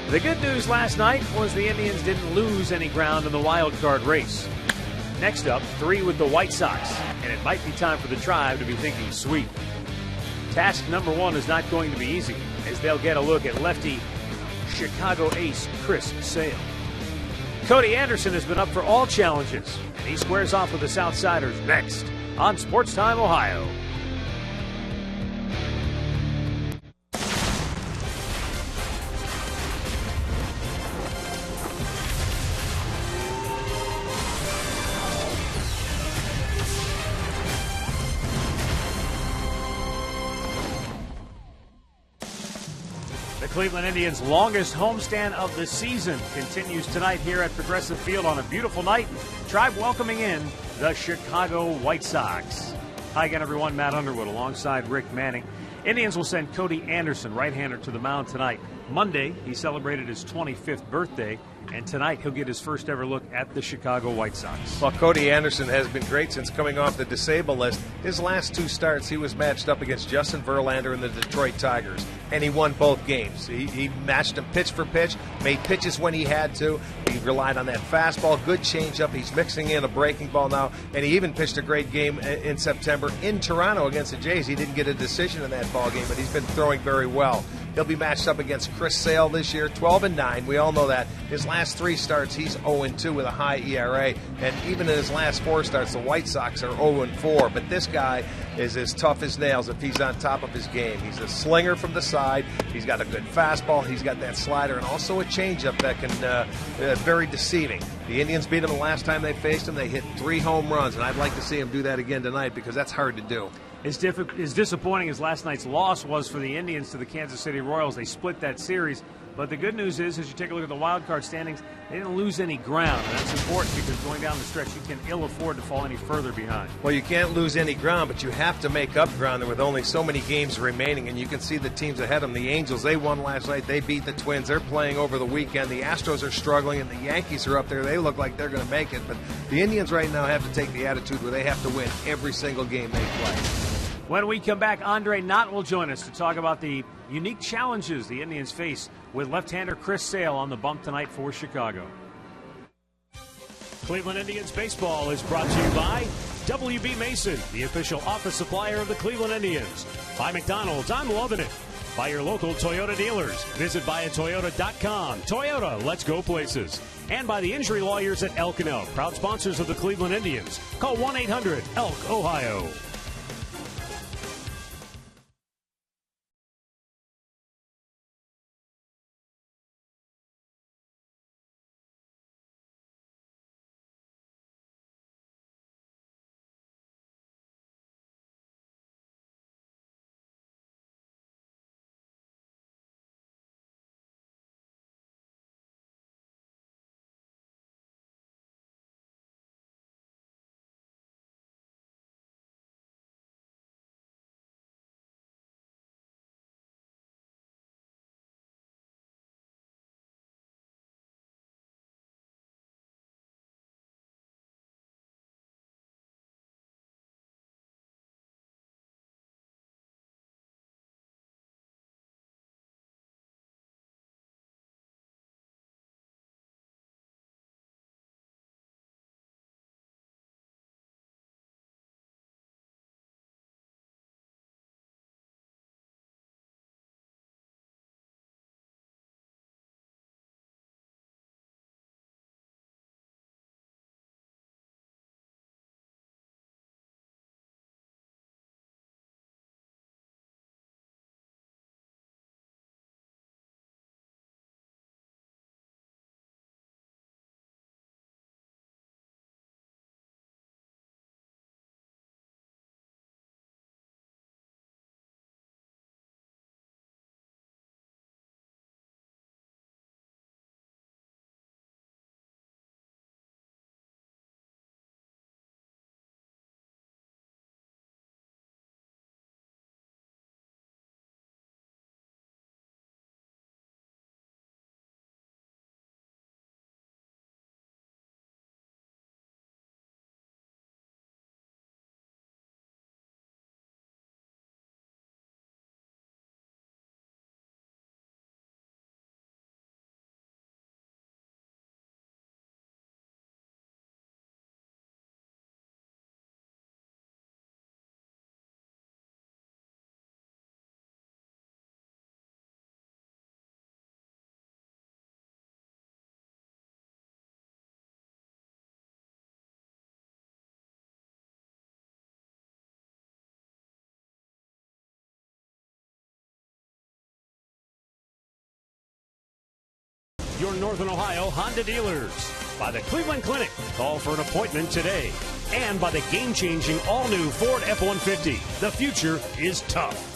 The good news last night was the Indians didn't lose any ground in the wild card race. Next up, 3 with the White Sox, and it might be time for the Tribe to be thinking sweep. Task number 1 is not going to be easy, as they'll get a look at lefty Chicago ace Chris Sale. Cody Anderson has been up for all challenges, and he squares off with the Southsiders next on Sports Time Ohio. Cleveland Indians' longest homestand of the season continues tonight here at Progressive Field on a beautiful night. Tribe welcoming in the Chicago White Sox. Hi again, everyone. Matt Underwood alongside Rick Manning. Indians will send Cody Anderson, right-hander, to the mound tonight. Monday, he celebrated his 25th birthday, and tonight he'll get his first ever look at the Chicago White Sox. Well, Cody Anderson has been great since coming off the disabled list. His last 2 starts, he was matched up against Justin Verlander and the Detroit Tigers, and he won both games. He matched him pitch for pitch, made pitches when he had to. He relied on that fastball, good changeup. He's mixing in a breaking ball now, and he even pitched a great game in September in Toronto against the Jays. He didn't get a decision in that ball game, but he's been throwing very well. He'll be matched up against Chris Sale this year, 12-9. We all know that. His last 3 starts, he's 0-2 with a high ERA. And even in his last 4 starts, the White Sox are 0-4. But this guy is as tough as nails if he's on top of his game. He's a slinger from the side. He's got a good fastball. He's got that slider and also a changeup that can very deceiving. The Indians beat him the last time they faced him. They hit 3 home runs, and I'd like to see him do that again tonight because that's hard to do. As disappointing as last night's loss was for the Indians to the Kansas City Royals, they split that series. But the good news is, as you take a look at the wild card standings, they didn't lose any ground. And that's important because going down the stretch, you can ill afford to fall any further behind. Well, you can't lose any ground, but you have to make up ground with only so many games remaining. And you can see the teams ahead of them. The Angels, they won last night. They beat the Twins. They're playing over the weekend. The Astros are struggling, and the Yankees are up there. They look like they're going to make it. But the Indians right now have to take the attitude where they have to win every single game they play. When we come back, Andre Knott will join us to talk about the unique challenges the Indians face with left-hander Chris Sale on the bump tonight for Chicago. Cleveland Indians baseball is brought to you by W.B. Mason, the official office supplier of the Cleveland Indians. By McDonald's, I'm loving it. By your local Toyota dealers. Visit buyatoyota.com. Toyota, let's go places. And by the injury lawyers at Elk & Elk, proud sponsors of the Cleveland Indians. Call 1-800-ELK, Ohio. your Northern Ohio Honda dealers. By the Cleveland Clinic. Call for an appointment today. And by the game-changing all-new Ford F-150. The future is tough.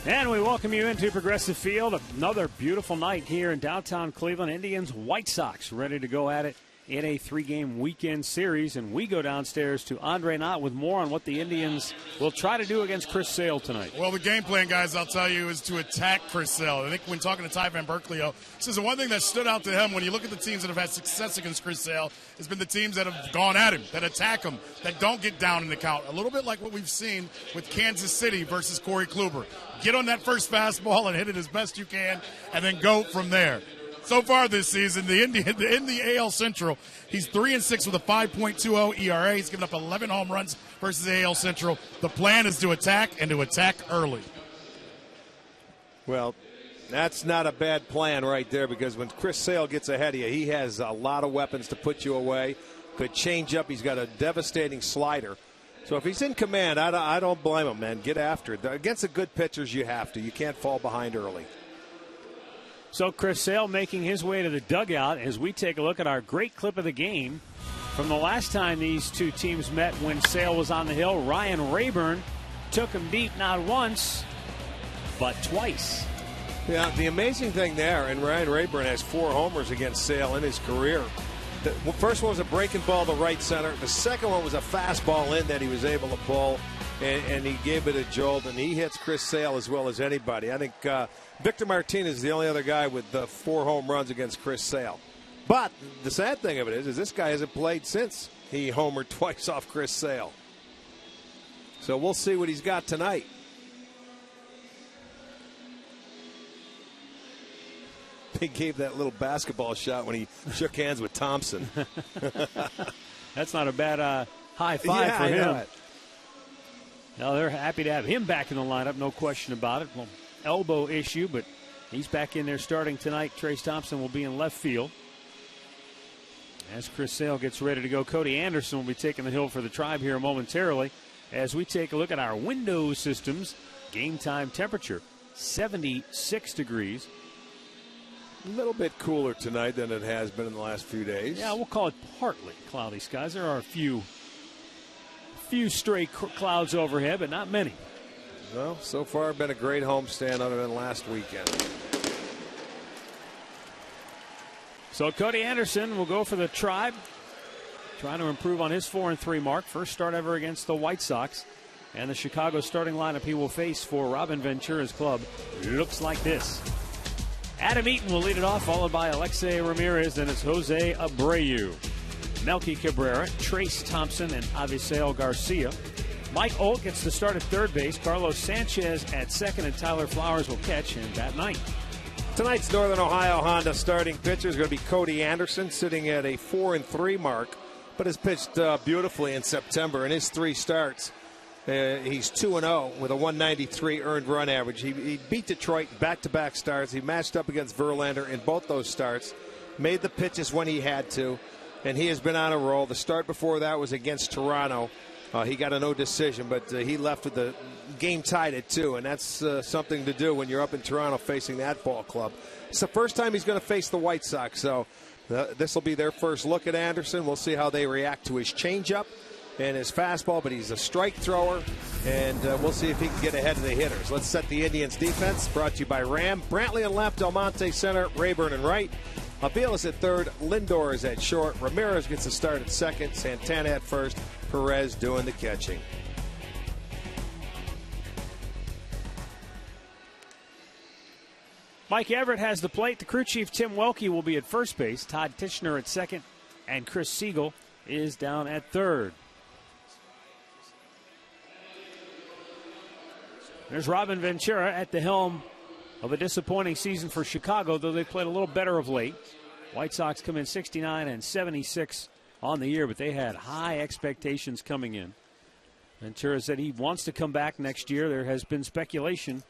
And we welcome you into Progressive Field. Another beautiful night here in downtown Cleveland. Indians, White Sox ready to go at it in a 3-game weekend series. And we go downstairs to Andre Knott with more on what the Indians will try to do against Chris Sale tonight. Well, the game plan, guys, I'll tell you, is to attack Chris Sale. I think when talking to Ty Van Berkeley, this is the one thing that stood out to him when you look at the teams that have had success against Chris Sale has been the teams that have gone at him, that attack him, that don't get down in the count. A little bit like what we've seen with Kansas City versus Corey Kluber. Get on that first fastball and hit it as best you can, and then go from there. So far this season, in the AL Central, he's 3-6 with a 5.20 ERA. He's given up 11 home runs versus the AL Central. The plan is to attack and to attack early. Well, that's not a bad plan right there, because when Chris Sale gets ahead of you, he has a lot of weapons to put you away. Could change up. He's got a devastating slider. So if he's in command, I don't blame him, man. Get after it. Against the good pitchers, you have to. You can't fall behind early. So Chris Sale making his way to the dugout as we take a look at our great clip of the game from the last time these two teams met when Sale was on the hill. Ryan Rayburn took him deep not once, but twice. Yeah, the amazing thing there, and Ryan Rayburn has 4 homers against Sale in his career. The first one was a breaking ball to right center. The second one was a fastball in that he was able to pull, and he gave it a jolt, and he hits Chris Sale as well as anybody. I think Victor Martinez is the only other guy with 4 home runs against Chris Sale. But the sad thing of it is this guy hasn't played since he homered twice off Chris Sale. So we'll see what he's got tonight. He gave that little basketball shot when he shook hands with Thompson. That's not a bad high five for him. Yeah. Now they're happy to have him back in the lineup, no question about it. Well, elbow issue, but he's back in there starting tonight. Trace Thompson will be in left field. As Chris Sale gets ready to go, Cody Anderson will be taking the hill for the Tribe here momentarily as we take a look at our window systems. Game time temperature, 76 degrees. A little bit cooler tonight than it has been in the last few days. Yeah, we'll call it partly cloudy skies. There are a few stray clouds overhead, but not many. Well, so far been a great homestand other than last weekend. So Cody Anderson will go for the Tribe, trying to improve on his 4-3 mark. First start ever against the White Sox. And the Chicago starting lineup he will face for Robin Ventura's club looks like this. Adam Eaton will lead it off, followed by Alexei Ramirez. Then it's Jose Abreu, Melky Cabrera, Trace Thompson, and Avisail Garcia. Mike Olt gets the start at third base. Carlos Sanchez at second, and Tyler Flowers will catch and bat ninth. Tonight's Northern Ohio Honda starting pitcher is going to be Cody Anderson, sitting at a 4-3 mark, but has pitched beautifully in September in his 3 starts. He's 2-0 with a 193 earned run average. He beat Detroit back-to-back starts. He matched up against Verlander in both those starts, made the pitches when he had to, and he has been on a roll. The start before that was against Toronto. He got a no decision, but he left with the game tied at 2, and that's something to do when you're up in Toronto facing that ball club. It's the first time he's going to face the White Sox, so this will be their first look at Anderson. We'll see how they react to his changeup and his fastball, but he's a strike thrower, and we'll see if he can get ahead of the hitters. Let's set the Indians' defense, brought to you by Ram. Brantley on left, Almonte center, Rayburn and right. Avila is at third, Lindor is at short, Ramirez gets a start at second, Santana at first, Perez doing the catching. Mike Everett has the plate. The crew chief, Tim Welke, will be at first base. Todd Tischner at second, and Chris Siegel is down at third. There's Robin Ventura at the helm of a disappointing season for Chicago, though they played a little better of late. White Sox come in 69 and 76 on the year, but they had high expectations coming in. Ventura said he wants to come back next year. There has been speculation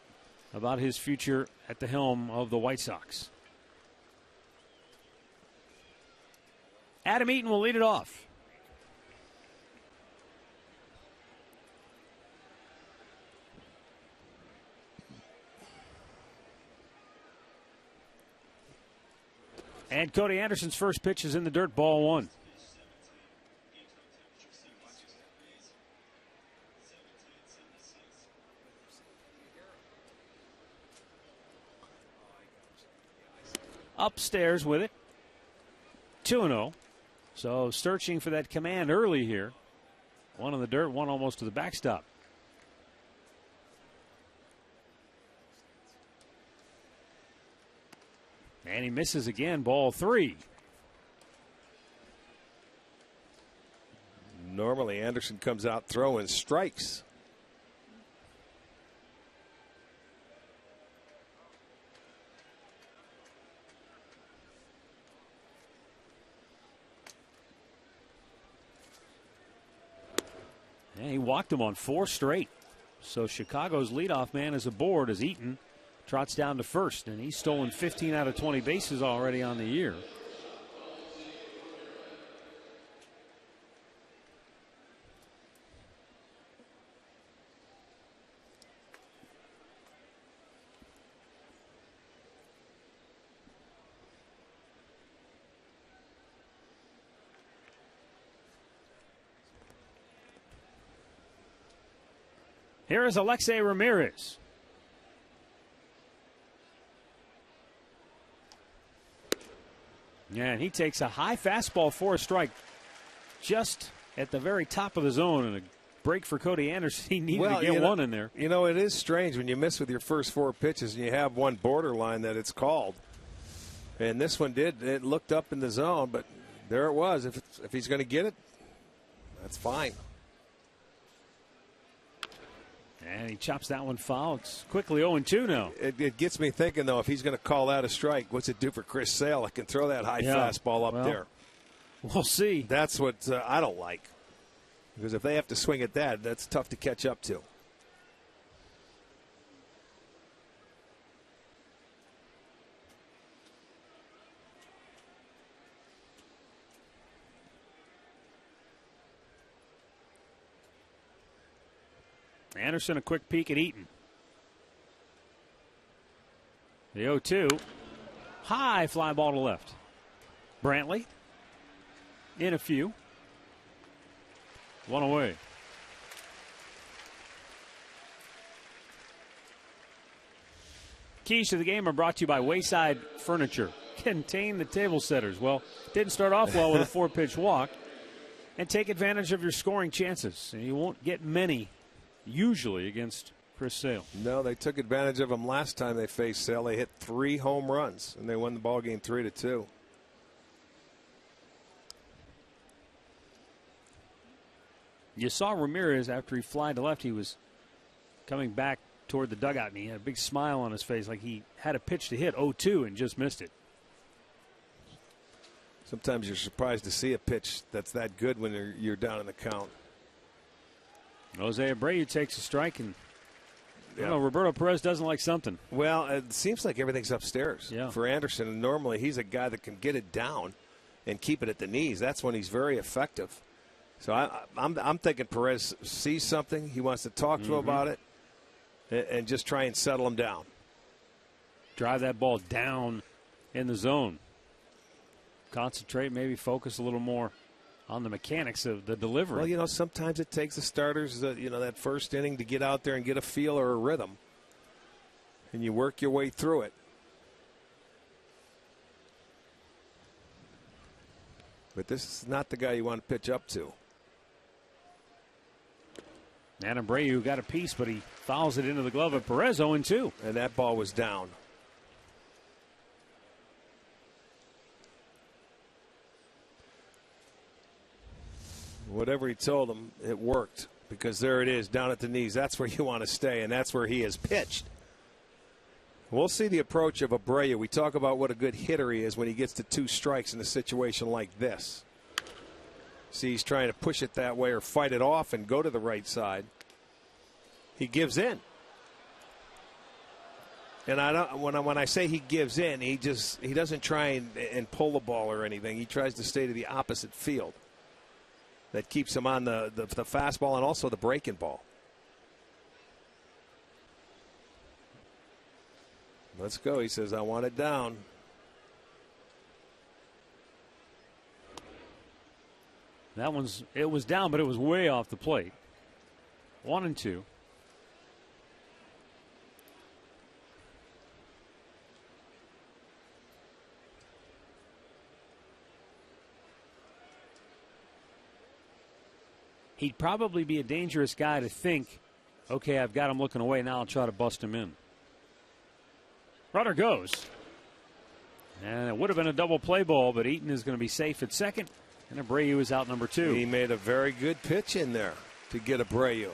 about his future at the helm of the White Sox. Adam Eaton will lead it off. And Cody Anderson's first pitch is in the dirt, ball one. Upstairs with it. 2-0. So searching for that command early here. One in the dirt, one almost to the backstop. And he misses again, ball three. Normally Anderson comes out throwing strikes. And he walked him on 4 straight. So Chicago's leadoff man is aboard as Eaton trots down to first, and he's stolen 15 out of 20 bases already on the year. Here is Alexei Ramirez. And he takes a high fastball for a strike just at the very top of the zone, and a break for Cody Anderson. He needed to get one in there. You know, it is strange when you miss with your first 4 pitches and you have one borderline that it's called. And this one did. It looked up in the zone, but there it was. If he's going to get it, that's fine. And he chops that one foul. It's quickly 0-2 now. It gets me thinking, though, if he's going to call that a strike, what's it do for Chris Sale? That can throw that high fastball up there. We'll see. That's what I don't like. Because if they have to swing at that, that's tough to catch up to. Anderson, a quick peek at Eaton. The 0-2. High fly ball to left. Brantley in a few. One away. Keys to the game are brought to you by Wayside Furniture. Contain the table setters. Well, didn't start off well with a 4-pitch walk. And take advantage of your scoring chances. And you won't get many usually against Chris Sale. No, they took advantage of him last time they faced Sale. They hit 3 home runs, and they won the ball game 3-2. You saw Ramirez after he flied to left. He was coming back toward the dugout, and he had a big smile on his face like he had a pitch to hit 0-2 and just missed it. Sometimes you're surprised to see a pitch that's that good when you're down in the count. Jose Abreu takes a strike, and Roberto Perez doesn't like something. Well, it seems like everything's upstairs for Anderson. And normally he's a guy that can get it down and keep it at the knees. That's when he's very effective. So I'm thinking Perez sees something. He wants to talk to him about it and just try and settle him down. Drive that ball down in the zone. Concentrate, maybe focus a little more on the mechanics of the delivery. Well, sometimes it takes the starters, that first inning to get out there and get a feel or a rhythm. And you work your way through it. But this is not the guy you want to pitch up to. And Abreu got a piece, but he fouls it into the glove of Perez, 0-2. And that ball was down. Whatever he told him, it worked. Because there it is, down at the knees. That's where you want to stay, and that's where he has pitched. We'll see the approach of Abreu. We talk about what a good hitter he is when he gets to 2 strikes in a situation like this. See, he's trying to push it that way or fight it off and go to the right side. He gives in. And when I say he gives in, he doesn't try and pull the ball or anything. He tries to stay to the opposite field. That keeps him on the fastball and also the breaking ball. Let's go. He says, I want it down. It was down, but it was way off the plate. 1-2. He'd probably be a dangerous guy to think, okay, I've got him looking away, now I'll try to bust him in. Runner goes. And it would have been a double play ball, but Eaton is going to be safe at second, and Abreu is out number 2. He made a very good pitch in there to get Abreu.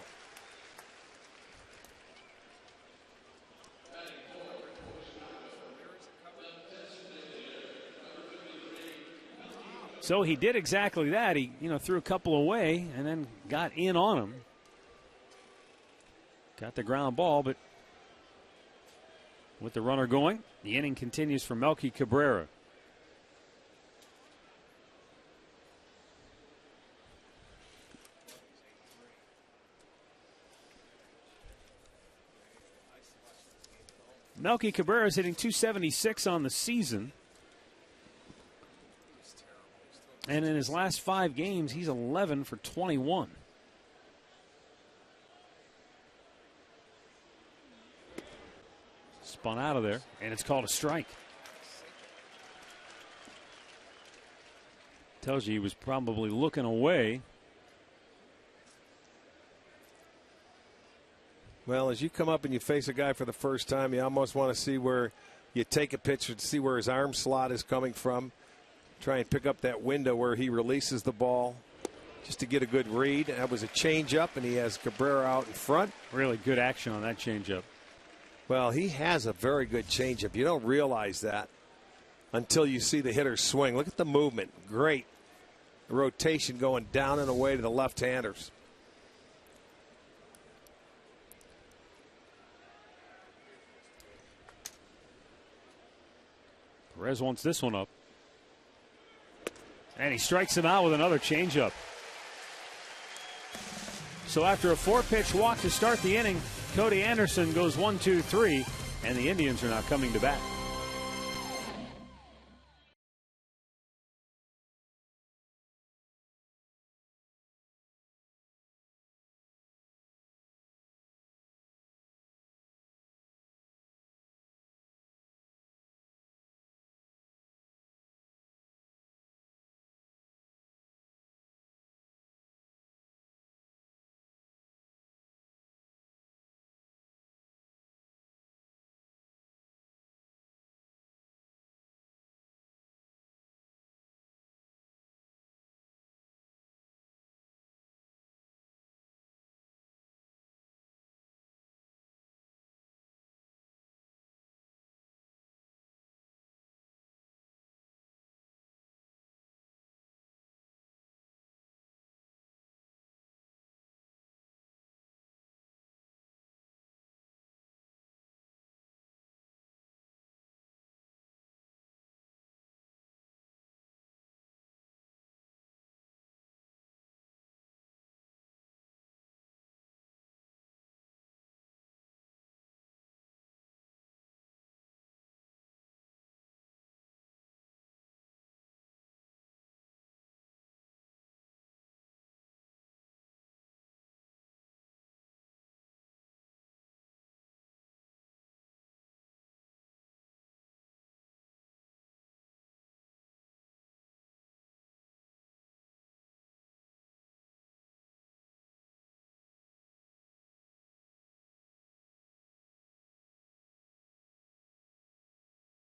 So he did exactly that. He, threw a couple away and then got in on him. Got the ground ball, but with the runner going, the inning continues for Melky Cabrera. Melky Cabrera is hitting .276 on the season. And in his last 5 games, he's 11 for 21. Spun out of there, and it's called a strike. Tells you he was probably looking away. Well, as you come up and you face a guy for the first time, you almost want to see where you take a pitcher to see where his arm slot is coming from. Try and pick up that window where he releases the ball just to get a good read. That was a changeup, and he has Cabrera out in front. Really good action on that changeup. Well, he has a very good changeup. You don't realize that until you see the hitter swing. Look at the movement. Great. The rotation going down and away to the left-handers. Perez wants this one up. And he strikes him out with another changeup. So after a 4-pitch walk to start the inning, Cody Anderson goes 1-2-3, and the Indians are now coming to bat.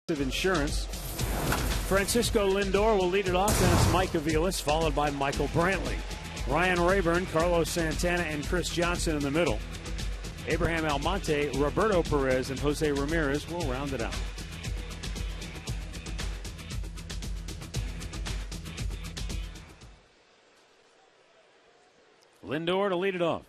Of insurance. Francisco Lindor will lead it off, and it's Mike Aviles, followed by Michael Brantley. Ryan Rayburn, Carlos Santana, and Chris Johnson in the middle. Abraham Almonte, Roberto Perez, and Jose Ramirez will round it out. Lindor to lead it off.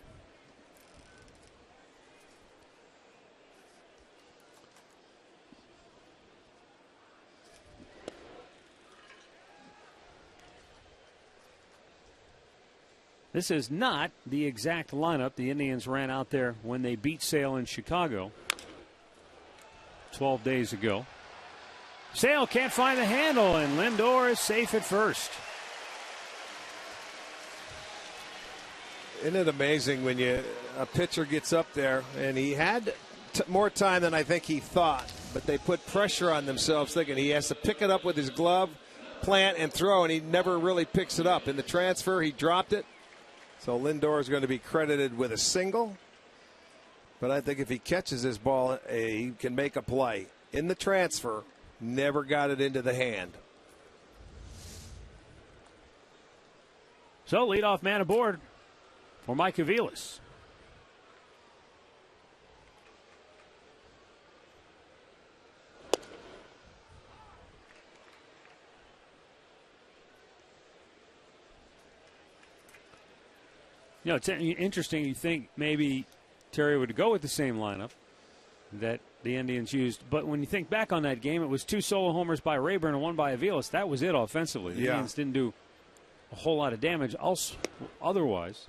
This is not the exact lineup the Indians ran out there when they beat Sale in Chicago 12 days ago. Sale can't find the handle, and Lindor is safe at first. Isn't it amazing when a pitcher gets up there, and he had more time than I think he thought, but they put pressure on themselves thinking he has to pick it up with his glove, plant, and throw, and he never really picks it up. In the transfer, he dropped it. So Lindor is going to be credited with a single. But I think if he catches this ball, he can make a play. In the transfer, never got it into the hand. So leadoff man aboard for Mike Aviles. You know, it's interesting. You think maybe Terry would go with the same lineup that the Indians used. But when you think back on that game, it was 2 solo homers by Rayburn and 1 by Aviles. That was it offensively. The Indians didn't do a whole lot of damage otherwise.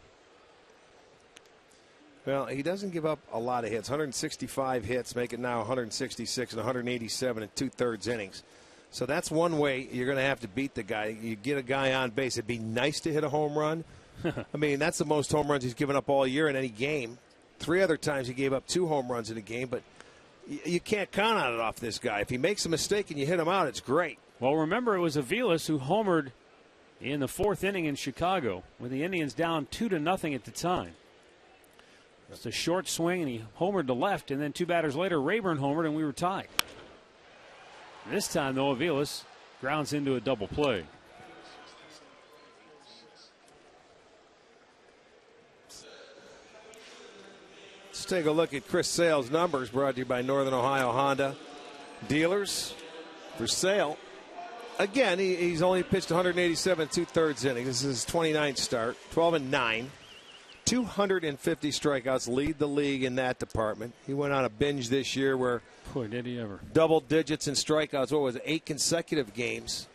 Well, he doesn't give up a lot of hits. 165 hits, make it now 166 and 187 in 2/3 innings. So that's one way you're going to have to beat the guy. You get a guy on base. It'd be nice to hit a home run. I mean, that's the most home runs he's given up all year in any game. 3 other times he gave up 2 home runs in a game, but you can't count on it off this guy. If he makes a mistake and you hit him out, it's great. Well, remember, it was Aviles who homered in the 4th inning in Chicago with the Indians down 2-0 at the time. It's a short swing, and he homered to left, and then 2 batters later, Rayburn homered, and we were tied. This time, though, Aviles grounds into a double play. Let's take a look at Chris Sale's numbers, brought to you by Northern Ohio Honda dealers. For Sale, again, he's only pitched 187 2/3 innings. This is his 29th start, 12-9, 250 strikeouts, lead the league in that department. He went on a binge this year where, boy, did he ever, double digits in strikeouts. What was it, 8 consecutive games?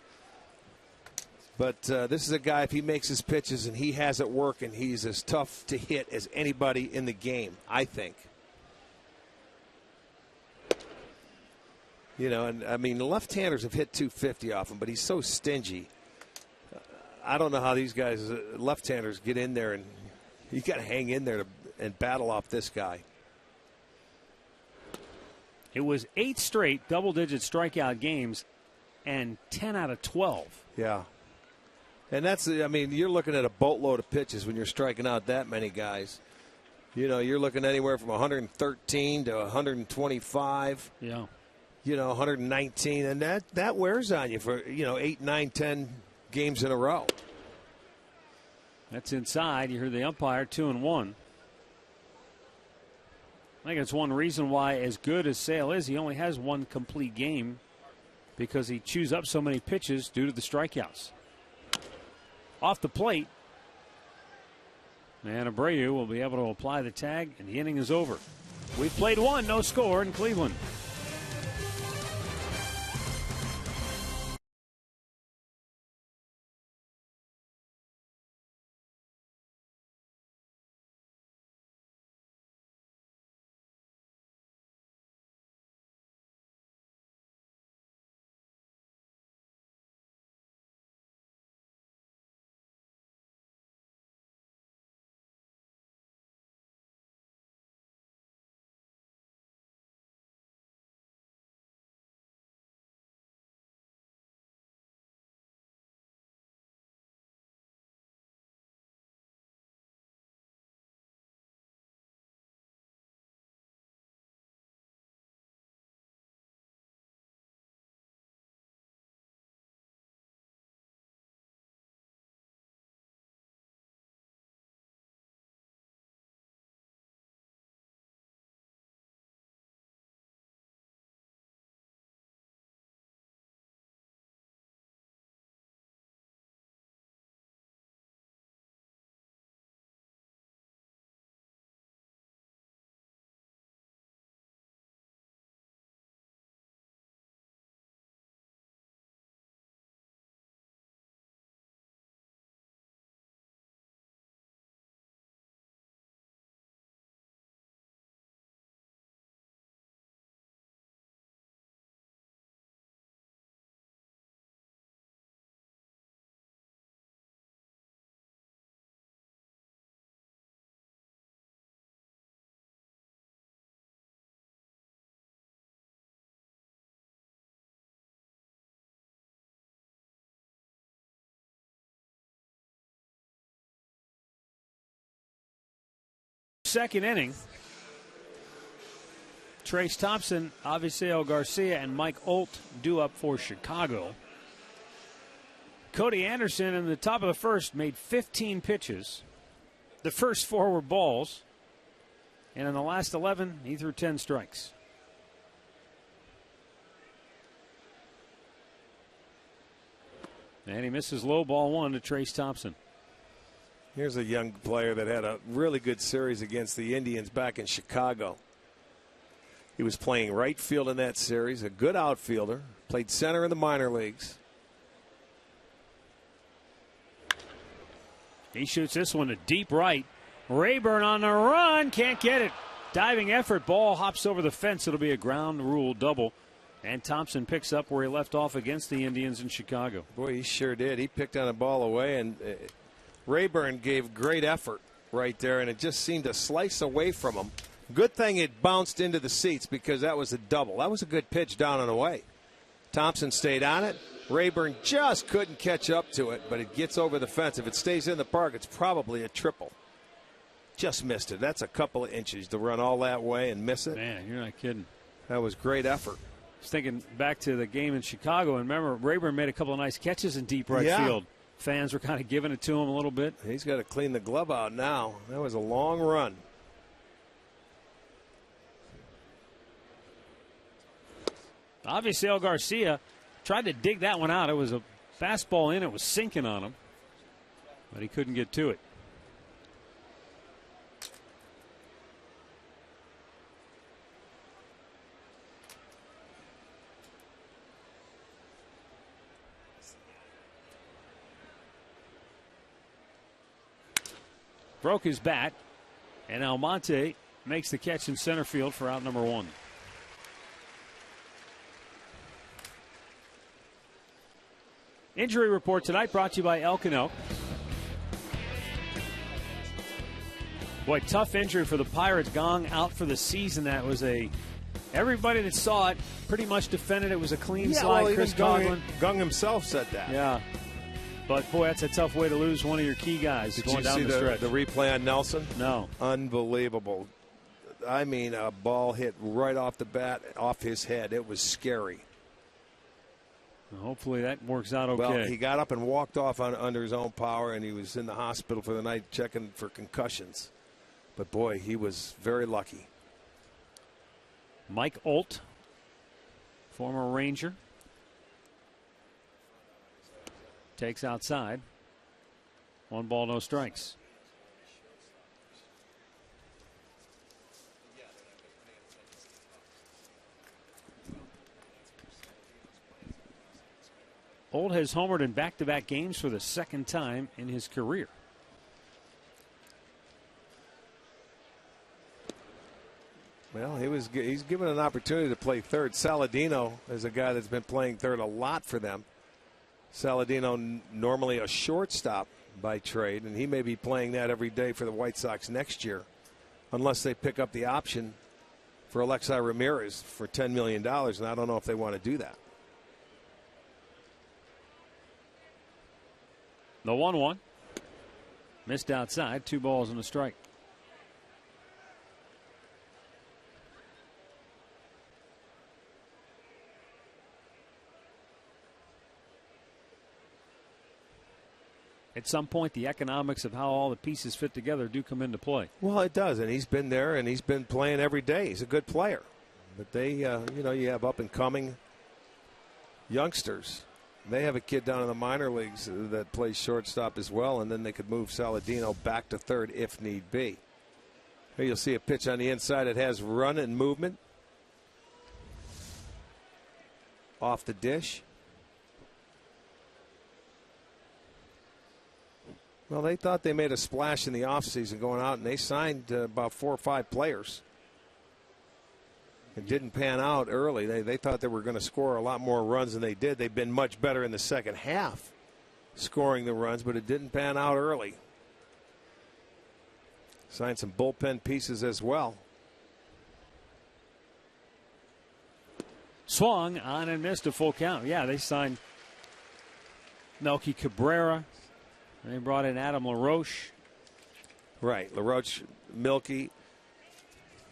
But this is a guy, if he makes his pitches and he has it working, he's as tough to hit as anybody in the game, I think. You know, and I mean, the left-handers have hit 250 off him, but he's so stingy. I don't know how these guys, left-handers, get in there, and you got to hang in there and battle off this guy. It was 8 straight double-digit strikeout games and 10 out of 12. Yeah. And that's, I mean, you're looking at a boatload of pitches when you're striking out that many guys. You know, you're looking anywhere from 113 to 125. Yeah. You know, 119. And that wears on you for, 8, 9, 10 games in a row. That's inside. You heard the umpire, 2-1. I think it's one reason why, as good as Sale is, he only has 1 complete game because he chews up so many pitches due to the strikeouts. Off the plate, and Abreu will be able to apply the tag, and the inning is over. We've played 1, no score in Cleveland. second inning. Trace Thompson, Avisail Garcia, and Mike Olt due up for Chicago. Cody Anderson in the top of the first made 15 pitches. The first 4 were balls. And in the last 11, he threw 10 strikes. And he misses low, ball 1 to Trace Thompson. Here's a young player that had a really good series against the Indians back in Chicago. He was playing right field in that series, a good outfielder, played center in the minor leagues. He shoots this one to deep right. Rayburn on the run, can't get it. Diving effort, ball hops over the fence. It'll be a ground rule double. And Thompson picks up where he left off against the Indians in Chicago. Boy, he sure did. He picked on a ball away, and Rayburn gave great effort right there, and it just seemed to slice away from him. Good thing it bounced into the seats because that was a double. That was a good pitch down and away. Thompson stayed on it. Rayburn just couldn't catch up to it, but it gets over the fence. If it stays in the park, it's probably a triple. Just missed it. That's a couple of inches to run all that way and miss it. Man, you're not kidding. That was great effort. I was thinking back to the game in Chicago, and remember, Rayburn made a couple of nice catches in deep right field. Fans were kind of giving it to him a little bit. He's got to clean the glove out now. That was a long run. Avisail Garcia tried to dig that one out. It was a fastball in. It was sinking on him, but he couldn't get to it. Broke his bat, and Almonte makes the catch in center field for out number 1. Injury report tonight brought to you by Elk & Elk. Boy, tough injury for the Pirates. Gong out for the season. That was everybody that saw it pretty much defended it was a clean slide. Well, Chris Coughlin. Gong himself said that. Yeah. But, boy, that's a tough way to lose one of your key guys. Did going you down see the stretch. the replay on Nelson? No. Unbelievable. I mean, a ball hit right off the bat, off his head. It was scary. Well, hopefully that works out okay. Well, he got up and walked off under his own power, and he was in the hospital for the night checking for concussions. But, boy, he was very lucky. Mike Olt, former Ranger. Takes outside. 1 ball, no strikes. Olt has homered in back-to-back games for the second time in his career. Well, he's given an opportunity to play third. Saladino is a guy that's been playing third a lot for them. Saladino normally a shortstop by trade, and he may be playing that every day for the White Sox next year, unless they pick up the option for Alexei Ramirez for $10 million, and I don't know if they want to do that. The 1-1. Missed outside. 2 balls and a strike. At some point, the economics of how all the pieces fit together do come into play. Well, it does, and he's been there, and he's been playing every day. He's a good player. But they, you have up-and-coming youngsters. They have a kid down in the minor leagues that plays shortstop as well, and then they could move Saladino back to third if need be. Here you'll see a pitch on the inside. It has run and movement. Off the dish. Well, they thought they made a splash in the offseason going out, and they signed about 4 or 5 players. It didn't pan out early. They thought they were going to score a lot more runs than they did. They've been much better in the second half scoring the runs, but it didn't pan out early. Signed some bullpen pieces as well. Swung on and missed a full count. Yeah, they signed Melky Cabrera. They brought in Adam LaRoche. Right, LaRoche, Milky.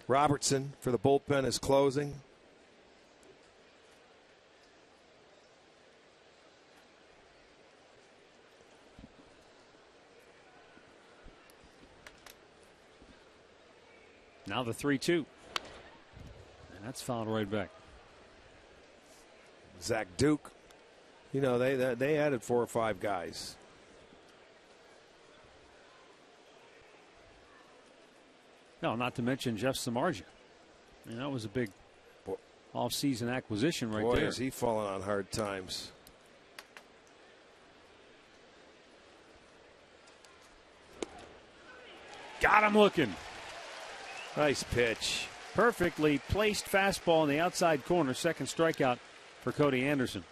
Robertson for the bullpen is closing. Now the 3-2. And that's fouled right back. Zach Duke. You know, they added 4 or 5 guys. No, not to mention Jeff Samardzija. I mean, that was a big off-season acquisition right there. Boy, is he falling on hard times. Got him looking. Nice pitch. Perfectly placed fastball in the outside corner. Second strikeout for Cody Anderson.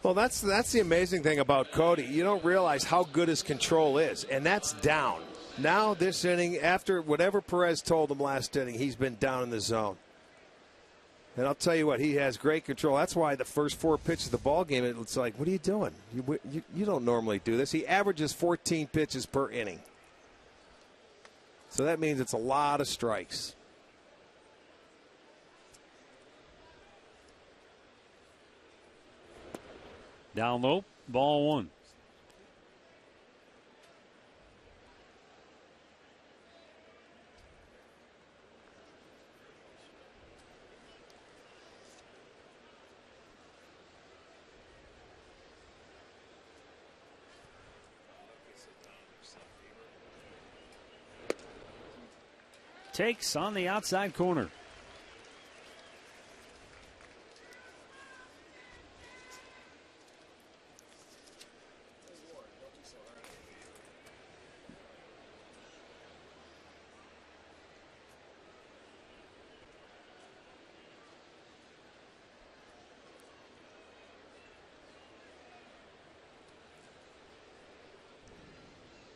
Well, that's the amazing thing about Cody. You don't realize how good his control is, and that's down. Now this inning, after whatever Perez told him last inning, he's been down in the zone. And I'll tell you what, he has great control. That's why the first 4 pitches of the ball game, it's like, what are you doing? You don't normally do this. He averages 14 pitches per inning. So that means it's a lot of strikes. Down low, ball 1. Takes on the outside corner.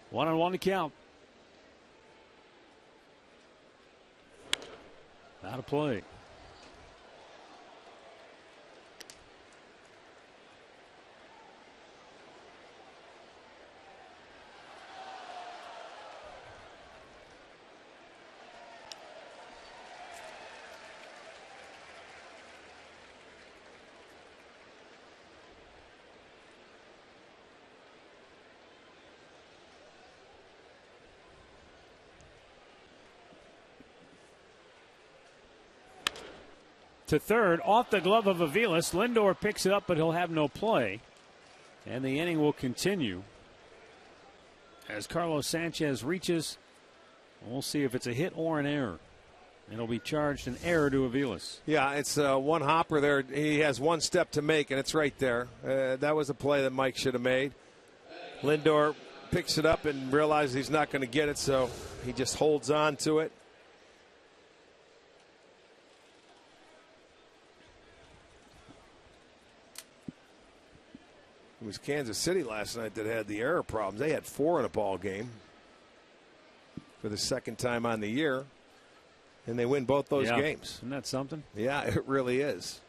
One on one to count. Out of play. To third, off the glove of Aviles. Lindor picks it up, but he'll have no play. And the inning will continue as Carlos Sanchez reaches. We'll see if it's a hit or an error. It'll be charged an error to Aviles. Yeah, it's one hopper there. He has one step to make, and it's right there. That was a play that Mike should have made. Lindor picks it up and realizes he's not going to get it, so he just holds on to it. It was Kansas City last night that had the error problems. They had 4 in a ball game for the second time on the year, and they win both those games. Isn't that something? Yeah, it really is.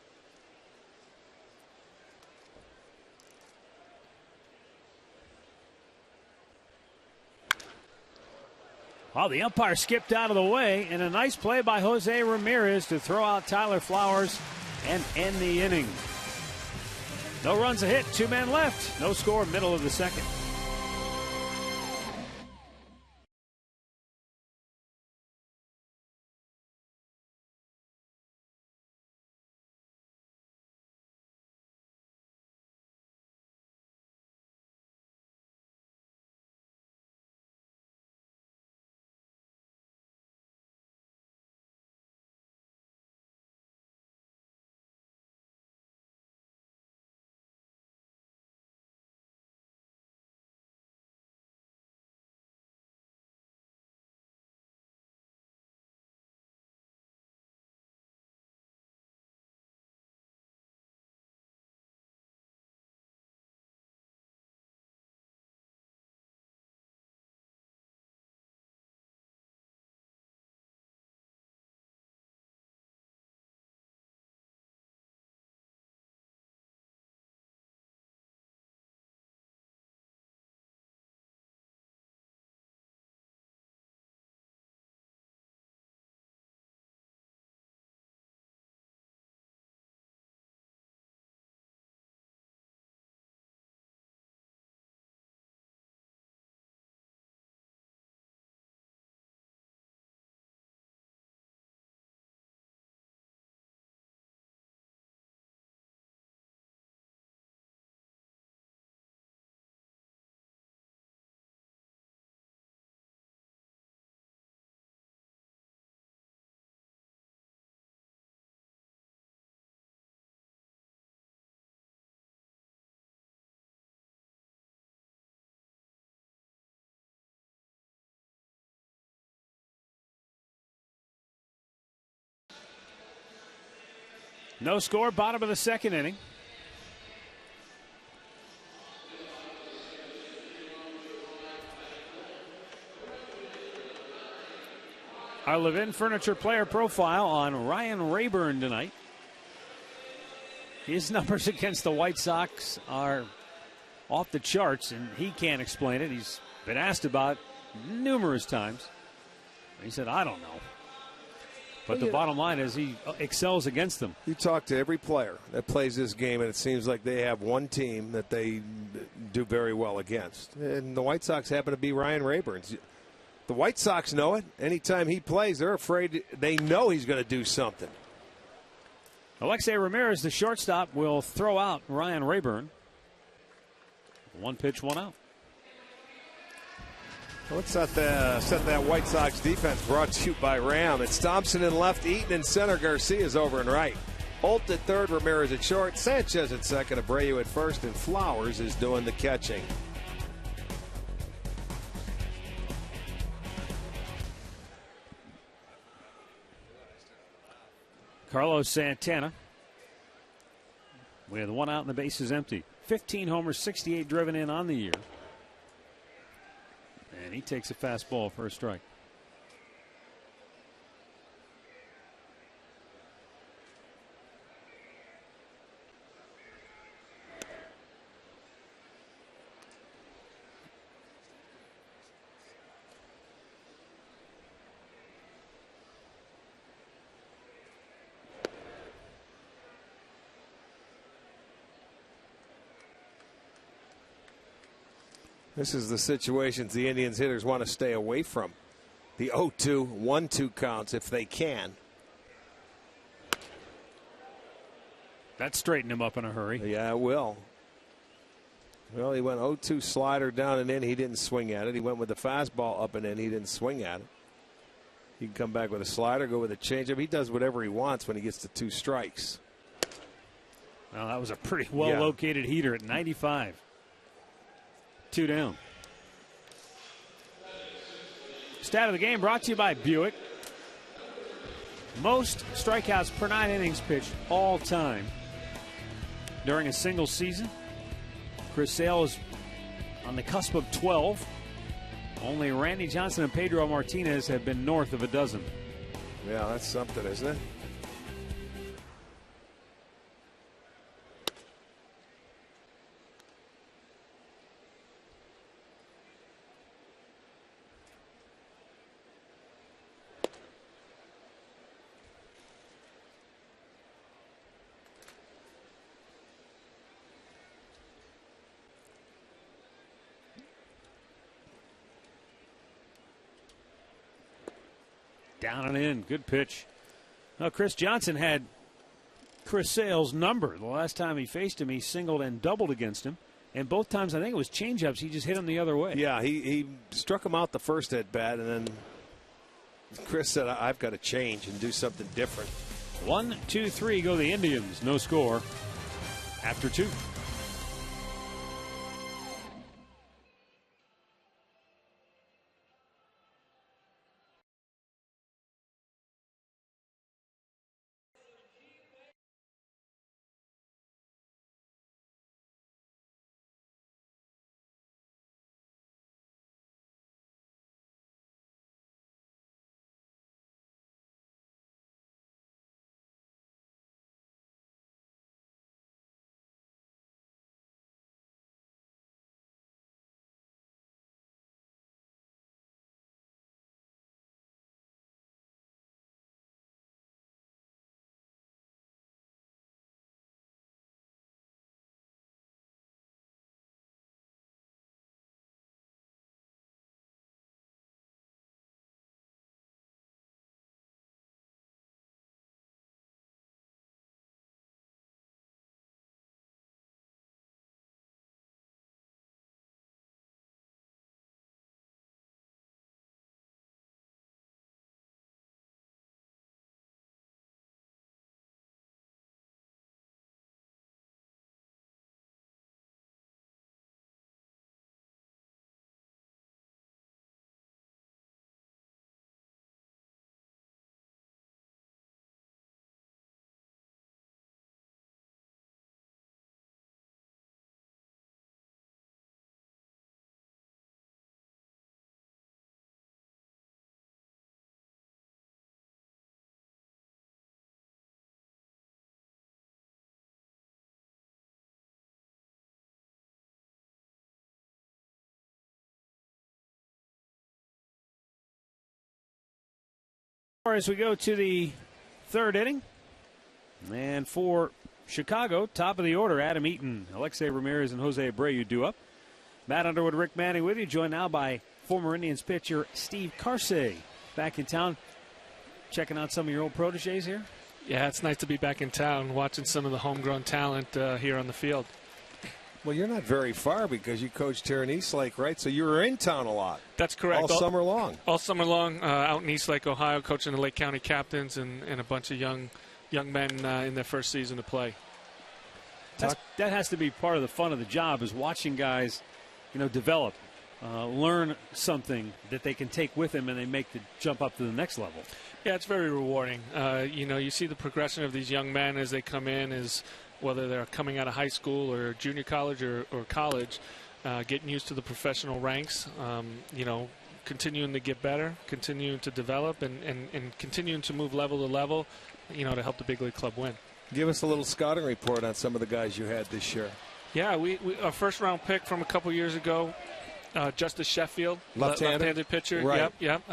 Well, the umpire skipped out of the way, and a nice play by Jose Ramirez to throw out Tyler Flowers and end the inning. No runs, a hit, 2 men left. No score, middle of the second. No score, bottom of the second inning. Our Levin Furniture player profile on Ryan Rayburn tonight. His numbers against the White Sox are off the charts, and he can't explain it. He's been asked about it numerous times. He said, I don't know. But the bottom line is he excels against them. You talk to every player that plays this game, and it seems like they have one team that they do very well against. And the White Sox happen to be Ryan Rayburn's. The White Sox know it. Anytime he plays, they're afraid. They know he's going to do something. Alexei Ramirez, the shortstop, will throw out Ryan Rayburn. 1 pitch, 1 out. Let's set that White Sox defense, brought to you by Ram. It's Thompson in left, Eaton in center, Garcia's over and right. Holt at third, Ramirez at short, Sanchez at second, Abreu at first, and Flowers is doing the catching. Carlos Santana with 1 out and the bases empty. 15 homers, 68 driven in on the year. And he takes a fastball for a strike. This is the situations the Indians hitters want to stay away from. The 0-2, 1-2 counts if they can. That straightened him up in a hurry. Yeah, it will. Well, he went 0-2 slider down and in. He didn't swing at it. He went with the fastball up and in. He didn't swing at it. He can come back with a slider, go with a changeup. He does whatever he wants when he gets to 2 strikes. Well, that was a pretty well-located heater at 95. 2 down. Stat of the game brought to you by Buick. Most strikeouts per 9 innings pitched all time during a single season. Chris Sale is on the cusp of 12. Only Randy Johnson and Pedro Martinez have been north of a dozen. Yeah, that's something, isn't it? Down and in. Good pitch. Now, Chris Johnson had Chris Sale's number. The last time he faced him, he singled and doubled against him. And both times, I think it was changeups. He just hit him the other way. Yeah, he struck him out the first at bat, and then Chris said, I've got to change and do something different. 1, 2, 3 go the Indians. No score after 2. As we go to the third inning, and for Chicago, top of the order, Adam Eaton, Alexei Ramirez, and Jose Abreu due up. Matt Underwood, Rick Manning with you, joined now by former Indians pitcher Steve Karsay, back in town. Checking out some of your old proteges here? Yeah, it's nice to be back in town, watching some of the homegrown talent here on the field. Well, you're not very far because you coached here in Eastlake, right? So you were in town a lot. That's correct. All summer long. All summer long, out in Eastlake, Ohio, coaching the Lake County Captains and a bunch of young men in their first season to play. That has to be part of the fun of the job, is watching guys, develop, learn something that they can take with them and they make the jump up to the next level. Yeah, it's very rewarding. You see the progression of these young men as they come in, as whether they're coming out of high school or junior college or college, getting used to the professional ranks, continuing to get better, continuing to develop, and continuing to move level to level, to help the big league club win. Give us a little scouting report on some of the guys you had this year. Yeah, we our first round pick from a couple years ago, Justice Sheffield, left-handed pitcher. Right. Yep.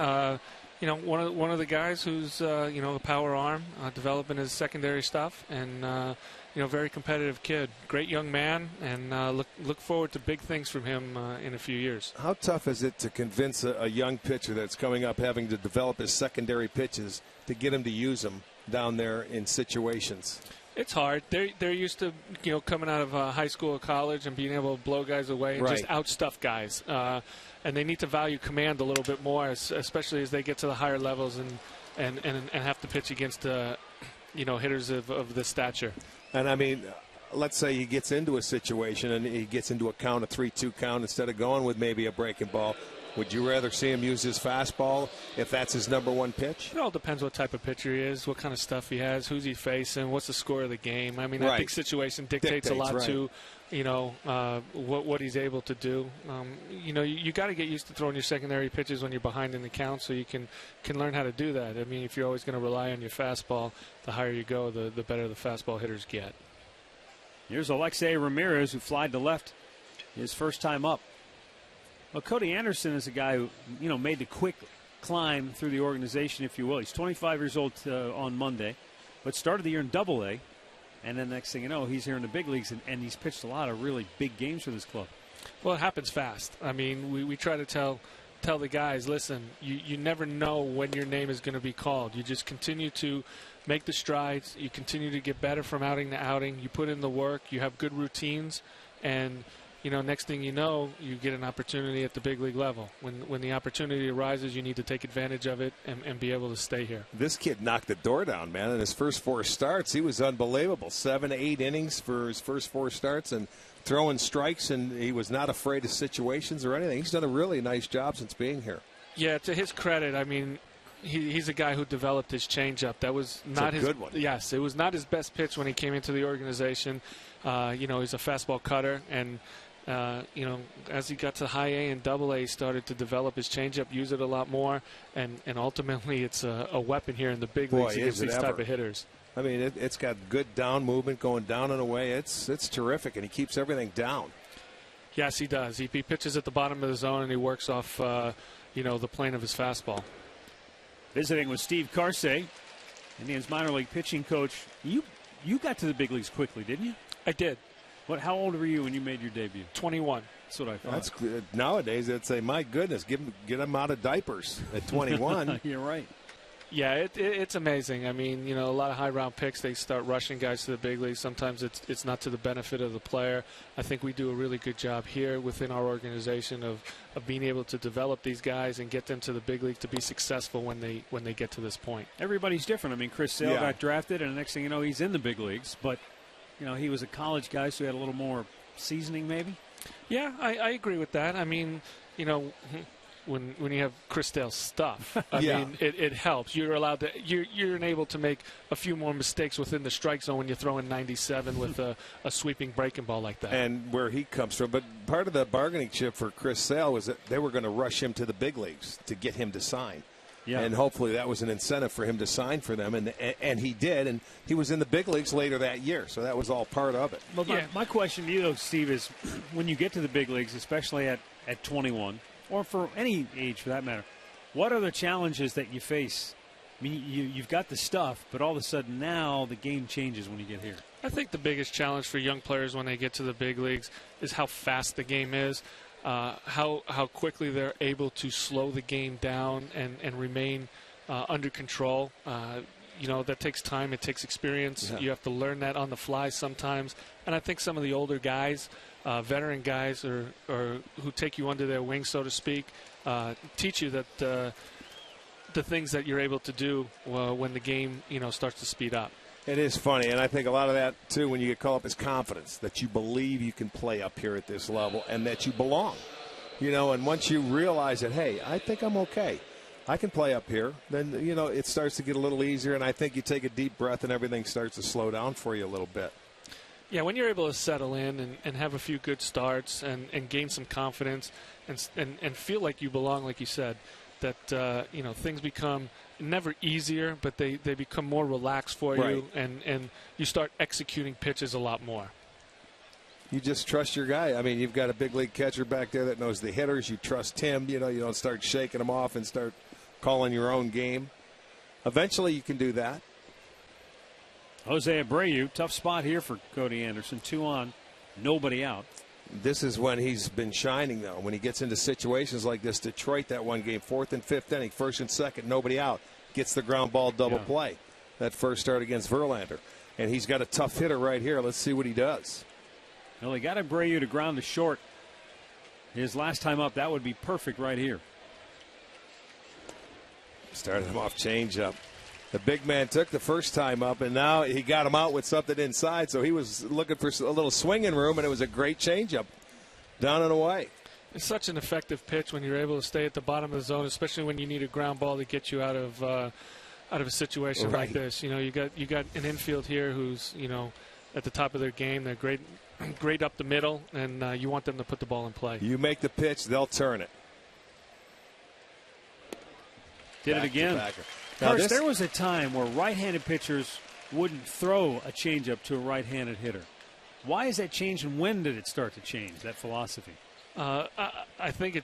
One of the guys who's a power arm, developing his secondary stuff, and very competitive kid, great young man, and look forward to big things from him in a few years. How tough is it to convince a young pitcher that's coming up having to develop his secondary pitches to get him to use them down there in situations? It's hard. They're used to coming out of high school or college and being able to blow guys away and just outstuff guys. And they need to value command a little bit more, especially as they get to the higher levels and have to pitch against hitters of this stature. And I mean, let's say he gets into a situation and he gets into a 3-2 count instead of going with maybe a breaking ball. Would you rather see him use his fastball if that's his number one pitch? It all depends what type of pitcher he is, what kind of stuff he has, who's he facing, what's the score of the game. I mean, that big situation dictates a lot too. What he's able to do. You got to get used to throwing your secondary pitches when you're behind in the count, so you can learn how to do that. I mean, if you're always going to rely on your fastball, the higher you go, the better the fastball hitters get. Here's Alexei Ramirez, who flied to left his first time up. Well, Cody Anderson is a guy who, made the quick climb through the organization, if you will. He's 25 years old on Monday, but started the year in Double-A, and then next thing you know, he's here in the big leagues, and he's pitched a lot of really big games for this club. Well, it happens fast. I mean, we try to tell the guys, listen, you never know when your name is going to be called. You just continue to make the strides. You continue to get better from outing to outing. You put in the work. You have good routines, and next thing you know, you get an opportunity at the big league level. When the opportunity arises, you need to take advantage of it and be able to stay here. This kid knocked the door down, man. In his first 4 starts, he was unbelievable. 7 to 8 innings for his first 4 starts and throwing strikes, and he was not afraid of situations or anything. He's done a really nice job since being here. Yeah, to his credit, I mean, he's a guy who developed his changeup. That was not his good one. Yes, it was not his best pitch when he came into the organization. He's a fastball cutter, and as he got to high A and Double-A, he started to develop his changeup, use it a lot more, and ultimately it's a weapon here in the big leagues against these type of hitters. I mean, it's got good down movement going down and away. It's terrific, and he keeps everything down. Yes, he does. He pitches at the bottom of the zone, and he works off, the plane of his fastball. Visiting with Steve Karsay, Indians minor league pitching coach. You got to the big leagues quickly, didn't you? I did. How old were you when you made your debut? 21. That's what I thought. That's good. Nowadays, I'd say, my goodness, get them out of diapers at 21. You're right. Yeah, it's amazing. I mean, a lot of high-round picks, they start rushing guys to the big leagues. Sometimes it's not to the benefit of the player. I think we do a really good job here within our organization of being able to develop these guys and get them to the big league to be successful when they get to this point. Everybody's different. I mean, Chris Sale got drafted, and the next thing you know, he's in the big leagues. But, he was a college guy, so he had a little more seasoning maybe? Yeah, I agree with that. I mean, when you have Chris Sale's stuff, I mean, it helps. You're allowed to you're able to make a few more mistakes within the strike zone when you're throwing 97 with a sweeping breaking ball like that. And where he comes from, but part of the bargaining chip for Chris Sale was that they were going to rush him to the big leagues to get him to sign. Yeah. And hopefully that was an incentive for him to sign for them, and he did, and he was in the big leagues later that year, so that was all part of it. But my question to you, though, Steve, is when you get to the big leagues, especially at 21, or for any age for that matter, what are the challenges that you face mean, you've got the stuff, but all of a sudden now the game changes when you get here. I think the biggest challenge for young players when they get to the big leagues is how fast the game is, how quickly they're able to slow the game down and remain under control. That takes time. It takes experience. Yeah. You have to learn that on the fly sometimes. And I think some of the older guys, veteran guys, or who take you under their wing, so to speak, teach you that the things that you're able to do when the game starts to speed up. It is funny, and I think a lot of that, too, when you get called up, is confidence, that you believe you can play up here at this level and that you belong. And once you realize that, hey, I think I'm okay, I can play up here, then, it starts to get a little easier, and I think you take a deep breath and everything starts to slow down for you a little bit. Yeah, when you're able to settle in and have a few good starts and gain some confidence and feel like you belong, like you said, that, things become never easier, but they become more relaxed for you, and you start executing pitches a lot more. You just trust your guy. I mean, you've got a big league catcher back there that knows the hitters. You trust him. You don't start shaking them off and start calling your own game. Eventually you can do that. Jose Abreu, tough spot here for Cody Anderson. 2 on, nobody out. This is when he's been shining, though. When he gets into situations like this, Detroit, that one game, 4th and 5th inning, 1st and 2nd, nobody out, gets the ground ball double play. That first start against Verlander. And he's got a tough hitter right here. Let's see what he does. Well, he got Abreu to ground to short. His last time up, that would be perfect right here. Started him off changeup. The big man took the first time up, and now he got him out with something inside, so he was looking for a little swinging room, and it was a great changeup down and away. It's such an effective pitch when you're able to stay at the bottom of the zone, especially when you need a ground ball to get you out of a situation like this. You got an infield here who's at the top of their game. They're great up the middle, and you want them to put the ball in play. You make the pitch, they'll turn it. Did it again. First, there was a time where right-handed pitchers wouldn't throw a changeup to a right-handed hitter. Why has that changed, and when did it start to change, that philosophy? I think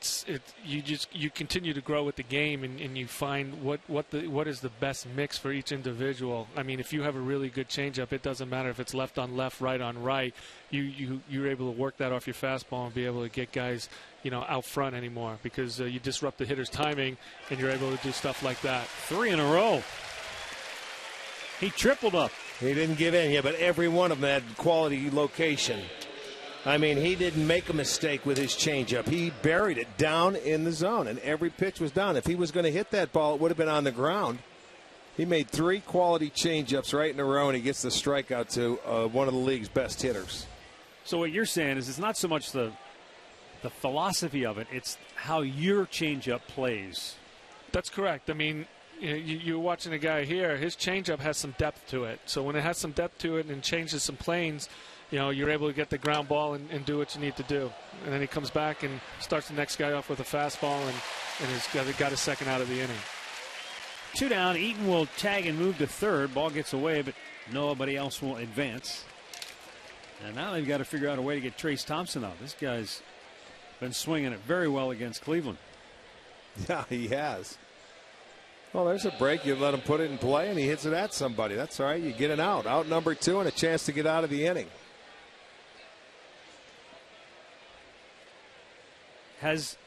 you continue to grow with the game, and you find what is the best mix for each individual. I mean, if you have a really good changeup, it doesn't matter if it's left on left, right on right. You're able to work that off your fastball and be able to get guys out front anymore, because you disrupt the hitter's timing and you're able to do stuff like that. 3 in a row. He tripled up. He didn't give in, but every one of them had quality location. I mean, he didn't make a mistake with his changeup. He buried it down in the zone, and every pitch was down. If he was going to hit that ball, it would have been on the ground. He made 3 quality changeups right in a row, and he gets the strikeout to one of the league's best hitters. So what you're saying is it's not so much the philosophy of it, it's how your changeup plays. That's correct. I mean, you're watching a guy here, his changeup has some depth to it. So when it has some depth to it and changes some planes, you're able to get the ground ball and do what you need to do. And then he comes back and starts the next guy off with a fastball and has got a second out of the inning. 2 down. Eaton will tag and move to third. Ball gets away, but nobody else will advance. And now they've got to figure out a way to get Trace Thompson out. This guy's been swinging it very well against Cleveland. Yeah, he has. Well, there's a break. You let him put it in play, and he hits it at somebody. That's all right. You get an out. Out number 2 and a chance to get out of the inning. Has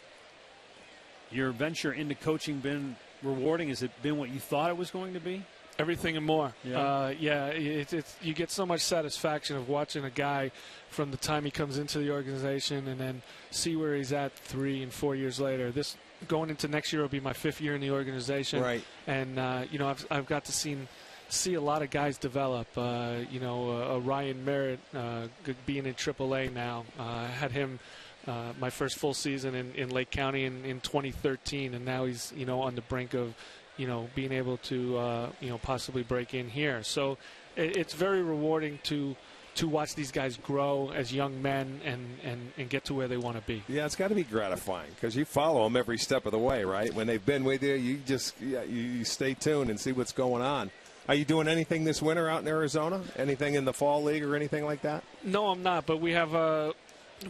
your venture into coaching been rewarding? Has it been what you thought it was going to be? Everything and more. Yeah. You get so much satisfaction of watching a guy from the time he comes into the organization and then see where he's at 3 and 4 years later. This going into next year will be my 5th year in the organization. Right. And, I've got to see a lot of guys develop. Ryan Merritt being in AAA now. I had him my first full season in Lake County in 2013, and now he's, on the brink of, being able to, possibly break in here. So it's very rewarding to watch these guys grow as young men and get to where they want to be. Yeah, it's got to be gratifying because you follow them every step of the way, right? When they've been with you, you stay tuned and see what's going on. Are you doing anything this winter out in Arizona? Anything in the fall league or anything like that? No, I'm not, but we have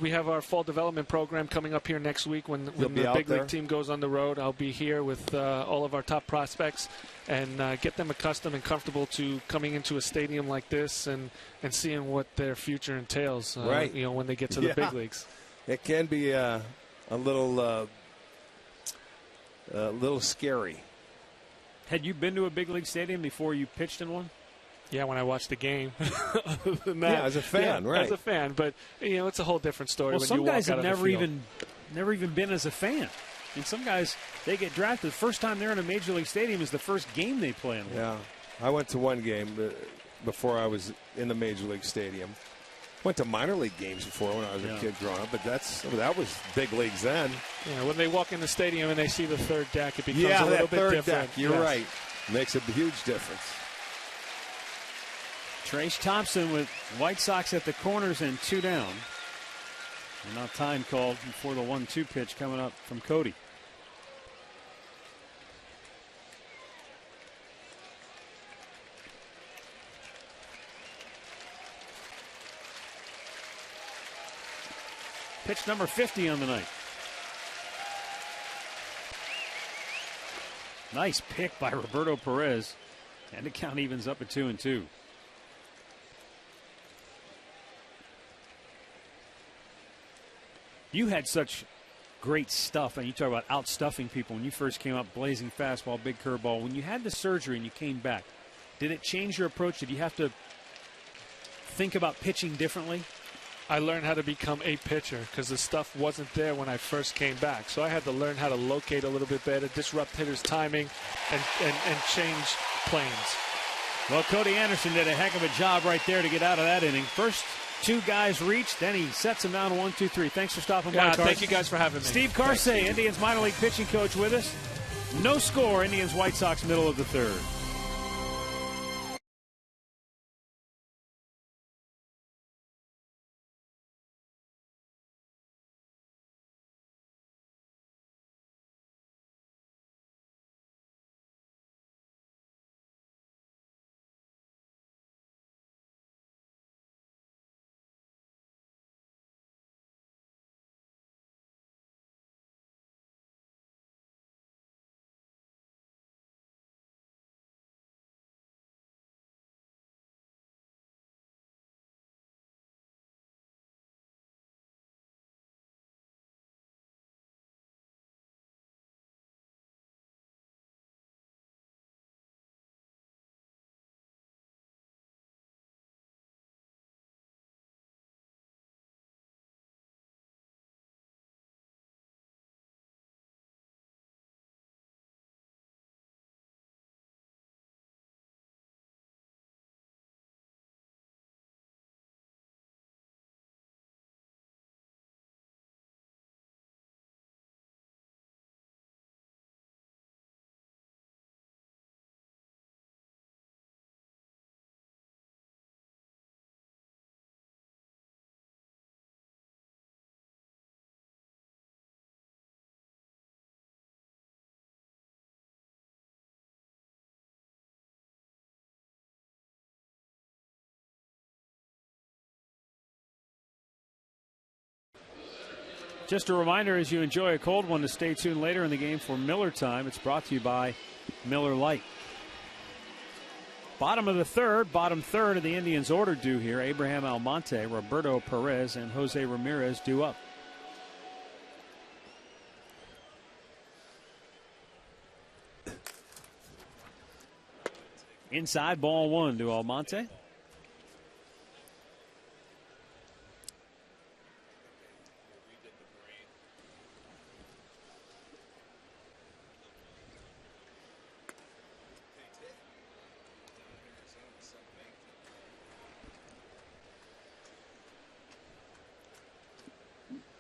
we have our fall development program coming up here next week when the big league team goes on the road. I'll be here with all of our top prospects and get them accustomed and comfortable to coming into a stadium like this and seeing what their future entails. Right. When they get to the big leagues. It can be a little scary. Had you been to a big league stadium before you pitched in one? Yeah, when I watched the game. Other than that, yeah, as a fan, right? As a fan, but it's a whole different story. Well, when some you walk guys out have of the field. never even been as a fan. And some guys, they get drafted. The first time they're in a major league stadium is the first game they play in. Yeah, I went to one game before I was in the major league stadium. Went to minor league games before when I was a kid growing up, but that was big leagues then. Yeah, when they walk in the stadium and they see the third deck, it becomes a little bit different. Deck, you're right. Makes a huge difference. Trace Thompson with White Sox at the corners and 2 down. And now time called before the 1-2 pitch coming up from Cody. Pitch number 50 on the night. Nice pick by Roberto Perez. And the count evens up at 2-2. You had such great stuff, and you talk about outstuffing people when you first came up, blazing fastball, big curveball. When you had the surgery and you came back, did it change your approach? Did you have to think about pitching differently? I learned how to become a pitcher because the stuff wasn't there when I first came back. So I had to learn how to locate a little bit better, disrupt hitters' timing, and change planes. Well, Cody Anderson did a heck of a job right there to get out of that inning. First 2 guys reached, then he sets them down 1, 2, 3. Thanks for stopping by, Carson. Thank you guys for having me. Steve Carsey, Indians minor league pitching coach, with us. No score, Indians White Sox, middle of the third. Just a reminder, as you enjoy a cold one, to stay tuned later in the game for Miller Time. It's brought to you by Miller Lite. Bottom of the third, bottom third of the Indians order due here. Abraham Almonte, Roberto Perez, and Jose Ramirez due up. Inside, ball 1 to Almonte.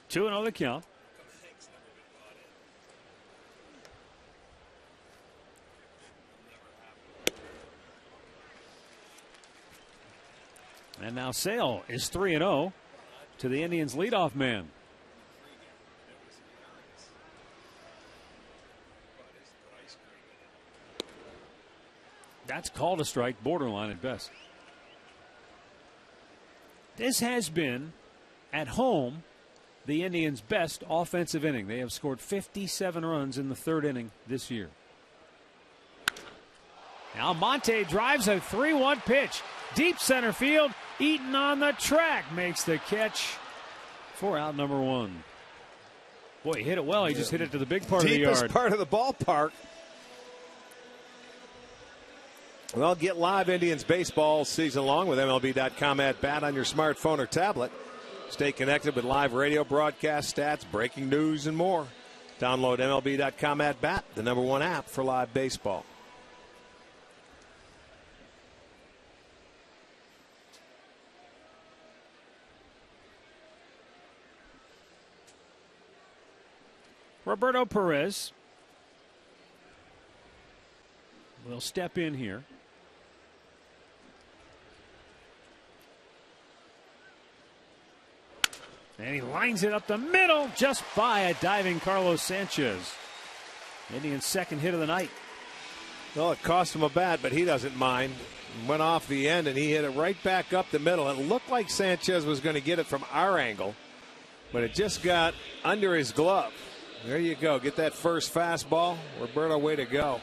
Two and on the count. And now Sale is 3-0 to the Indians' leadoff man. That's called a strike, borderline at best. This has been, at home, the Indians' best offensive inning. They have scored 57 runs in the third inning this year. Now Monte drives a 3-1 pitch. Deep center field. Eaton on the track makes the catch for out number 1. Boy, he hit it well. He just hit it to the big part of the yard. Deepest part of the ballpark. Well, get live Indians baseball season long with MLB.com at bat on your smartphone or tablet. Stay connected with live radio broadcast stats, breaking news, and more. Download MLB.com at bat, the #1 app for live baseball. Roberto Perez will step in here. And he lines it up the middle just by a diving Carlos Sanchez. Indians' second hit of the night. Well, it cost him a bat, but he doesn't mind. Went off the end, and he hit it right back up the middle. It looked like Sanchez was going to get it from our angle, but it just got under his glove. There you go. Get that first fastball. Roberto, way to go.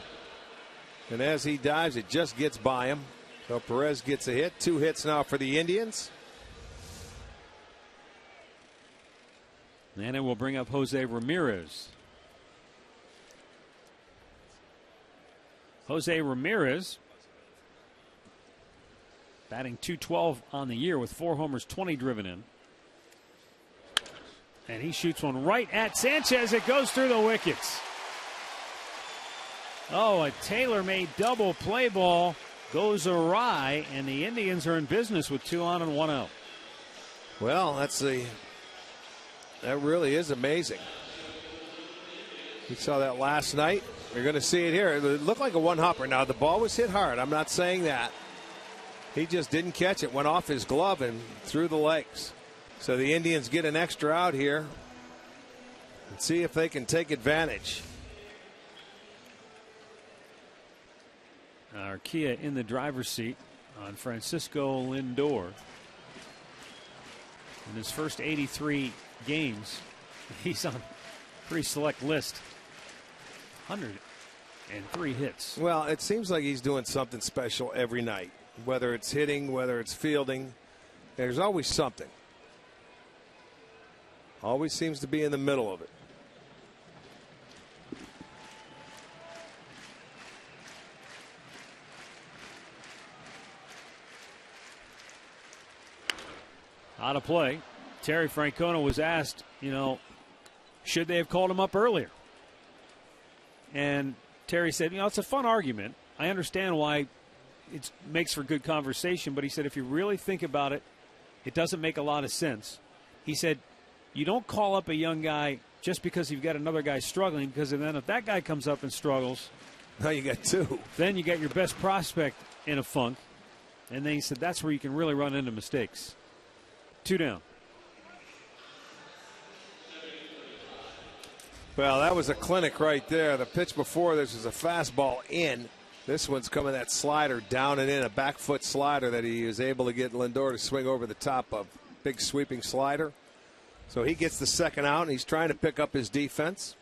And as he dives, it just gets by him. So Perez gets a hit. 2 hits now for the Indians. And it will bring up Jose Ramirez. Jose Ramirez batting .212 on the year with 4 homers, 20 driven in. And he shoots one right at Sanchez. It goes through the wickets. Oh, a tailor-made double play ball goes awry, and the Indians are in business with 2 on and 1 out. Well, that really is amazing. We saw that last night. You're going to see it here. It looked like a one-hopper. Now, the ball was hit hard. I'm not saying that. He just didn't catch it. Went off his glove and through the legs. So the Indians get an extra out here and see if they can take advantage. Arcia in the driver's seat on Francisco Lindor. In his first 83 games, he's on a pretty select list. 103 hits. Well, it seems like he's doing something special every night. Whether it's hitting, whether it's fielding, there's always something. Always seems to be in the middle of it. Out of play. Terry Francona was asked, should they have called him up earlier? And Terry said, it's a fun argument. I understand why it makes for good conversation, but he said if you really think about it, it doesn't make a lot of sense. He said, you don't call up a young guy just because you've got another guy struggling, because then if that guy comes up and struggles, now you got 2. Then you got your best prospect in a funk. And then he said that's where you can really run into mistakes. 2 down. Well, that was a clinic right there. The pitch before this was a fastball in. This one's coming that slider down and in, a back foot slider that he was able to get Lindor to swing over the top of. Big sweeping slider. So he gets the second out, and he's trying to pick up his defense.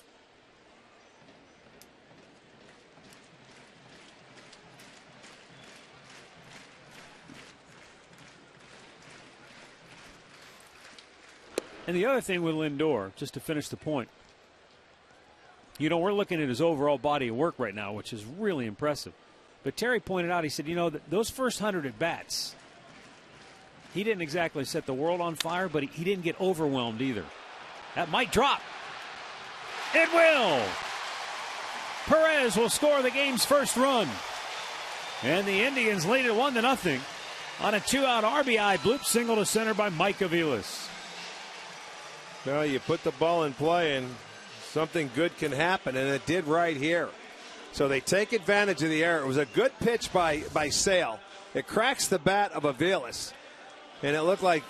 And the other thing with Lindor, just to finish the point, we're looking at his overall body of work right now, which is really impressive. But Terry pointed out, he said, those first 100 at-bats, he didn't exactly set the world on fire, but he didn't get overwhelmed either. That might drop. It will. Perez will score the game's first run. And the Indians lead it 1-0 on a 2-out RBI bloop single to center by Mike Aviles. Well, you put the ball in play and something good can happen, and it did right here. So they take advantage of the error. It was a good pitch by Sale. It cracks the bat of Aviles, and it looked like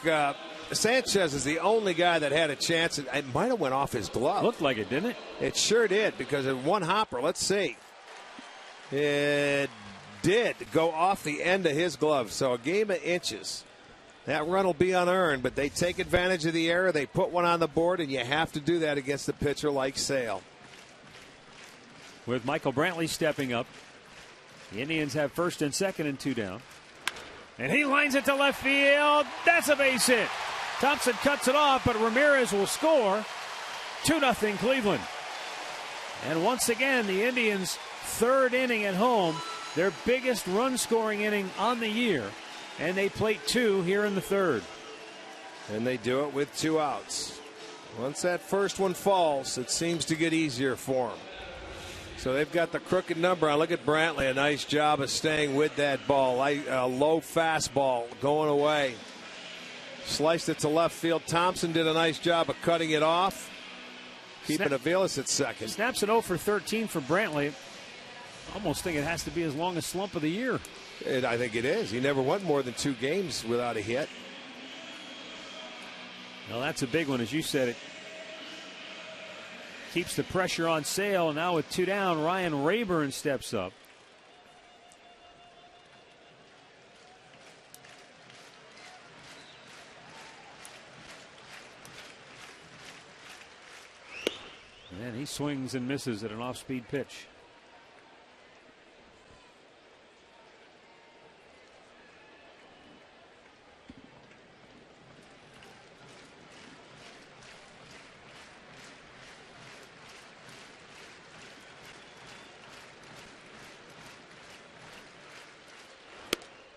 Sanchez is the only guy that had a chance. It might have went off his glove. Looked like it, didn't it? It sure did, because it one hopper. Let's see. It did go off the end of his glove, so a game of inches. That run will be unearned, but they take advantage of the error. They put one on the board, and you have to do that against a pitcher like Sale. With Michael Brantley stepping up, the Indians have first and second and 2 down. And he lines it to left field. That's a base hit. Thompson cuts it off, but Ramirez will score. 2-0 Cleveland. And once again, the Indians' third inning at home, their biggest run-scoring inning on the year. And they plate 2 here in the third. And they do it with 2 outs. Once that first one falls, it seems to get easier for them. So they've got the crooked number on. Look at Brantley, a nice job of staying with that ball. A low fastball going away. Sliced it to left field. Thompson did a nice job of cutting it off. Keeping Aviles at second. Snaps it 0 for 13 for Brantley. Almost think it has to be his longest slump of the year. I think it is. He never went more than 2 games without a hit. Well, that's a big one, as you said. It keeps the pressure on Sale. Now with 2 down, Ryan Rayburn steps up. And he swings and misses at an off-speed pitch.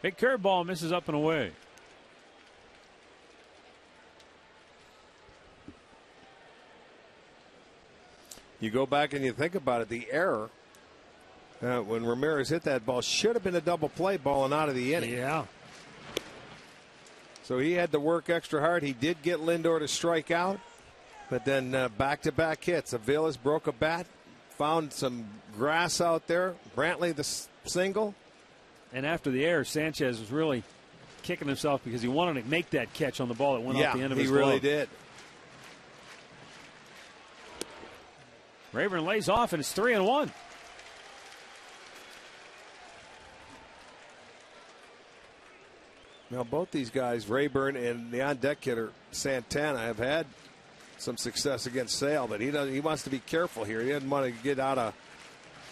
Big curveball, misses up and away. You go back and you think about it, the error when Ramirez hit that ball should have been a double play ball and out of the inning. Yeah. So he had to work extra hard. He did get Lindor to strike out, but then back-to-back hits. Aviles broke a bat, found some grass out there. Brantley the single. And after the error, Sanchez was really kicking himself because he wanted to make that catch on the ball that went off the end of his glove. He really did. Rayburn lays off, and it's 3-1. Now, both these guys, Rayburn and the on-deck hitter Santana, have had some success against Sale, but he wants to be careful here. He doesn't want to get out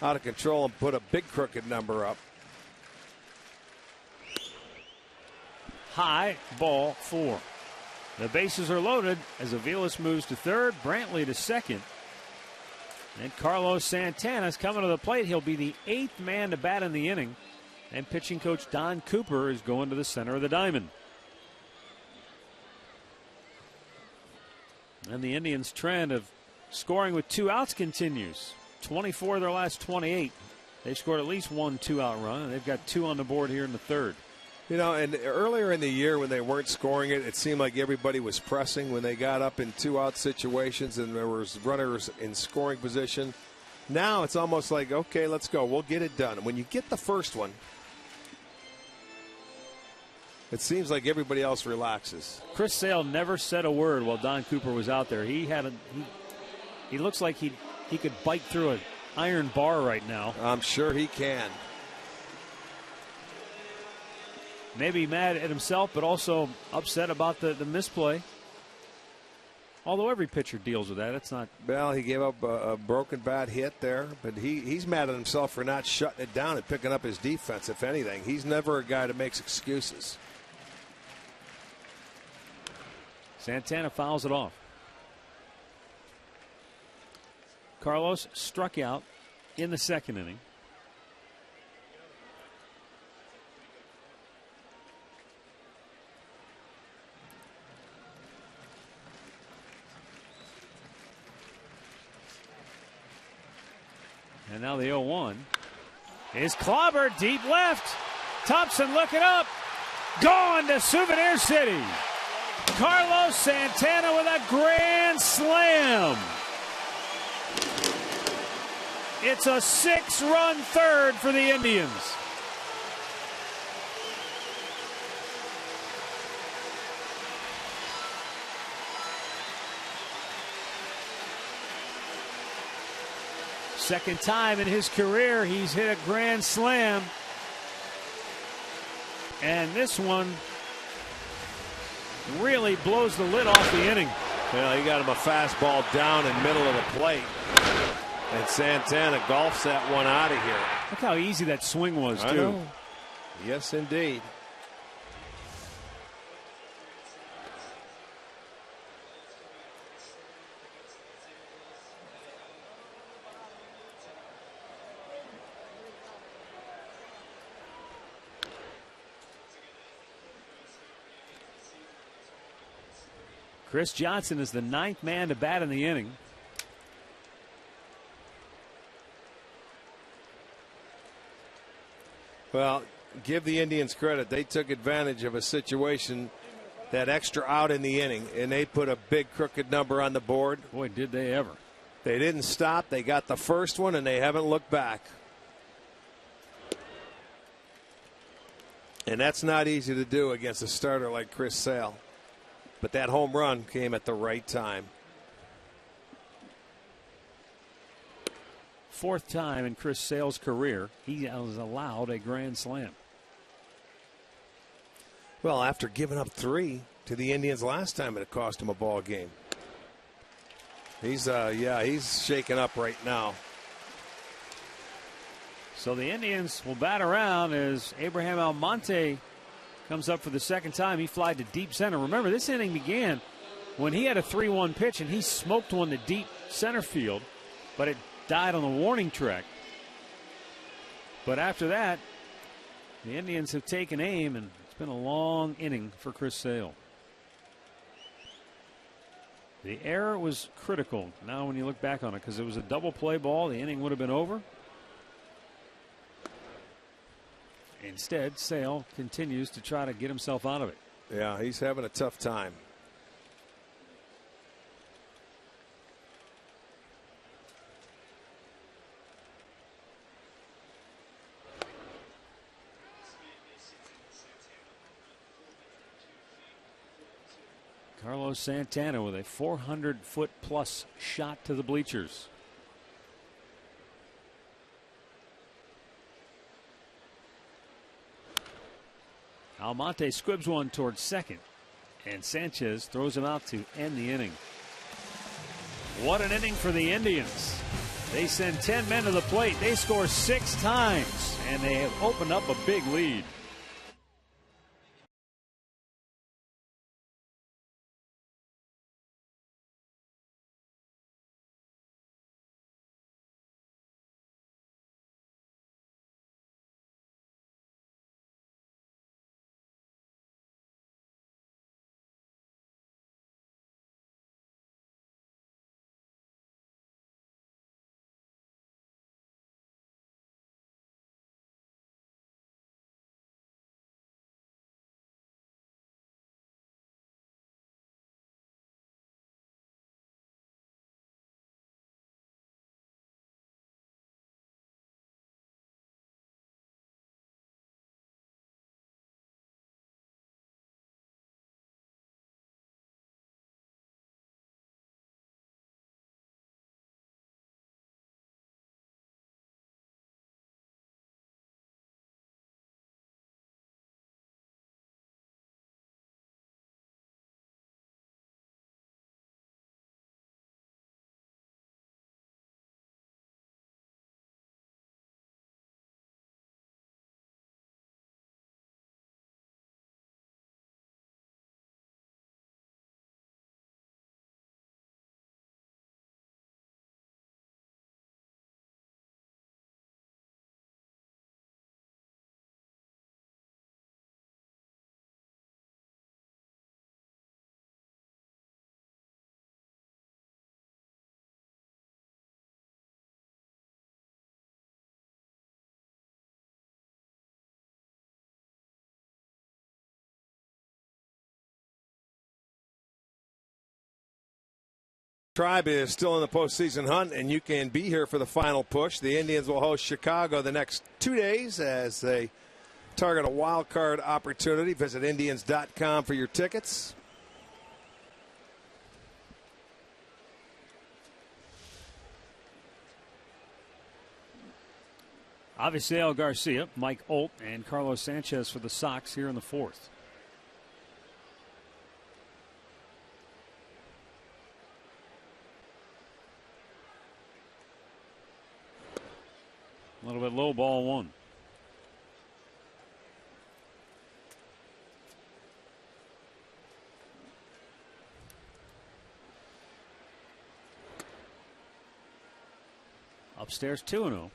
of control and put a big crooked number up. High, ball 4. The bases are loaded as Aviles moves to third, Brantley to second. And Carlos Santana's coming to the plate. He'll be the 8th man to bat in the inning. And pitching coach Don Cooper is going to the center of the diamond. And the Indians' trend of scoring with 2 outs continues. 24 of their last 28. They've scored at least 1 2-out run, and they've got 2 on the board here in the third. You know, and earlier in the year when they weren't scoring it, it seemed like everybody was pressing when they got up in 2-out situations and there was runners in scoring position. Now it's almost like, okay, let's go. We'll get it done. When you get the first one, it seems like everybody else relaxes. Chris Sale never said a word while Don Cooper was out there. He looks like he could bite through an iron bar right now. I'm sure he can. Maybe mad at himself, but also upset about the misplay. Although every pitcher deals with that. It's not. Well, he gave up a broken bat hit there, but he's mad at himself for not shutting it down and picking up his defense, if anything. He's never a guy that makes excuses. Santana fouls it off. Carlos struck out in the second inning. And now the 0-1 is clobbered deep left. Thompson looking up. Gone to Souvenir City. Carlos Santana with a grand slam. It's a 6-run third for the Indians. Second time in his career he's hit a grand slam. And this one really blows the lid off the inning. Well, he got him a fastball down in middle of the plate. And Santana golfs that one out of here. Look how easy that swing was, too. Know. Yes, indeed. Chris Johnson is the 9th man to bat in the inning. Well, give the Indians credit. They took advantage of a situation, that extra out in the inning, and they put a big crooked number on the board. Boy, did they ever. They didn't stop. They got the first one, and they haven't looked back. And that's not easy to do against a starter like Chris Sale. But that home run came at the right time. 4th time in Chris Sale's career he has allowed a grand slam. Well, after giving up 3 to the Indians last time, it cost him a ball game. He's shaking up right now. So the Indians will bat around as Abraham Almonte comes up for the 2nd time. He flied to deep center. Remember, this inning began when he had a 3-1 pitch and he smoked one to deep center field, but it died on the warning track. But after that, the Indians have taken aim, and it's been a long inning for Chris Sale. The error was critical now when you look back on it, because it was a double play ball. The inning would have been over. Instead, Sale continues to try to get himself out of it. Yeah, he's having a tough time. Carlos Santana with a 400-foot-plus shot to the bleachers. Almonte squibs one towards second, and Sanchez throws him out to end the inning. What an inning for the Indians. They send 10 men to the plate. They score 6 times, and they have opened up a big lead. Tribe is still in the postseason hunt, and you can be here for the final push. The Indians will host Chicago the next 2 days as they target a wild card opportunity. Visit Indians.com for your tickets. Avisail Garcia, Mike Olt, and Carlos Sanchez for the Sox here in the 4th. little bit low, ball 1. Upstairs 2-0.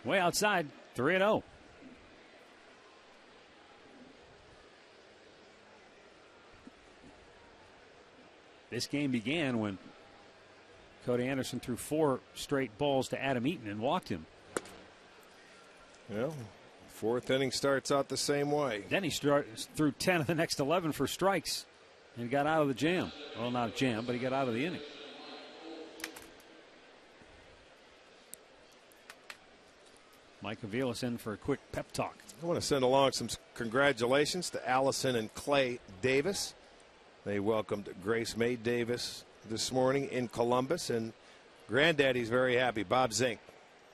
Way outside, 3-0. This game began when Cody Anderson threw 4 straight balls to Adam Eaton and walked him. Well, 4th inning starts out the same way. Then he threw 10 of the next 11 for strikes and got out of the jam. Well, not a jam, but he got out of the inning. Mike Aviles in for a quick pep talk. I want to send along some congratulations to Allison and Clay Davis. They welcomed Grace May Davis this morning in Columbus, and Granddaddy's very happy. Bob Zink.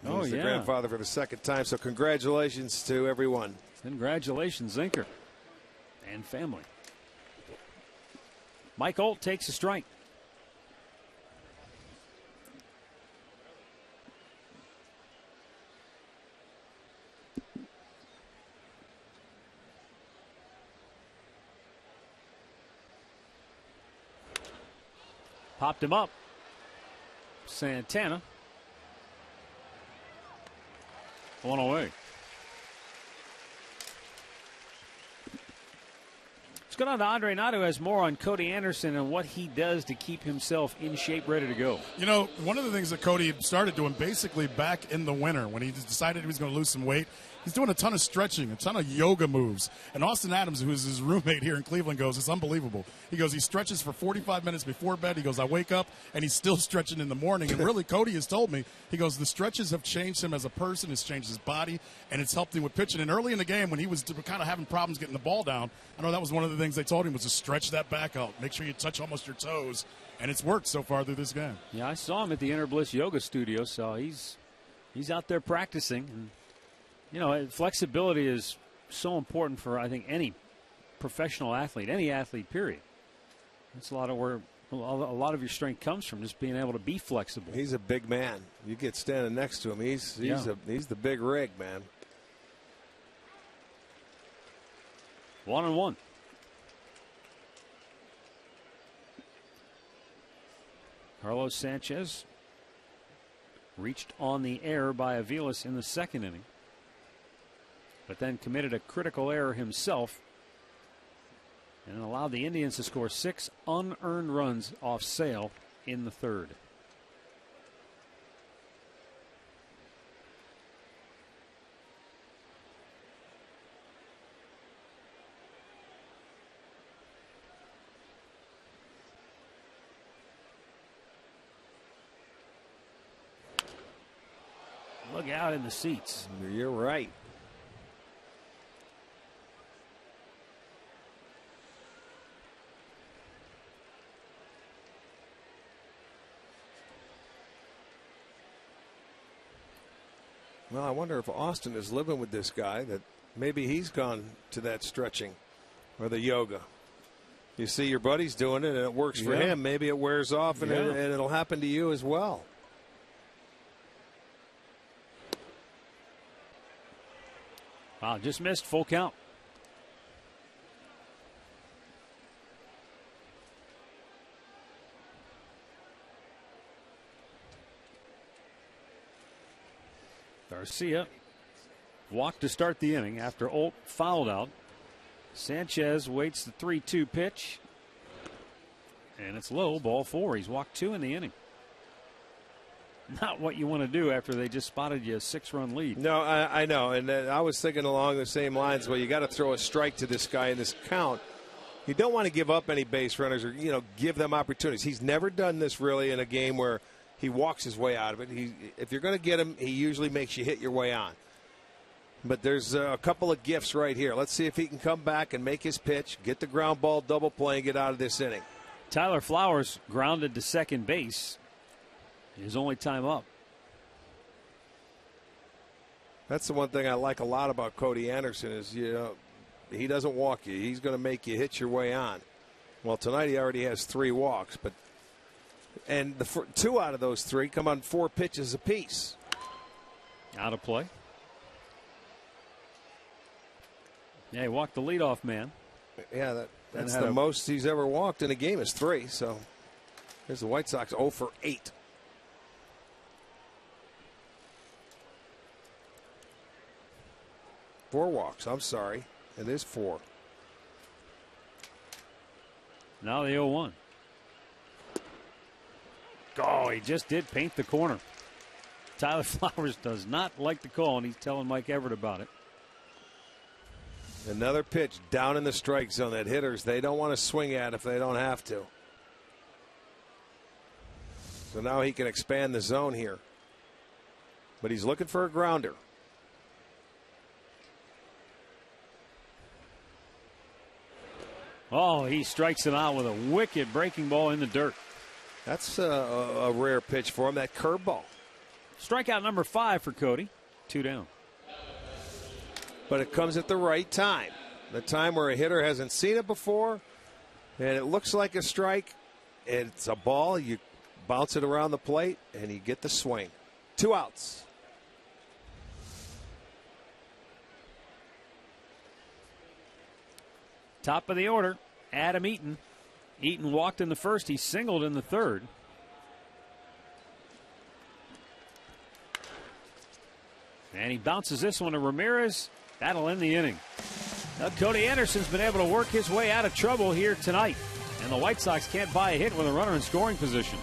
He's the grandfather for the 2nd time, so congratulations to everyone. Congratulations, Zinker and family. Mike Olt takes a strike. Popped him up. Santana. 1 away. Let's go down to Andre Nato, who has more on Cody Anderson and what he does to keep himself in shape, ready to go. You know, one of the things that Cody started doing basically back in the winter when he decided he was going to lose some weight, he's doing a ton of stretching, a ton of yoga moves. And Austin Adams, who is his roommate here in Cleveland, goes, it's unbelievable. He goes, he stretches for 45 minutes before bed. He goes, I wake up, and he's still stretching in the morning. And really, Cody has told me, he goes, the stretches have changed him as a person, it's changed his body, and it's helped him with pitching. And early in the game, when he was kind of having problems getting the ball down, I know that was one of the things they told him was to stretch that back out. Make sure you touch almost your toes. And it's worked so far through this game. Yeah, I saw him at the Inner Bliss Yoga Studio, so he's out there practicing. And, you know, flexibility is so important for, I think, any professional athlete, any athlete, period. That's a lot of where a lot of your strength comes from, just being able to be flexible. He's a big man. You get standing next to him, he's the big rig, man. 1-1. Carlos Sanchez reached on the error by Aviles in the 2nd inning, but then committed a critical error himself and allowed the Indians to score 6 unearned runs off Sale in the 3rd. Look out in the seats. You're right. Well, I wonder if Austin is living with this guy, that maybe he's gone to that stretching or the yoga. You see your buddies doing it and it works for him. Maybe it wears off and it'll happen to you as well. Wow, just missed. Full count. Garcia walked to start the inning after Olt fouled out. Sanchez waits the 3-2 pitch. And it's low, ball 4. He's walked 2 in the inning. Not what you want to do after they just spotted you a 6-run lead. No, I know. And I was thinking along the same lines. Well, you got to throw a strike to this guy in this count. You don't want to give up any base runners or, give them opportunities. He's never done this really in a game where he walks his way out of it. If you're going to get him, he usually makes you hit your way on. But there's a couple of gifts right here. Let's see if he can come back and make his pitch, get the ground ball double play, and get out of this inning. Tyler Flowers grounded to second base. His only time up. That's the one thing I like a lot about Cody Anderson is, he doesn't walk you. He's going to make you hit your way on. Well, tonight he already has 3 walks, and the 2 out of those 3 come on 4 pitches apiece. Out of play. Yeah, he walked the leadoff man. Yeah, that's the most he's ever walked in a game is 3. So here's the White Sox 0 for 8. Four walks. I'm sorry. It is 4. Now the 0-1. Oh, he just did paint the corner. Tyler Flowers does not like the call, and he's telling Mike Everett about it. Another pitch down in the strike zone that hitters, they don't want to swing at if they don't have to. So now he can expand the zone here. But he's looking for a grounder. Oh, he strikes him out with a wicked breaking ball in the dirt. That's a rare pitch for him, that curveball. Strikeout number 5 for Cody. 2 down. But it comes at the right time. The time where a hitter hasn't seen it before, and it looks like a strike. It's a ball. You bounce it around the plate, and you get the swing. 2 outs. Top of the order, Adam Eaton. Eaton walked in the first. He singled in the third. And he bounces this one to Ramirez. That'll end the inning. Now, Cody Anderson's been able to work his way out of trouble here tonight. And the White Sox can't buy a hit with a runner in scoring position.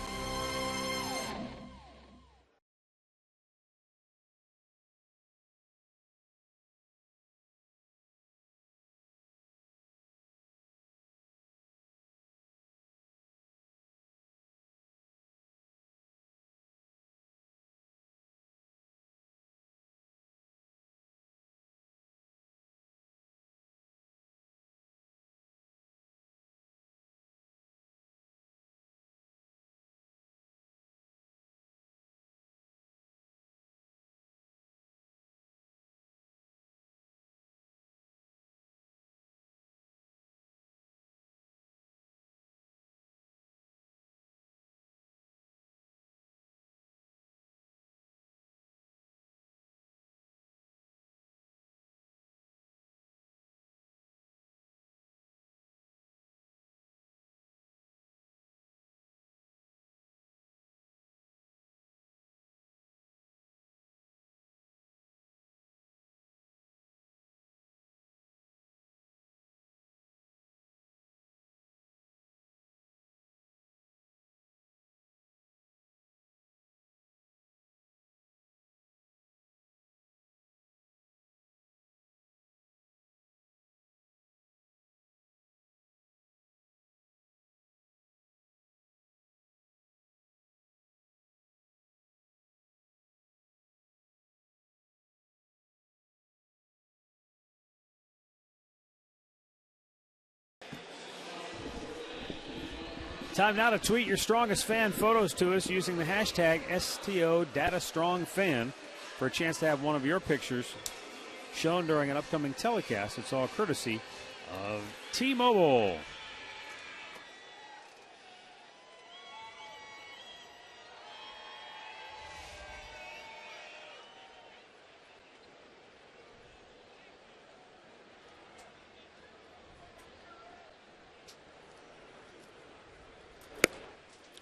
Time now to tweet your strongest fan photos to us using the hashtag STODataStrongFan for a chance to have one of your pictures shown during an upcoming telecast. It's all courtesy of T-Mobile.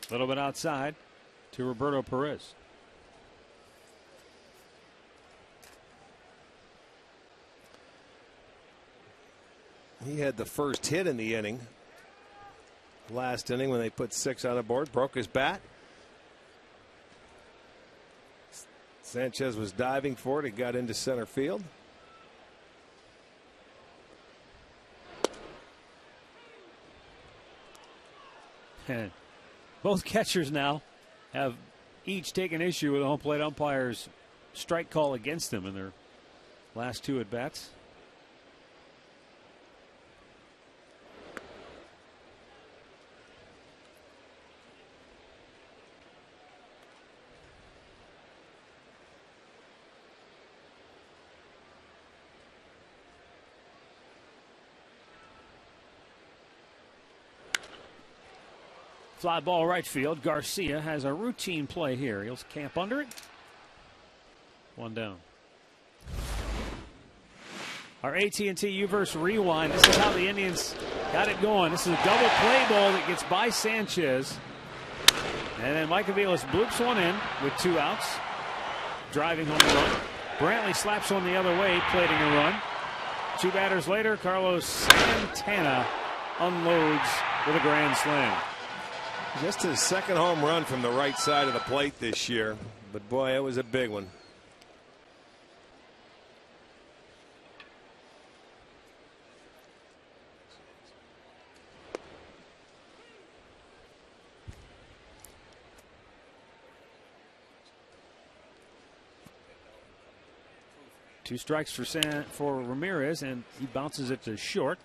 A little bit outside to Roberto Perez. He had the first hit in the inning. Last inning when they put 6 on the board, broke his bat. Sanchez was diving for it. He got into center field. And both catchers now have each taken issue with the home plate umpire's strike call against them in their last 2 at bats. Fly ball right field. Garcia has a routine play here. He'll camp under it. One down. Our AT&T Uverse rewind. This is how the Indians got it going. This is a double play ball that gets by Sanchez. And then Mike Aviles bloops one in with 2 outs. Driving home the run. Brantley slaps one the other way, plating a run. 2 batters later, Carlos Santana unloads with a grand slam. Just his second home run from the right side of the plate this year. But boy, it was a big one. Two strikes for Ramirez, and he bounces it to short.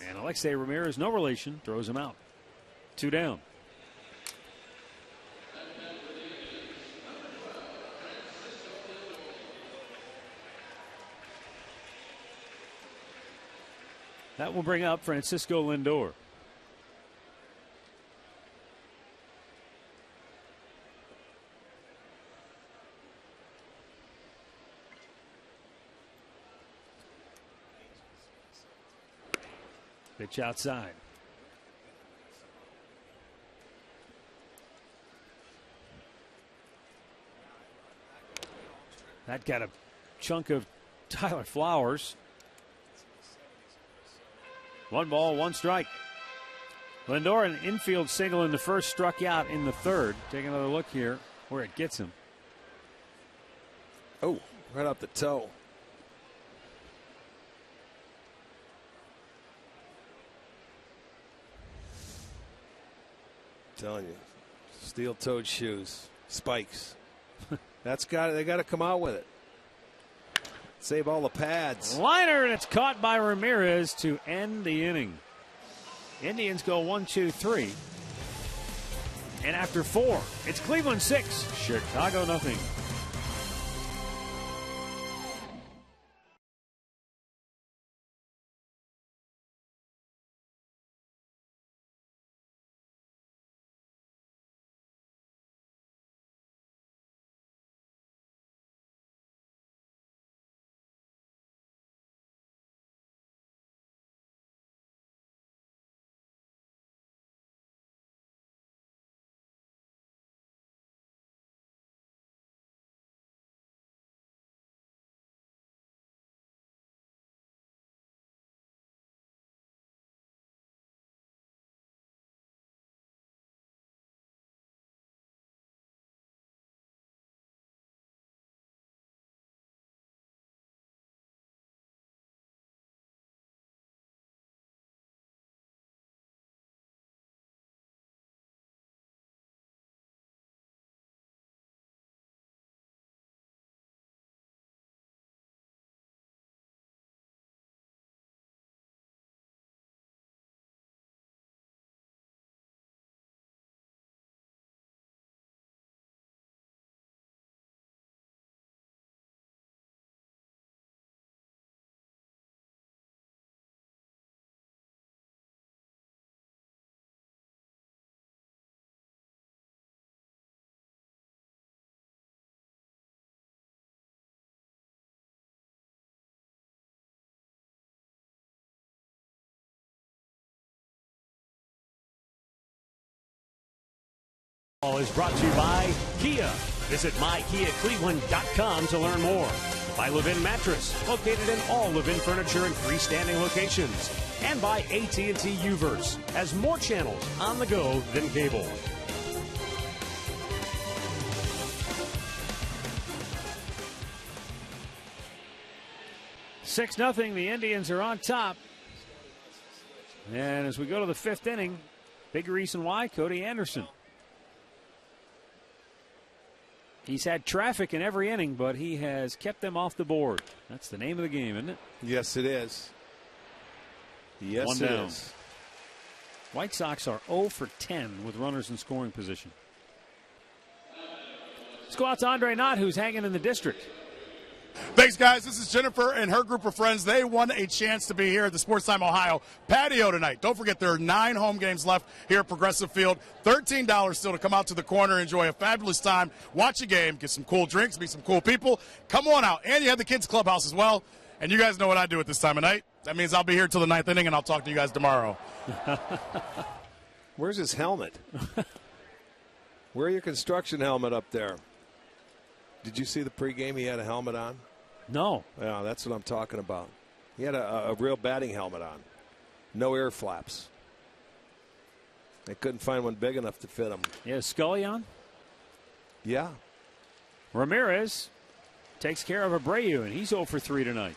And Alexei Ramirez, no relation, throws him out. 2 down. That will bring up Francisco Lindor. Pitch outside. That got a chunk of Tyler Flowers. 1 ball, 1 strike. Lindor, an infield single in the first, struck out in the third. Take another look here where it gets him. Oh, right off the toe. Telling you, steel-toed shoes, spikes. They got to come out with it. Save all the pads. Liner, and it's caught by Ramirez to end the inning. Indians go 1, 2, 3, and after 4, it's Cleveland 6, Chicago nothing. Is brought to you by Kia. Visit mykiacleveland.com to learn more. By Levin Mattress, located in all Levin furniture and freestanding locations. And by AT&T Uverse, has more channels on the go than cable. Six nothing. The Indians are on top. And as we go to the 5th inning, big reason why, Cody Anderson. He's had traffic in every inning, but he has kept them off the board. That's the name of the game, isn't it? Yes, it is. Yes, One it down. is. White Sox are 0 for 10 with runners in scoring position. Let's go out to Andre Knott, who's hanging in the district. Thanks, guys. This is Jennifer and her group of friends. They won a chance to be here at the Sports Time Ohio patio tonight. Don't forget, there are 9 home games left here at Progressive Field. $13 still to come out to the corner, enjoy a fabulous time, watch a game, get some cool drinks, meet some cool people. Come on out. And you have the kids' clubhouse as well. And you guys know what I do at this time of night. That means I'll be here till the 9th inning, and I'll talk to you guys tomorrow. Where's his helmet? Wear your construction helmet up there. Did you see the pregame? He had a helmet on. No. Yeah, that's what I'm talking about. He had a real batting helmet on. No ear flaps. They couldn't find one big enough to fit him. Yeah, Scully on? Yeah. Ramirez takes care of Abreu, and he's 0 for 3 tonight.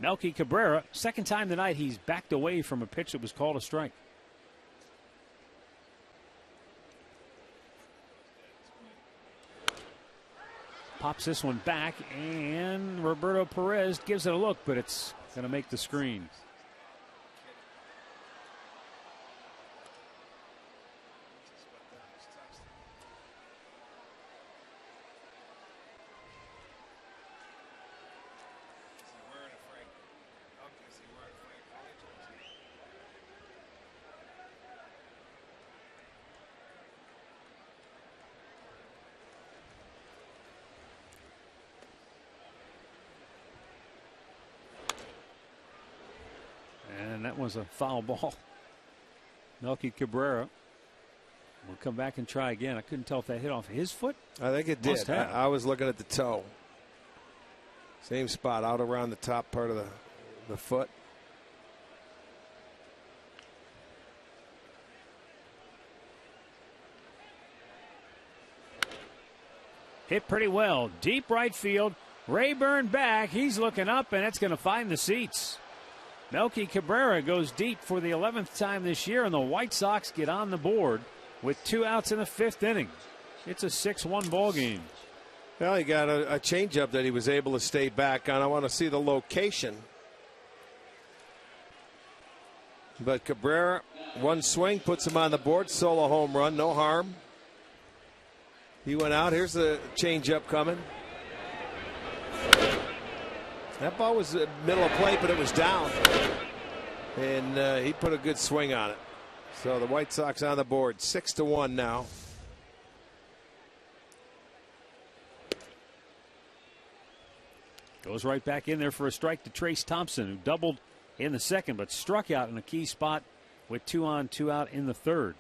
Melky Cabrera, second time tonight he's backed away from a pitch that was called a strike. Pops this one back, and Roberto Perez gives it a look, but it's going to make the screen. And that was a foul ball. Melky Cabrera will come back and try again. I couldn't tell if that hit off his foot. I think it did. I was looking at the toe. Same spot, out around the top part of the foot. Hit pretty well. Deep right field. Rayburn back. He's looking up, and it's going to find the seats. Melky Cabrera goes deep for the 11th time this year, and the White Sox get on the board with 2 outs in the 5th inning. It's a 6-1 ball game. Well, he got a changeup that he was able to stay back on. I want to see the location. But Cabrera, one swing, puts him on the board. Solo home run, no harm. He went out. Here's the changeup coming. That ball was middle of plate, but it was down. And he put a good swing on it. So the White Sox on the board, 6-1 now. Goes right back in there for a strike to Trace Thompson, who doubled in the second, but struck out in a key spot with 2 on, 2 out in the 3rd.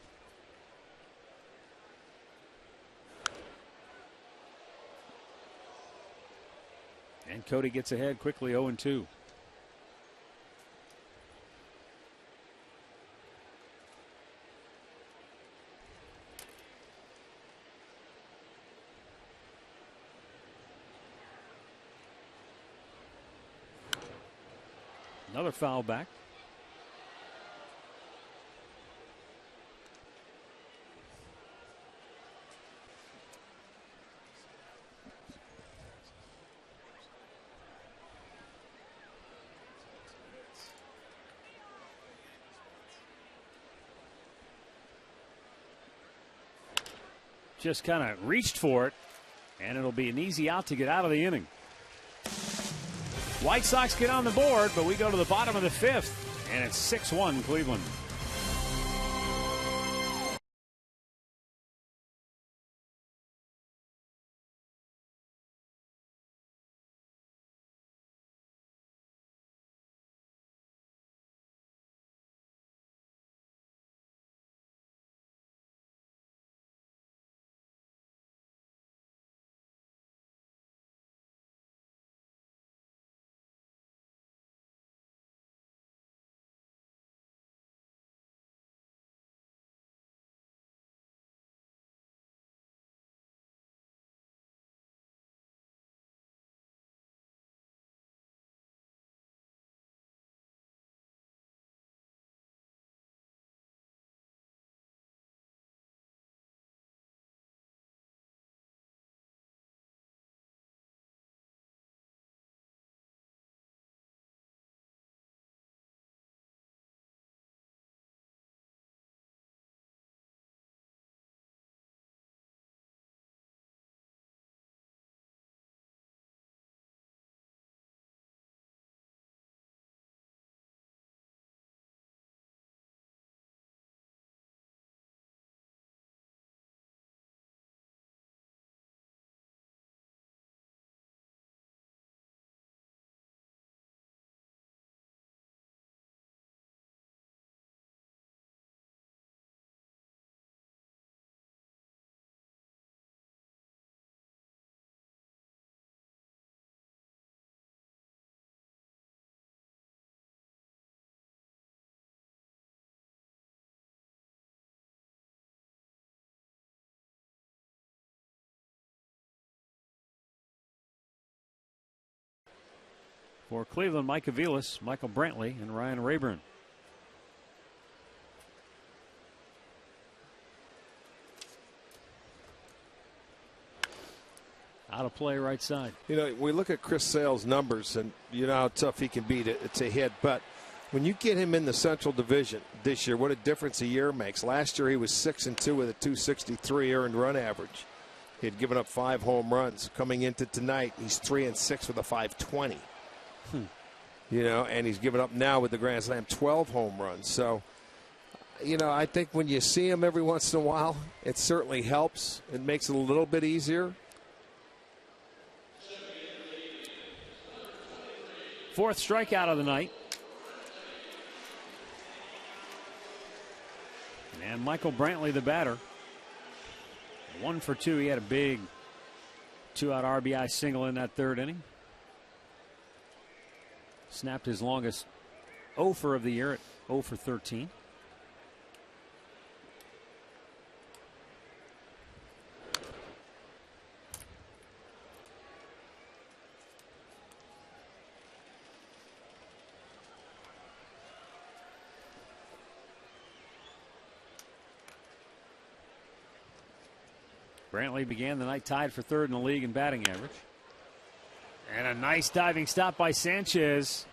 And Cody gets ahead quickly, 0-2. Another foul back. Just kind of reached for it, and it'll be an easy out to get out of the inning. White Sox get on the board, but we go to the bottom of the 5th, and it's 6-1 Cleveland. For Cleveland, Mike Aviles, Michael Brantley, and Ryan Rayburn. Out of play right side. You know, we look at Chris Sale's numbers, and you know how tough he can be to hit. But when you get him in the Central Division this year, what a difference a year makes. Last year he was 6-2 with a 263 earned run average. He had given up 5 home runs. Coming into tonight, he's 3-6 with a 520. You know, and he's given up now with the Grand Slam 12 home runs. So, you know, I think when you see him every once in a while, it certainly helps. It makes it a little bit easier. 4th strikeout of the night. And Michael Brantley, the batter. 1 for 2. He had a big 2-out RBI single in that 3rd inning. Snapped his longest offer of the year at 0 for 13. Brantley began the night tied for 3rd in the league in batting average. And a nice diving stop by Sanchez.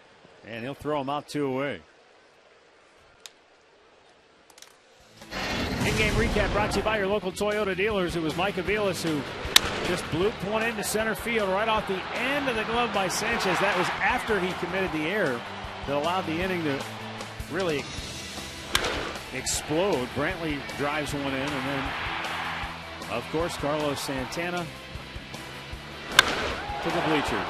And he'll throw him out 2 away. In-game recap brought to you by your local Toyota dealers. It was Mike Aviles who just blooped one into center field right off the end of the glove by Sanchez. That was after he committed the error that allowed the inning to really explode. Brantley drives one in, and then, of course, Carlos Santana to the bleachers.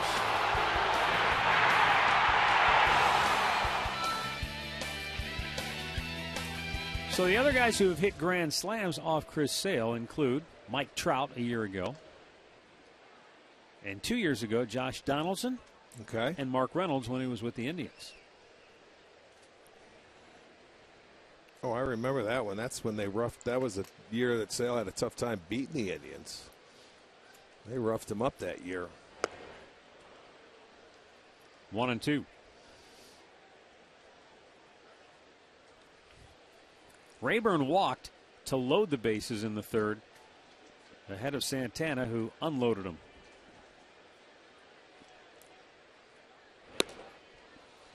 So the other guys who have hit grand slams off Chris Sale include Mike Trout a year ago. And 2 years ago, Josh Donaldson. Okay. And Mark Reynolds when he was with the Indians. Oh, I remember that one. That's when they roughed. That was a year that Sale had a tough time beating the Indians. They roughed him up that year. 1-2. Rayburn walked to load the bases in the 3rd, ahead of Santana, who unloaded him.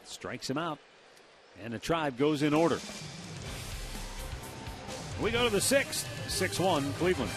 Strikes him out, and the Tribe goes in order. We go to the 6th, 6-1 Cleveland.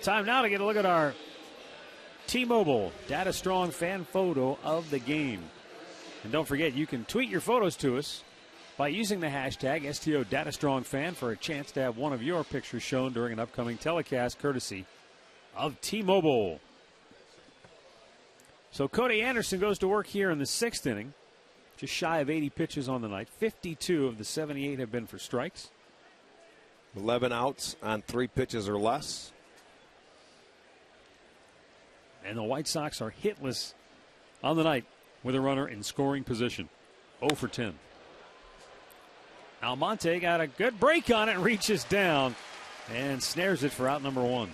Time now to get a look at our T-Mobile Data Strong fan photo of the game. And don't forget, you can tweet your photos to us by using the hashtag STO Data Strong Fan for a chance to have one of your pictures shown during an upcoming telecast courtesy of T-Mobile. So Cody Anderson goes to work here in the 6th inning. Just shy of 80 pitches on the night. 52 of the 78 have been for strikes. 11 outs on 3 pitches or less. And the White Sox are hitless on the night with a runner in scoring position. 0 for 10. Almonte got a good break on it, reaches down and snares it for out number 1.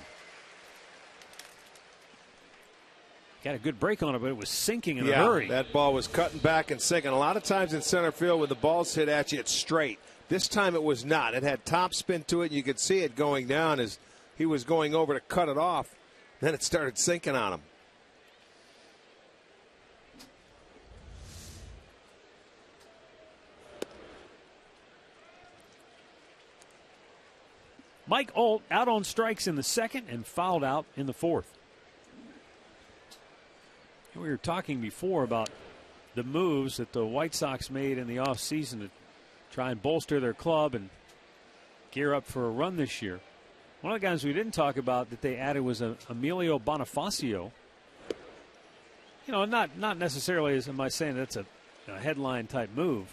Got a good break on it, but it was sinking in a hurry. That ball was cutting back and sinking. A lot of times in center field when the ball's hit at you, it's straight. This time it was not. It had top spin to it. You could see it going down as he was going over to cut it off. Then it started sinking on him. Mike Olt out on strikes in the 2nd and fouled out in the 4th. We were talking before about the moves that the White Sox made in the offseason to try and bolster their club and gear up for a run this year. One of the guys we didn't talk about that they added was Emilio Bonifacio. You know, not necessarily as am I saying that's a headline type move,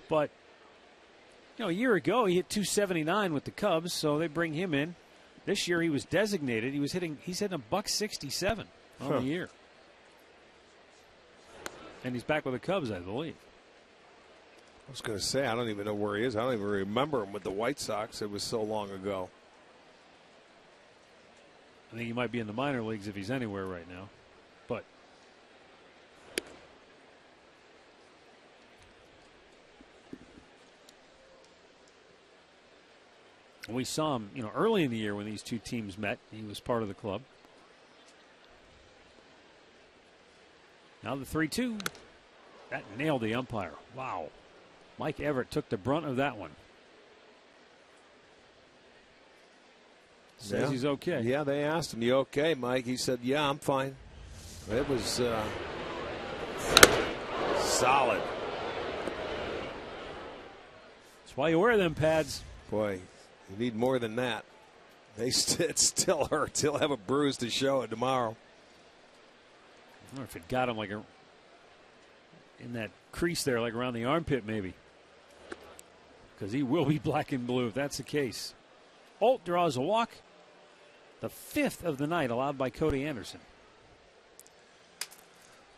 but you know, a year ago he hit 279 with the Cubs, so they bring him in. This year he was designated. He's hitting $167 on the year. And he's back with the Cubs, I believe. I was going to say, I don't even know where he is. I don't even remember him with the White Sox. It was so long ago. I think he might be in the minor leagues if he's anywhere right now. But we saw him, you know, early in the year when these two teams met. He was part of the club. Now the 3-2. That nailed the umpire. Wow. Mike Everett took the brunt of that one. Says he's okay. Yeah, they asked him, "You okay, Mike?" He said, "Yeah, I'm fine." It was solid. That's why you wear them pads. Boy, you need more than that. It still hurts. He'll have a bruise to show it tomorrow. I wonder if it got him like in that crease there, like around the armpit maybe. Because he will be black and blue if that's the case. Olt draws a walk. The 5th of the night allowed by Cody Anderson.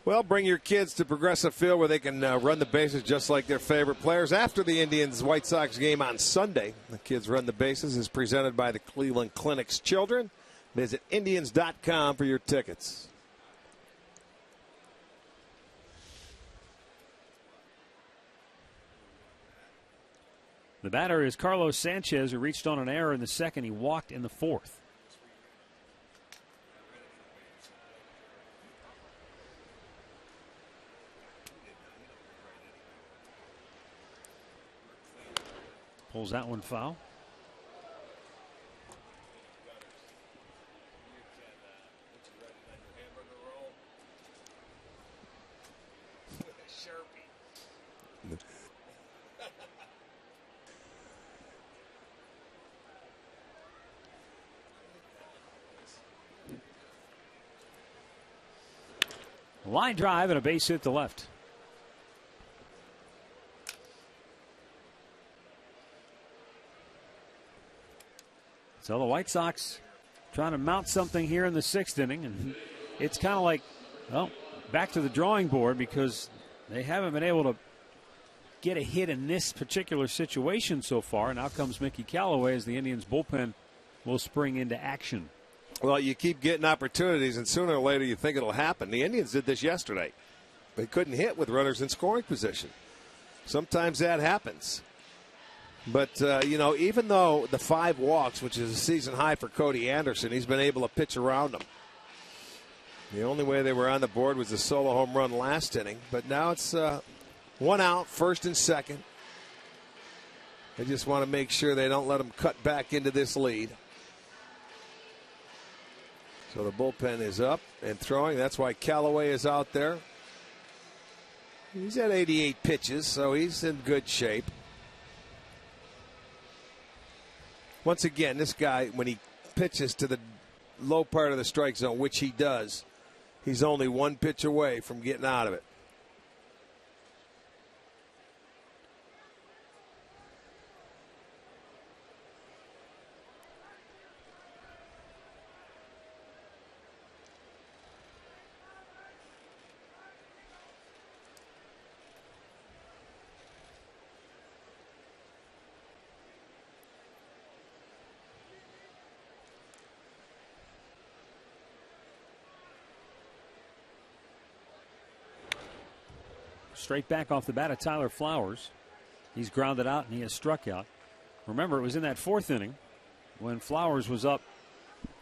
Well, bring your kids to Progressive Field where they can run the bases just like their favorite players. After the Indians-White Sox game on Sunday, the Kids Run the Bases is presented by the Cleveland Clinic's Children. Visit Indians.com for your tickets. The batter is Carlos Sanchez, who reached on an error in the 2nd. He walked in the 4th. Pulls that one foul. Line drive and a base hit to left. So the White Sox trying to mount something here in the 6th inning, and it's kind of like, well, back to the drawing board because they haven't been able to get a hit in this particular situation so far. And out comes Mickey Callaway as the Indians bullpen will spring into action. Well, you keep getting opportunities, and sooner or later you think it'll happen. The Indians did this yesterday. They couldn't hit with runners in scoring position. Sometimes that happens. But, you know, even though the 5 walks, which is a season high for Cody Anderson, he's been able to pitch around them. The only way they were on the board was the solo home run last inning. But now it's 1 out, 1st and 2nd. They just want to make sure they don't let them cut back into this lead. So the bullpen is up and throwing. That's why Callaway is out there. He's at 88 pitches, so he's in good shape. Once again, this guy, when he pitches to the low part of the strike zone, which he does, He's only one pitch away from getting out of it. Straight back off the bat of Tyler Flowers. He's grounded out and he has struck out. Remember, it was in that fourth inning when Flowers was up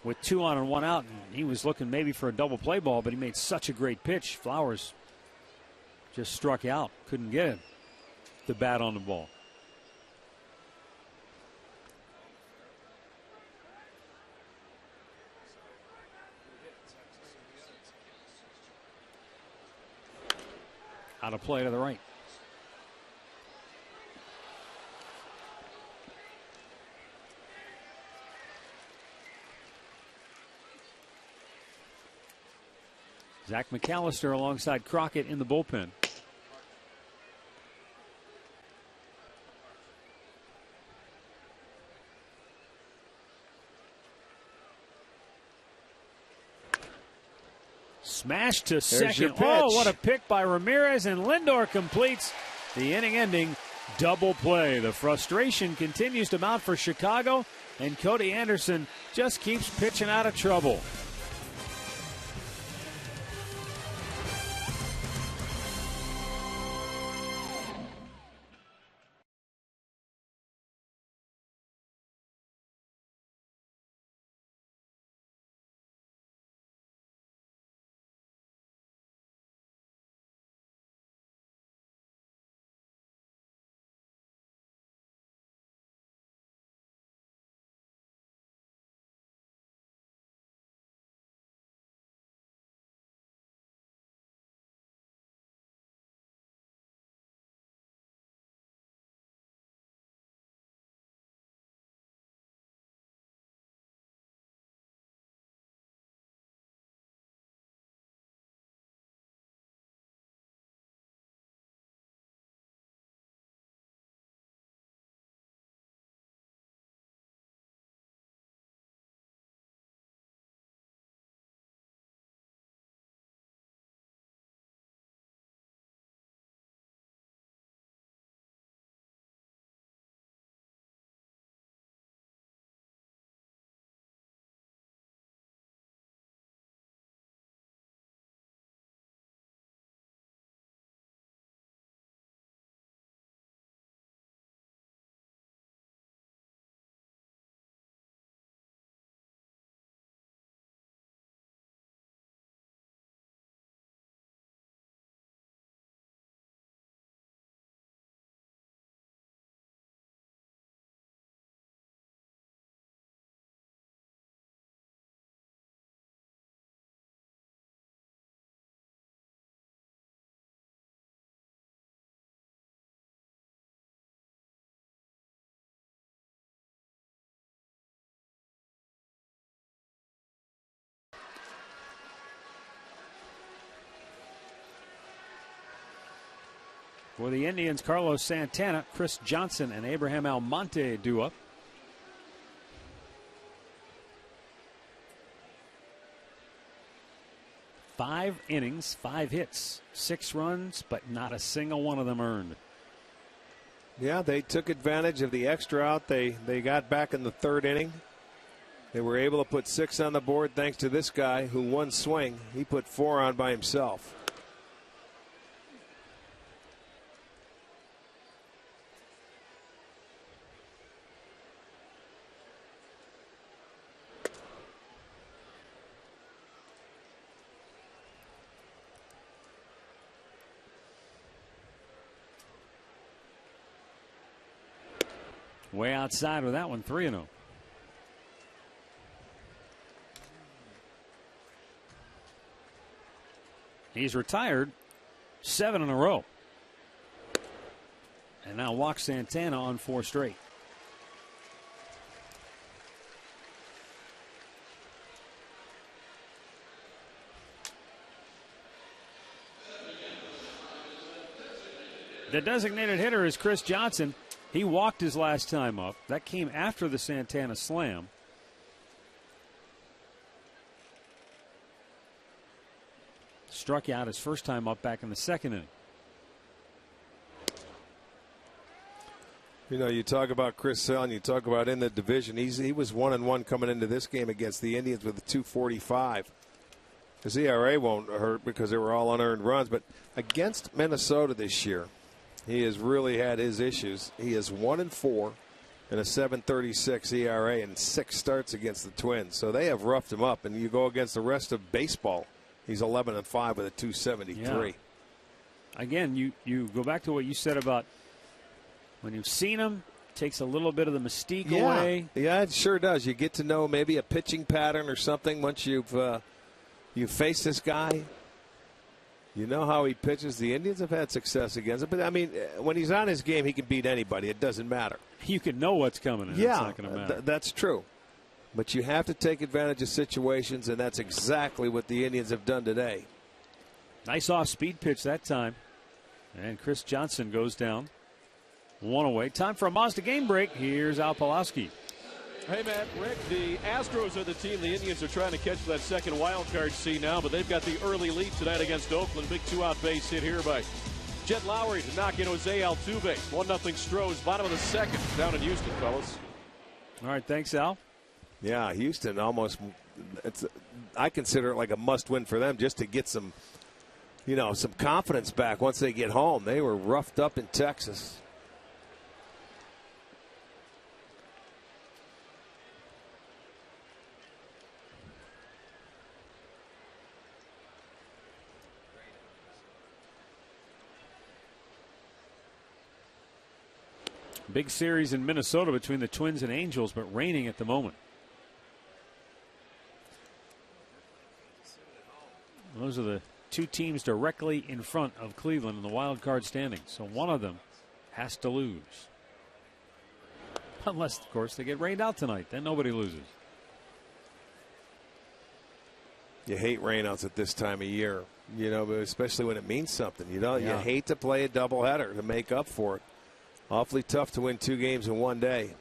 with 2 on and 1 out, and he was looking maybe for a double play ball, but he made such a great pitch. Flowers just struck out, couldn't get the bat on the ball. Out of play to the right. Zach McAllister alongside Crockett in the bullpen. Smash to second. Oh, what a pick by Ramirez, and Lindor completes the inning-ending double play. The frustration continues to mount for Chicago, and Cody Anderson just keeps pitching out of trouble. For the Indians, Carlos Santana, Chris Johnson, and Abraham Almonte due up. Five innings, 5 hits, 6 runs, but not a single one of them earned. Yeah, they took advantage of the extra out they got back in the 3rd inning. They were able to put 6 on the board thanks to this guy who one swing. He put 4 on by himself. Way outside with that one, 3-0. He's retired 7 in a row. And now walks Santana on 4 straight. The designated hitter is Chris Johnson. He walked his last time up. That came after the Santana slam. Struck out his first time up back in the second inning. You know, you talk about Chris Sale and you talk about in the division. He was 1-1 coming into this game against the Indians with a 2.45. His ERA won't hurt because they were all unearned runs. But against Minnesota this year, he has really had his issues. He is 1-4 and a 7.36 ERA and 6 starts against the Twins. So they have roughed him up. And you go against the rest of baseball, he's 11-5 with a 2.73. Yeah. Again, you go back to what you said about when you've seen him, takes a little bit of the mystique away. Yeah, it sure does. You get to know maybe a pitching pattern or something once you've faced this guy. You know how he pitches. The Indians have had success against him. But, I mean, when he's on his game, he can beat anybody. It doesn't matter. You can know what's coming, and it's not going to matter. That's true. But you have to take advantage of situations, and that's exactly what the Indians have done today. Nice off-speed pitch that time. And Chris Johnson goes down. 1 away. Time for a Mazda game break. Here's Al Pawlowski. Hey, Matt, Rick, the Astros are the team the Indians are trying to catch that second wild card seed now, but they've got the early lead tonight against Oakland. Big 2-out base hit here by Jet Lowry to knock in Jose Altuve. 1-0 Stros, bottom of the second, down in Houston, fellas. All right, thanks, Al. Yeah, Houston almost, I consider it like a must-win for them just to get some confidence back once they get home. They were roughed up in Texas. Big series in Minnesota between the Twins and Angels, but raining at the moment. Those are the two teams directly in front of Cleveland in the wild card standings. So one of them has to lose. Unless, of course, they get rained out tonight. Then nobody loses. You hate rainouts at this time of year, especially when it means something. You hate to play a doubleheader to make up for it. Awfully tough to win 2 games in one day.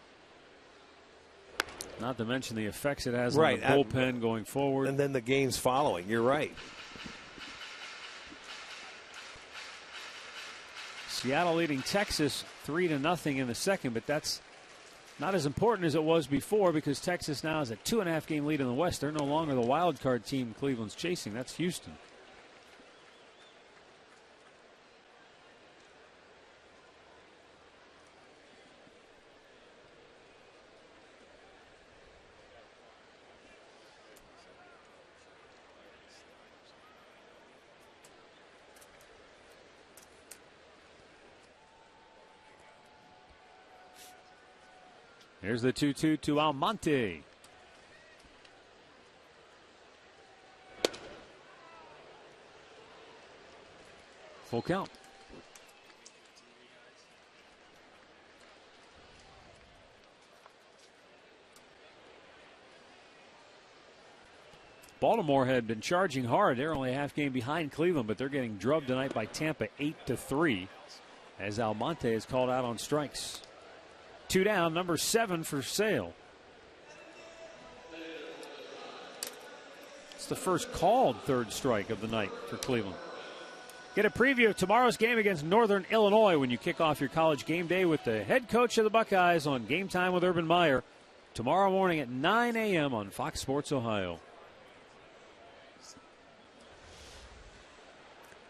Not to mention the effects it has on the bullpen going forward. And then the games following. You're right. Seattle leading Texas 3-0 in the second, but that's not as important as it was before because Texas now has a 2.5 game lead in the West. They're no longer the wild card team Cleveland's chasing. That's Houston. Here's the 2-2 to Almonte. Full count. Baltimore had been charging hard. They're only a half game behind Cleveland, but they're getting drubbed tonight by Tampa 8-3 as Almonte is called out on strikes. 2 down, number 7 for Sale. It's the first called third strike of the night for Cleveland. Get a preview of tomorrow's game against Northern Illinois when you kick off your college game day with the head coach of the Buckeyes on Game Time with Urban Meyer tomorrow morning at 9 a.m. on Fox Sports Ohio.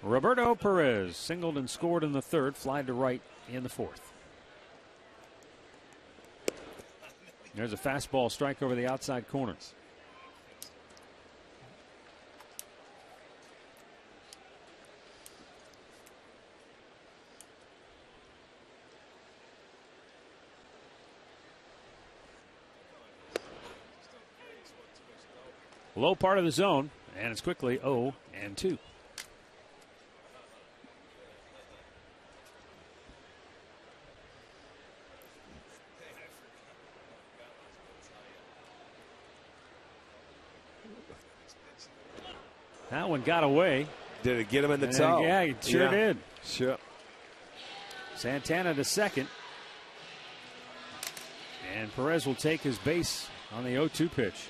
Roberto Perez singled and scored in the third, fly to right in the fourth. There's a fastball strike over the outside corner. Low part of the zone, and it's quickly 0-2. That one got away. Did it get him in the toe? Yeah, it sure did. Sure. Santana to second. And Perez will take his base on the 0-2 pitch.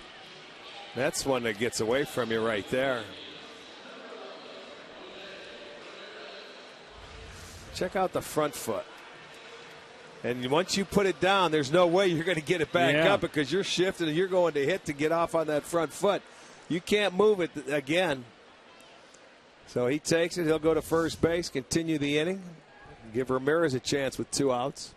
That's one that gets away from you right there. Check out the front foot. And once you put it down, there's no way you're going to get it back up because you're shifting and you're going to hit to get off on that front foot. You can't move it again. So he takes it. He'll go to first base, continue the inning, give Ramirez a chance with 2 outs.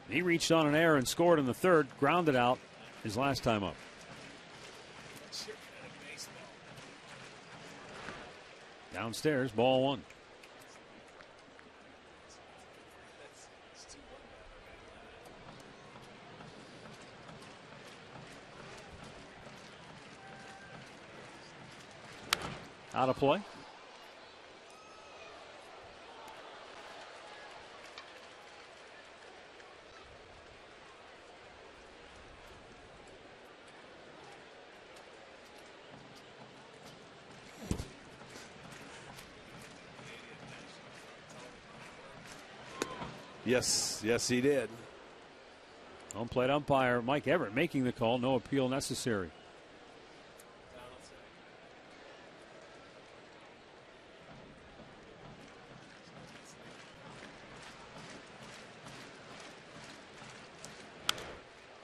He reached on an error and scored in the third, grounded out his last time up. Downstairs, ball 1. Out of play. Yes, he did. Home plate umpire Mike Everett making the call. No appeal necessary.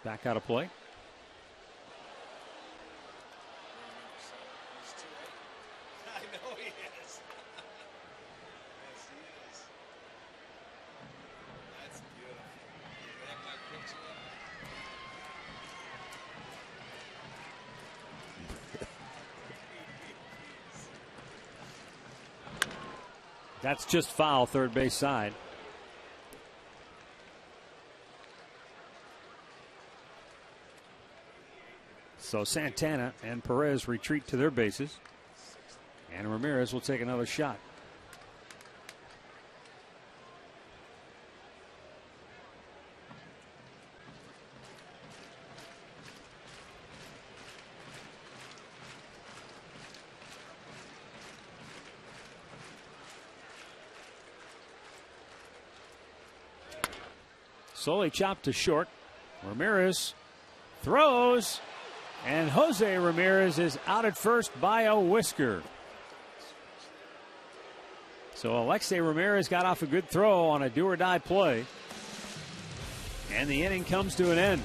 Back out of play. I know he is. Yes, he is. That's beautiful. You have my picture up. That's just foul, third base side. So Santana and Perez retreat to their bases. And Ramirez will take another shot. Slowly chopped to short. Ramirez throws. And Jose Ramirez is out at first by a whisker. So Alexei Ramirez got off a good throw on a do-or-die play. And the inning comes to an end.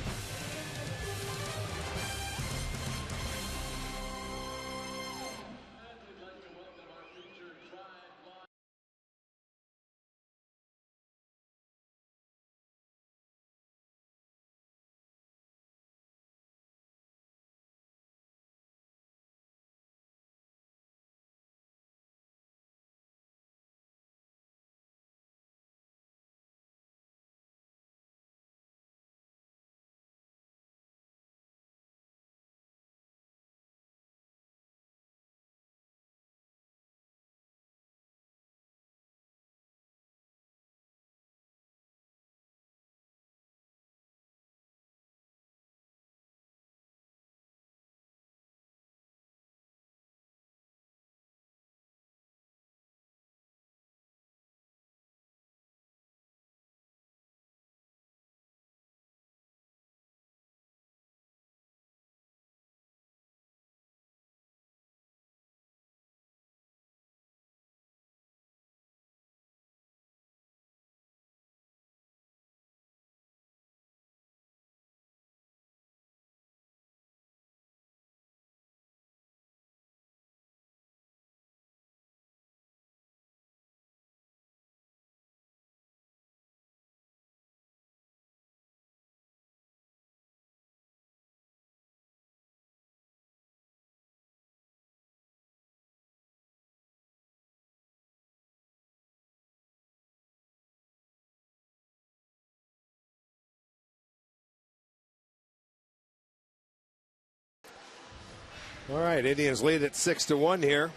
All right, Indians lead at 6-1 here.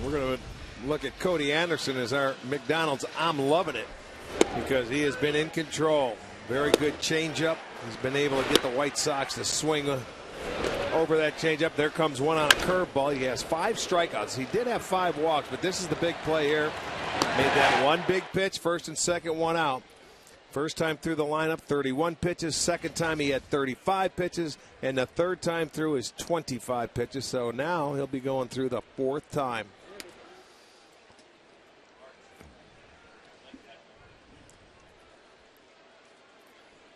We're going to look at Cody Anderson as our McDonald's. I'm loving it because he has been in control. Very good changeup. He's been able to get the White Sox to swing over that changeup. There comes one on a curveball. He has 5 strikeouts. He did have 5 walks, but this is the big play here. Made that one big pitch, first and second, one out. First time through the lineup, 31 pitches. Second time he had 35 pitches, and the third time through is 25 pitches. So now he'll be going through the 4th time.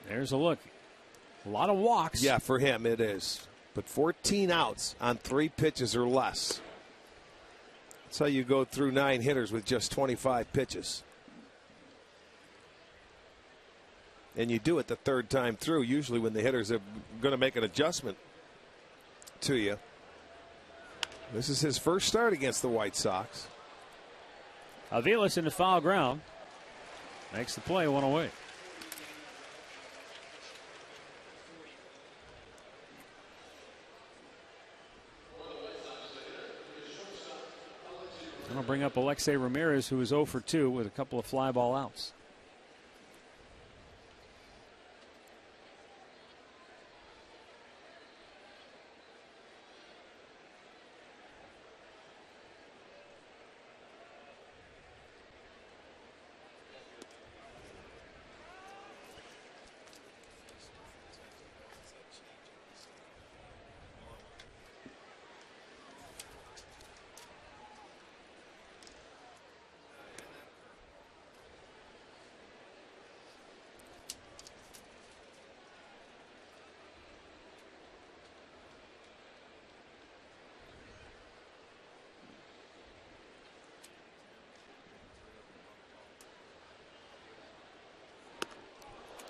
There's a look. A lot of walks. Yeah, for him it is. But 14 outs on 3 pitches or less. That's how you go through 9 hitters with just 25 pitches. And you do it the 3rd time through, usually when the hitters are going to make an adjustment to you. This is his first start against the White Sox. Aviles in the foul ground. Makes the play, 1 away. I'm going to bring up Alexei Ramirez, who is 0 for 2 with a couple of fly ball outs.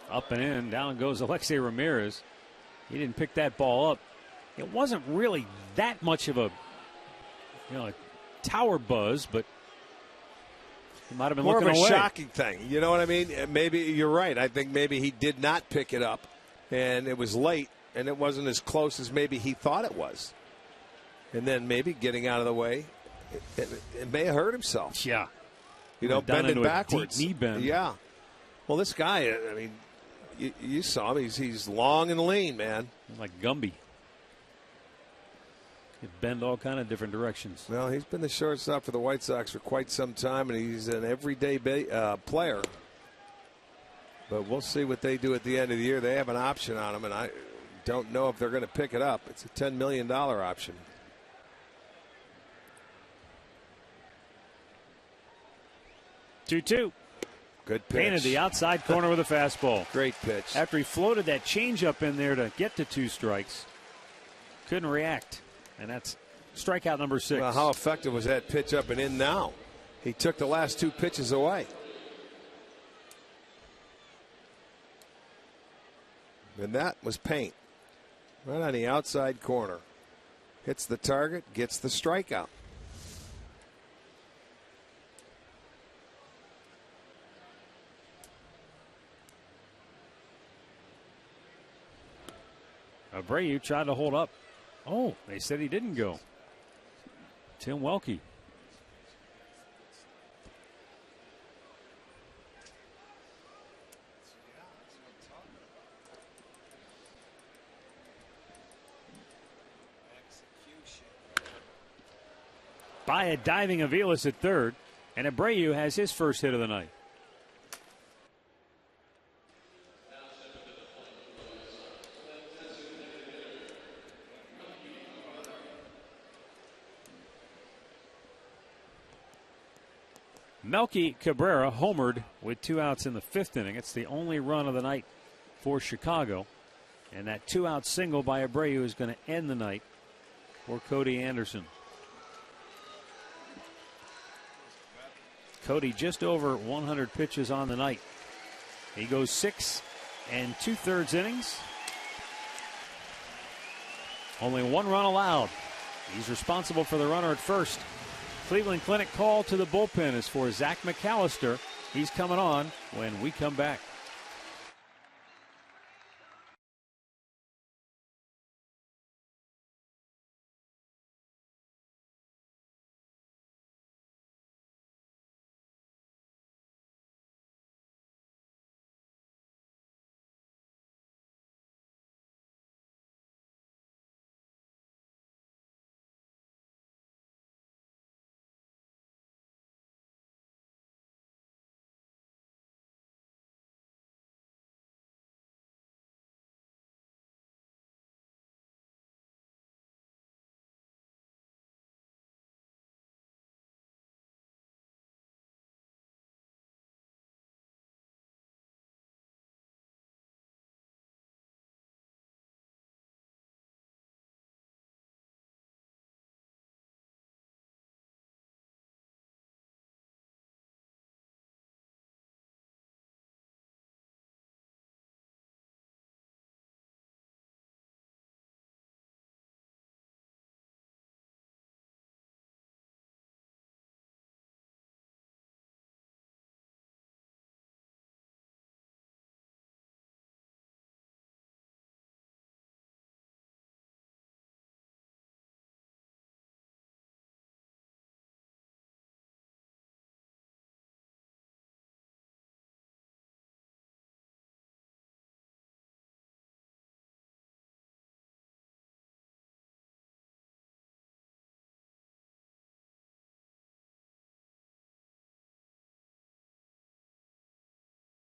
Up and in, down goes Alexei Ramirez. He didn't pick that ball up. It wasn't really that much of a, a tower buzz, but he might have been more looking of a away. Shocking thing. You know what I mean? Maybe you're right. I think maybe he did not pick it up, and it was late, and it wasn't as close as maybe he thought it was. And then maybe getting out of the way, it may have hurt himself. Yeah. Bending backwards. Deep knee bend. Yeah. Well, this guy, I mean, you saw him. He's long and lean, man. Like Gumby. He'd bend all kind of different directions. Well, he's been the shortstop for the White Sox for quite some time, and he's an everyday player. But we'll see what they do at the end of the year. They have an option on him, and I don't know if they're going to pick it up. It's a $10 million option. Two. Good pitch. Painted the outside corner with a fastball. Great pitch. After he floated that changeup in there to get to 2 strikes, couldn't react. And that's strikeout number 6. Well, how effective was that pitch up and in now? He took the last 2 pitches away. And that was paint. Right on the outside corner. Hits the target, gets the strikeout. Abreu tried to hold up. Oh, they said he didn't go. Tim Welke. By a diving Aviles at third, and Abreu has his first hit of the night. Melky Cabrera homered with 2 outs in the 5th inning. It's the only run of the night for Chicago. And that 2-out single by Abreu is going to end the night for Cody Anderson. Cody just over 100 pitches on the night. He goes 6 2/3 innings. Only 1 run allowed. He's responsible for the runner at first. Cleveland Clinic call to the bullpen is for Zach McAllister. He's coming on when we come back.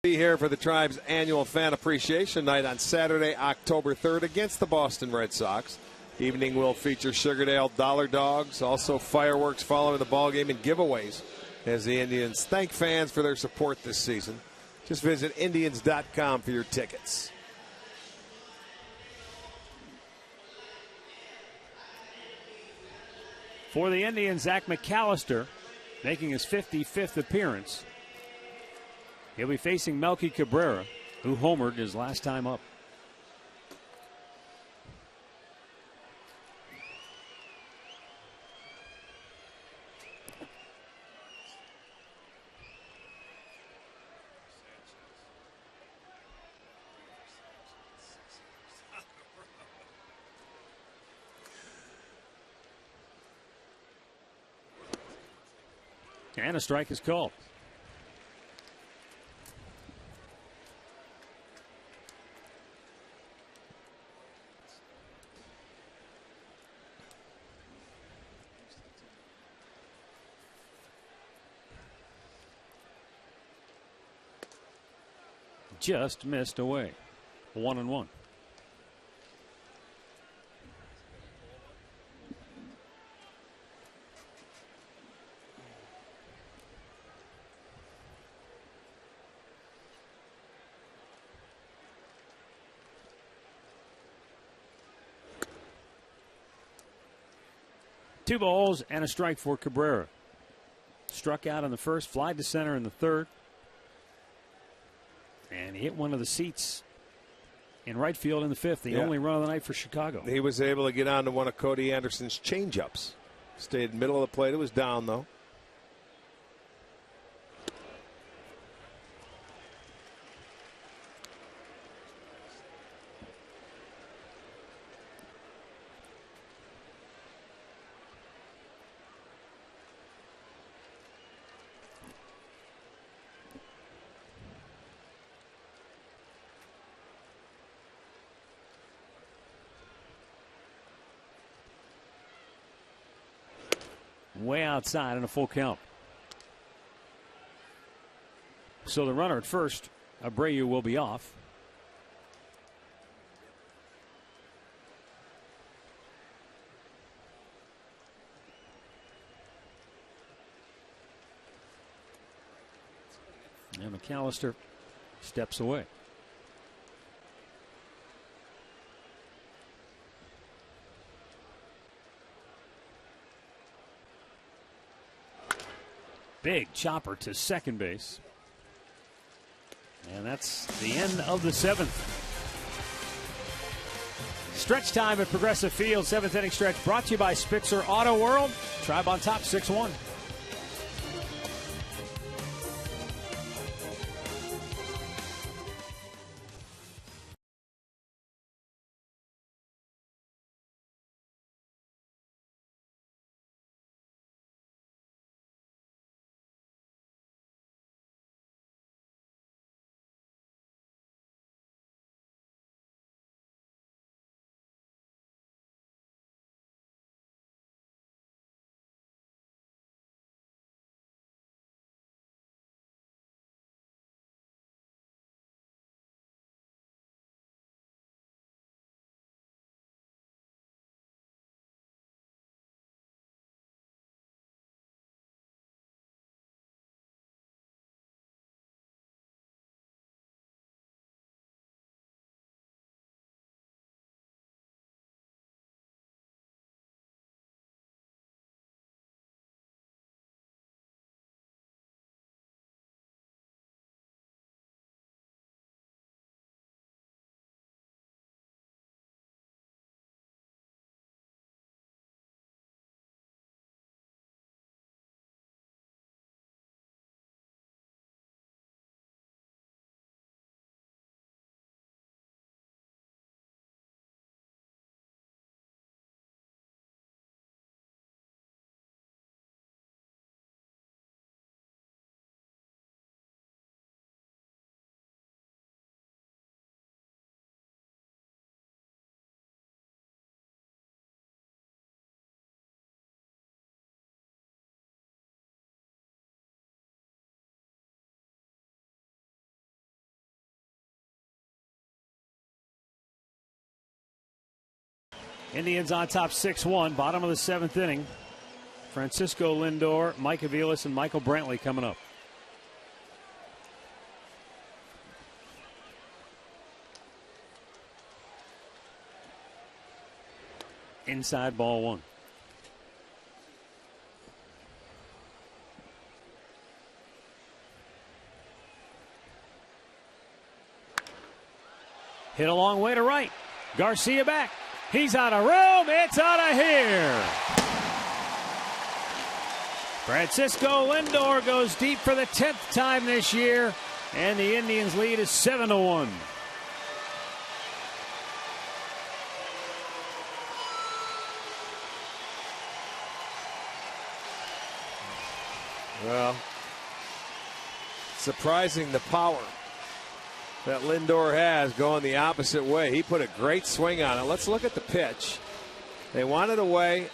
Be here for the Tribe's annual Fan Appreciation Night on Saturday, October 3rd against the Boston Red Sox. Evening will feature Sugardale Dollar Dogs, also fireworks following the ballgame and giveaways as the Indians thank fans for their support this season. Just visit Indians.com for your tickets. For the Indians, Zach McAllister making his 55th appearance. He'll be facing Melky Cabrera, who homered his last time up. And a strike is called. Just missed away. 1-1. Two balls and a strike for Cabrera. Struck out in the first, flied to center in the third. And he hit one of the seats in right field in the fifth, the only run of the night for Chicago. He was able to get onto one of Cody Anderson's changeups. Stayed middle of the plate. It was down, though. Way outside in a full count. So the runner at first, Abreu, will be off. And McAllister steps away. Big chopper to second base. And that's the end of the seventh. Stretch time at Progressive Field. Seventh inning stretch brought to you by Spitzer Auto World. Tribe on top, 6-1. Indians on top 6-1, bottom of the 7th inning. Francisco Lindor, Mike Aviles, and Michael Brantley coming up. Inside, ball 1. Hit a long way to right. Garcia back. He's out of room. It's out of here. Francisco Lindor goes deep for the 10th time this year, and the Indians' lead is 7-1. Well, surprising the power that Lindor has going the opposite way. He put a great swing on it. Let's look at the pitch. They want it away,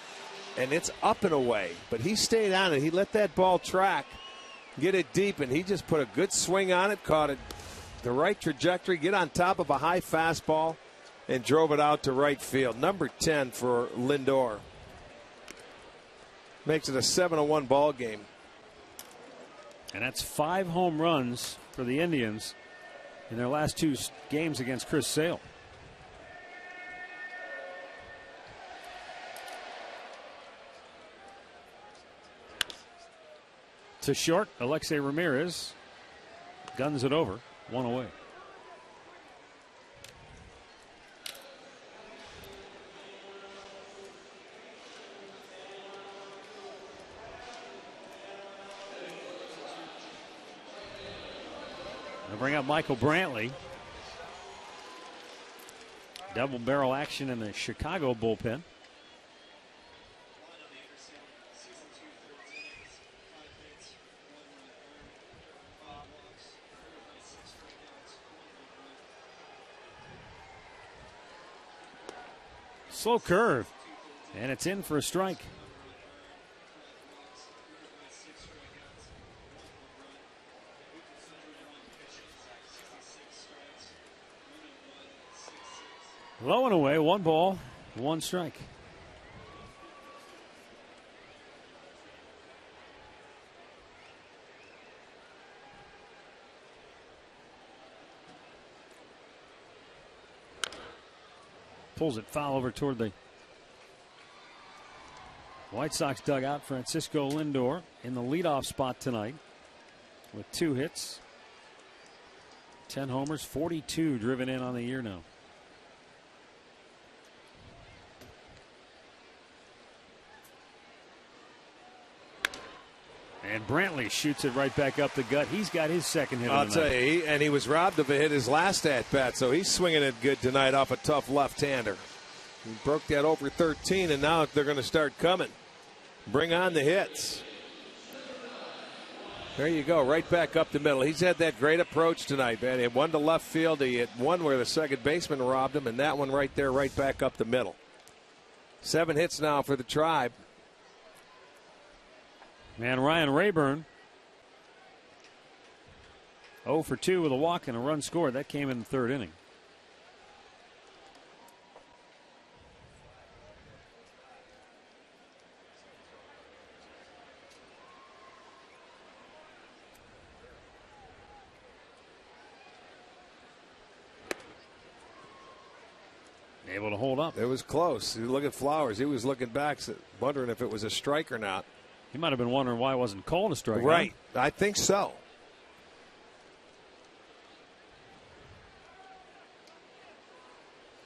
and it's up and away. But he stayed on it. He let that ball track, get it deep, and he just put a good swing on it, caught it the right trajectory, get on top of a high fastball, and drove it out to right field. Number 10 for Lindor. Makes it a 7-1 ball game. And that's 5 home runs for the Indians in their last 2 games against Chris Sale. To short, Alexei Ramirez guns it over, 1 away. They'll bring up Michael Brantley. Double barrel action in the Chicago bullpen. Slow curve, and it's in for a strike. Low and away, 1 ball, 1 strike. Pulls it foul over toward the White Sox dugout. Francisco Lindor in the leadoff spot tonight with 2 hits, 10 homers, 42 driven in on the year now. And Brantley shoots it right back up the gut. He's got his second hit of the night. I'll tell you, and he was robbed of a hit his last at-bat, so he's swinging it good tonight off a tough left-hander. He broke that over 13, and now they're going to start coming. Bring on the hits. There you go, right back up the middle. He's had that great approach tonight, man. He had 1 to left field. He had 1 where the second baseman robbed him, and that one right there, right back up the middle. 7 hits now for the Tribe. And Ryan Rayburn 0 for 2 with a walk and a run scored. That came in the 3rd inning. Able to hold up. It was close. You look at Flowers. He was looking back, wondering if it was a strike or not. He might have been wondering why it wasn't called a strike. Right. I think so.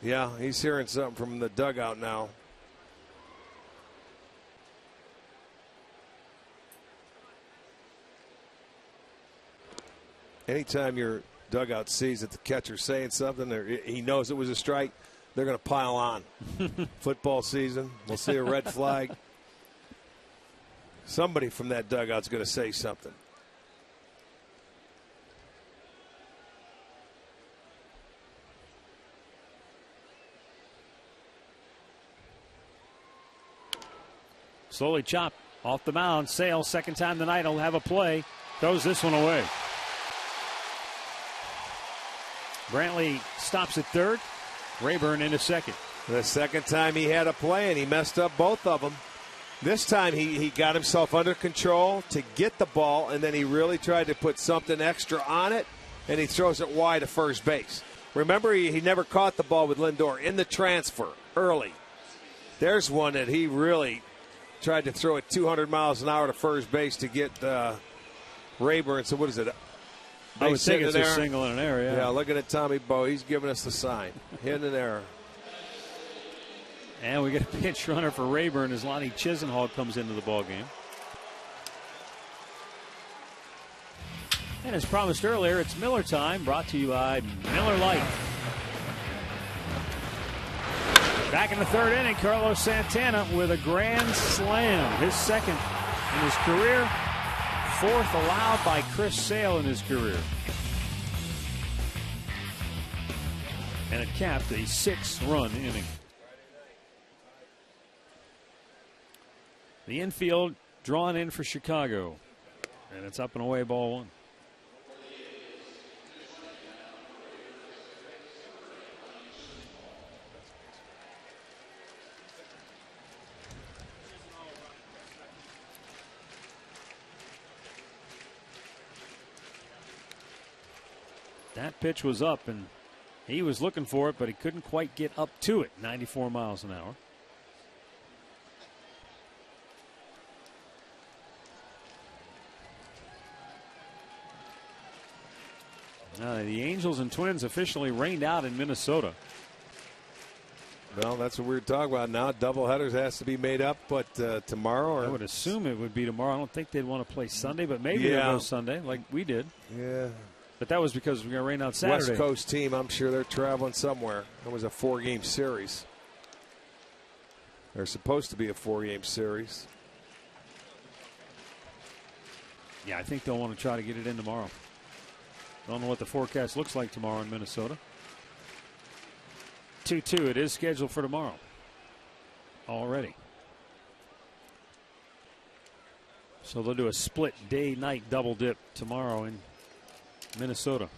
Yeah, he's hearing something from the dugout now. Anytime your dugout sees that the catcher's saying something or he knows it was a strike, they're going to pile on. Football season, we'll see a red flag. Somebody from that dugout's going to say something. Slowly chopped off the mound. Sale, second time tonight, will have a play. Throws this one away. Brantley stops at third. Rayburn into second. The second time he had a play, and he messed up both of them. This time he got himself under control to get the ball, and then he really tried to put something extra on it, and he throws it wide to first base. Remember, he never caught the ball with Lindor in the transfer early. There's one that he really tried to throw it 200 miles an hour to first base to get Rayburn. So what is it? I would think it's a single in an error. Yeah, looking at Tommy Bowe, he's giving us the sign. Hit an error. And we get a pinch runner for Rayburn as Lonnie Chisenhall comes into the ballgame. And as promised earlier, it's Miller time, brought to you by Miller Lite. Back in the third inning, Carlos Santana with a grand slam, his second in his career, fourth allowed by Chris Sale in his career. And it capped a 6-run inning. The infield drawn in for Chicago, and it's up and away, ball one. That pitch was up, and he was looking for it, but he couldn't quite get up to it. 94 miles an hour. The Angels and Twins officially rained out in Minnesota. Well, that's what we're talking about now. Doubleheaders has to be made up, but tomorrow? Or... I would assume it would be tomorrow. I don't think they'd want to play Sunday, but maybe they'll go Sunday like we did. Yeah. But that was because we got rain out Saturday. West Coast team, I'm sure they're traveling somewhere. It was a 4-game series. They're supposed to be a 4-game series. Yeah, I think they'll want to try to get it in tomorrow. Don't know what the forecast looks like tomorrow in Minnesota. 2-2. It is scheduled for tomorrow already. So they'll do a split day-night double dip tomorrow in Minnesota.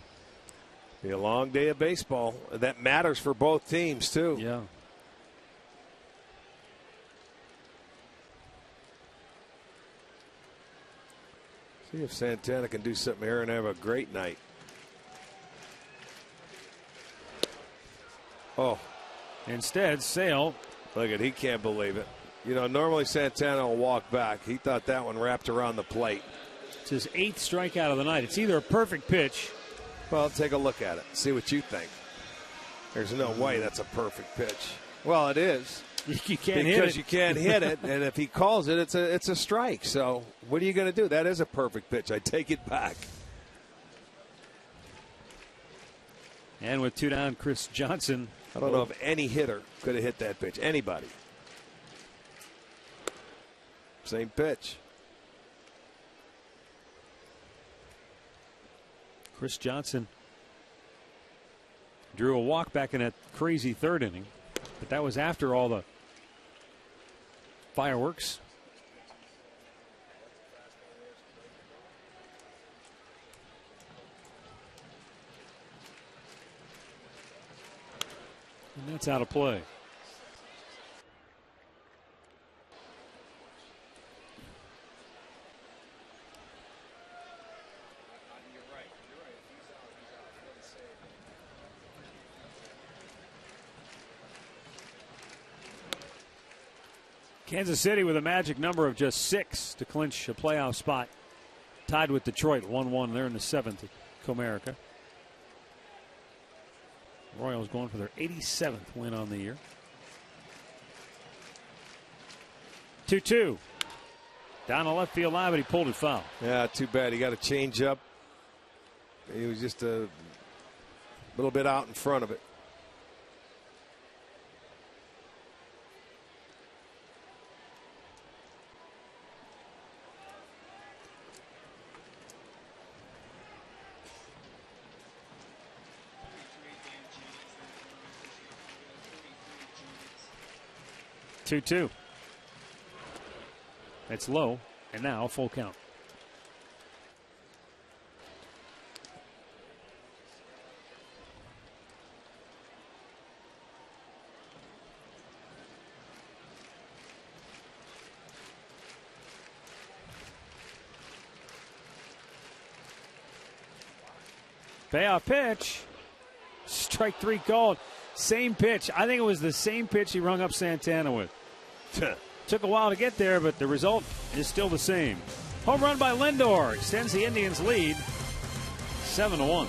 Be a long day of baseball. That matters for both teams, too. Yeah. See if Santana can do something here and have a great night. Oh. Instead, Sale. Look at, he can't believe it. You know, normally Santana will walk back. He thought that one wrapped around the plate. It's his 8th strikeout of the night. It's either a perfect pitch. Well, take a look at it. See what you think. There's no way that's a perfect pitch. Well, it is. You can't hit it. Because you can't hit it, and if he calls it, it's a strike. So what are you going to do? That is a perfect pitch. I take it back. And with 2 down, Chris Johnson. I don't know if any hitter could have hit that pitch. Anybody. Same pitch. Chris Johnson drew a walk back in that crazy 3rd inning, but that was after all the fireworks. And that's out of play. Kansas City with a magic number of just 6 to clinch a playoff spot. Tied with Detroit 1-1. They're in the 7th at Comerica. Royals going for their 87th win on the year. 2-2. Down the left field line, but he pulled it foul. Yeah, too bad. He got a change up. He was just a little bit out in front of it. Two. It's low, and now full count. Payoff pitch. Strike 3 called. Same pitch. I think it was the same pitch he rung up Santana with. Took a while to get there, but the result is still the same. Home run by Lindor extends the Indians' lead 7-1.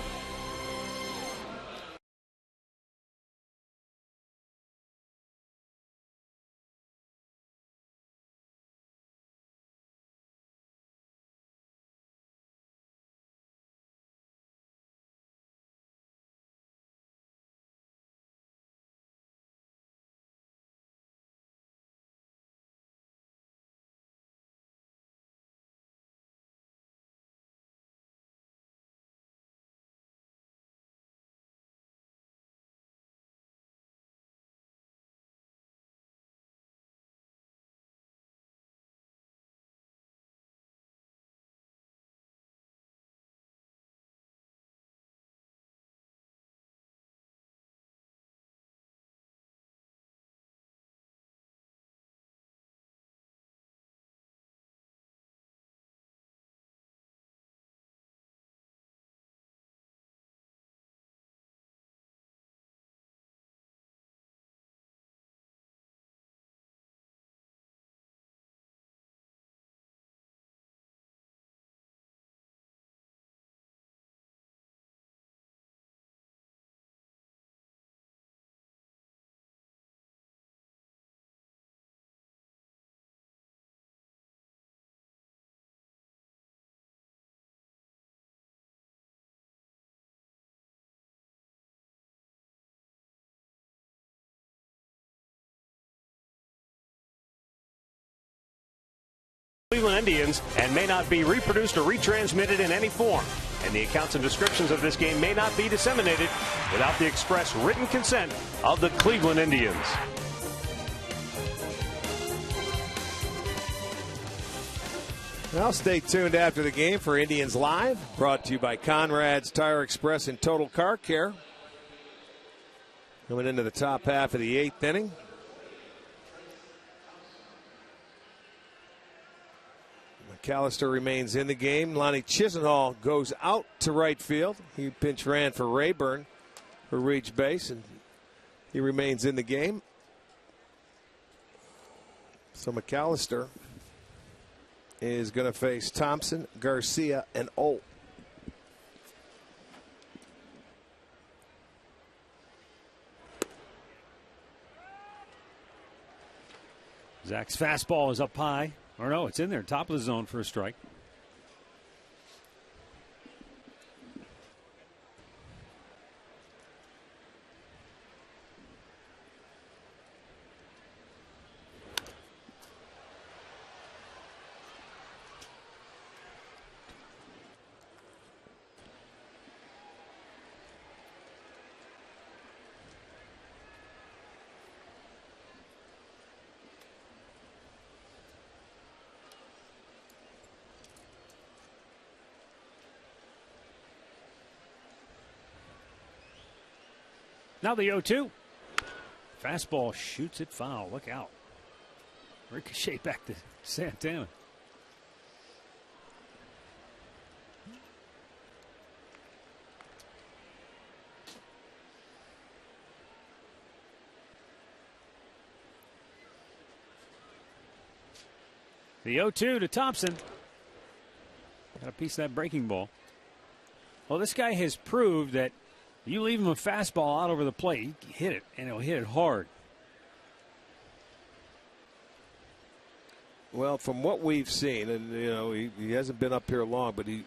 Cleveland Indians and may not be reproduced or retransmitted in any form. And the accounts and descriptions of this game may not be disseminated without the express written consent of the Cleveland Indians. Well, stay tuned after the game for Indians Live, brought to you by Conrad's Tire Express and Total Car Care. Coming into the top half of the 8th inning. McAllister remains in the game. Lonnie Chisenhall goes out to right field. He pinch ran for Rayburn for reach base, and he remains in the game. So McAllister is going to face Thompson, Garcia, and Olt. Zach's fastball is up high. Or no, it's in there, top of the zone for a strike. Now the 0-2. Fastball shoots it foul. Look out. Ricochet back to Santana. The 0-2 to Thompson. Got a piece of that breaking ball. Well, this guy has proved that you leave him a fastball out over the plate, he hit it, and he'll hit it hard. Well, from what we've seen, and you know, he hasn't been up here long, but he's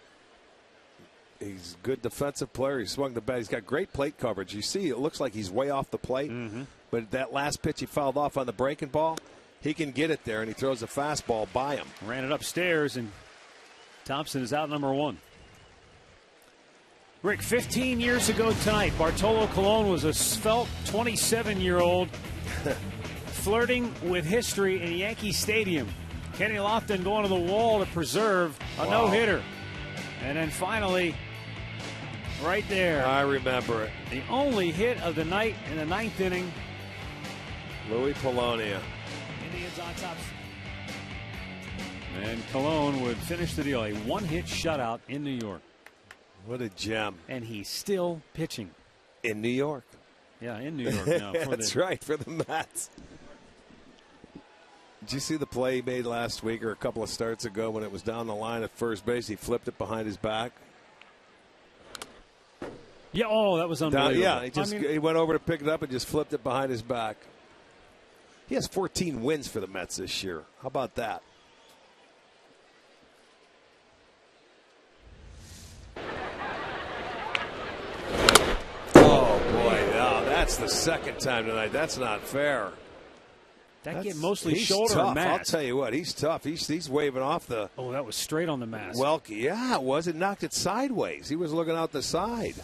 a good defensive player. He swung the bat. He's got great plate coverage. You see, it looks like he's way off the plate, but that last pitch he fouled off on the breaking ball, he can get it there, and he throws a fastball by him. Ran it upstairs, and Thompson is out number 1. Rick, 15 years ago tonight, Bartolo Colon was a svelte 27-year-old flirting with history in Yankee Stadium. Kenny Lofton going to the wall to preserve a no-hitter. And then finally, right there. I remember it. The only hit of the night in the 9th inning. Louis Polonia. Indians on top. And Colon would finish the deal. A one-hit shutout in New York. What a gem. And he's still pitching. In New York. Yeah, in New York now. That's right, for the Mets. Did you see the play he made last week or a couple of starts ago when it was down the line at first base? He flipped it behind his back. Yeah, oh, that was unbelievable. He went over to pick it up and just flipped it behind his back. He has 14 wins for the Mets this year. How about that? Oh, boy. No, that's the second time tonight. That's not fair. That get mostly shoulder tough. and mask. I'll tell you what, he's tough. He's waving off the. Oh, that was straight on the mask. Welke, yeah, it was. It knocked it sideways. He was looking out the side.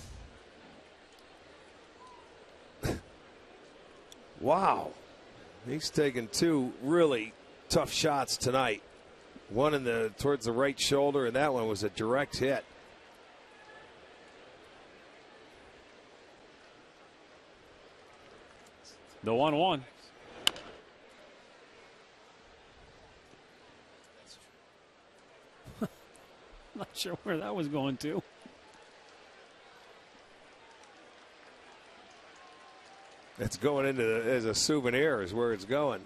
Wow. He's taken two really tough shots tonight. One towards the right shoulder, and that one was a direct hit. The 1-1. Not sure where that was going to. It's going into as a souvenir is where it's going.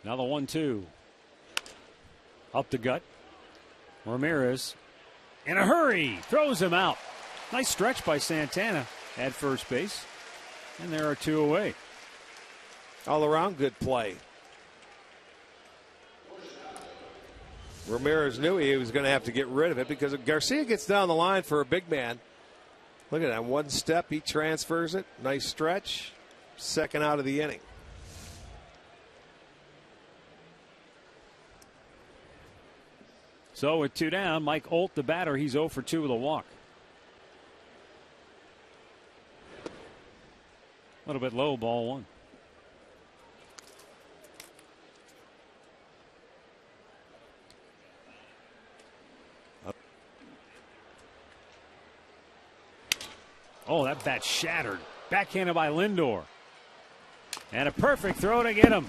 Now the 1-2. Up the gut. Ramirez in a hurry throws him out. Nice stretch by Santana at first base. And there are two away. All around good play. Ramirez knew he was going to have to get rid of it because if Garcia gets down the line for a big man. Look at that. One step, he transfers it. Nice stretch. Second out of the inning. So with two down, Mike Olt, the batter, he's 0 for 2 with a walk. A little bit low, ball 1. Oh, that bat shattered. Backhanded by Lindor. And a perfect throw to get him.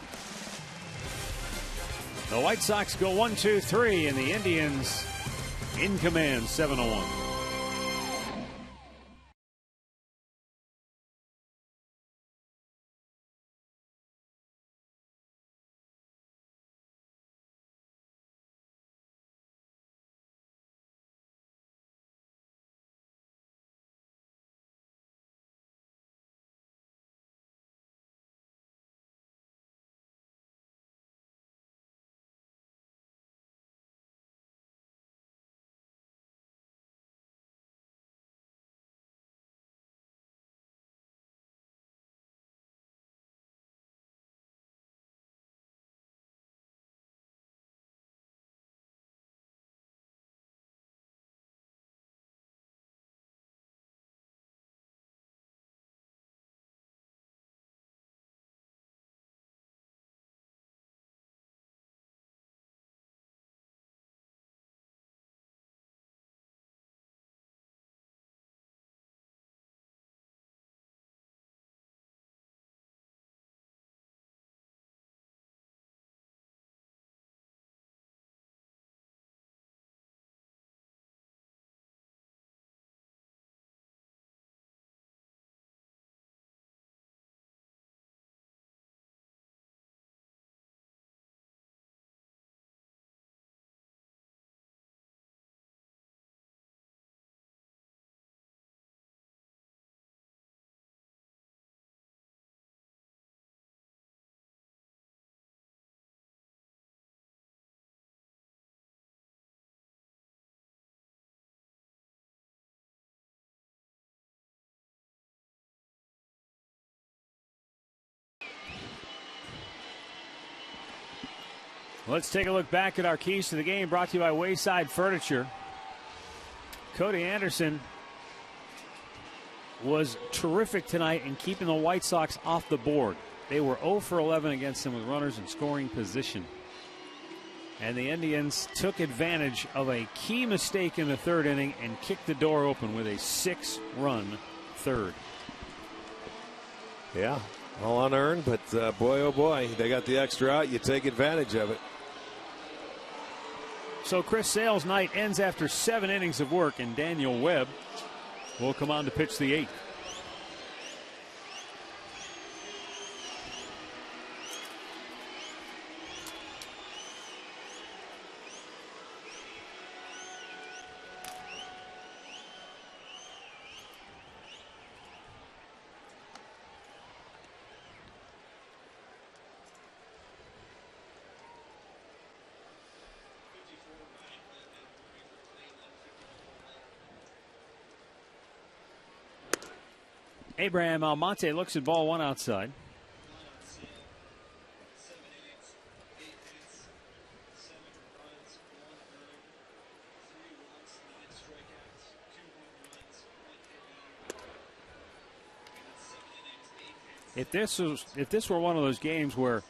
The White Sox go 1-2-3, and the Indians in command 7-1. Let's take a look back at our keys to the game, brought to you by Wayside Furniture. Cody Anderson was terrific tonight in keeping the White Sox off the board. They were 0 for 11 against him with runners in scoring position. And the Indians took advantage of a key mistake in the third inning and kicked the door open with a 6-run third. Yeah, all unearned, but boy, oh boy, they got the extra out. You take advantage of it. So Chris Sale's night ends after 7 innings of work, and Daniel Webb will come on to pitch the 8th. Abraham Almonte looks at ball 1 outside. If this were one of those games where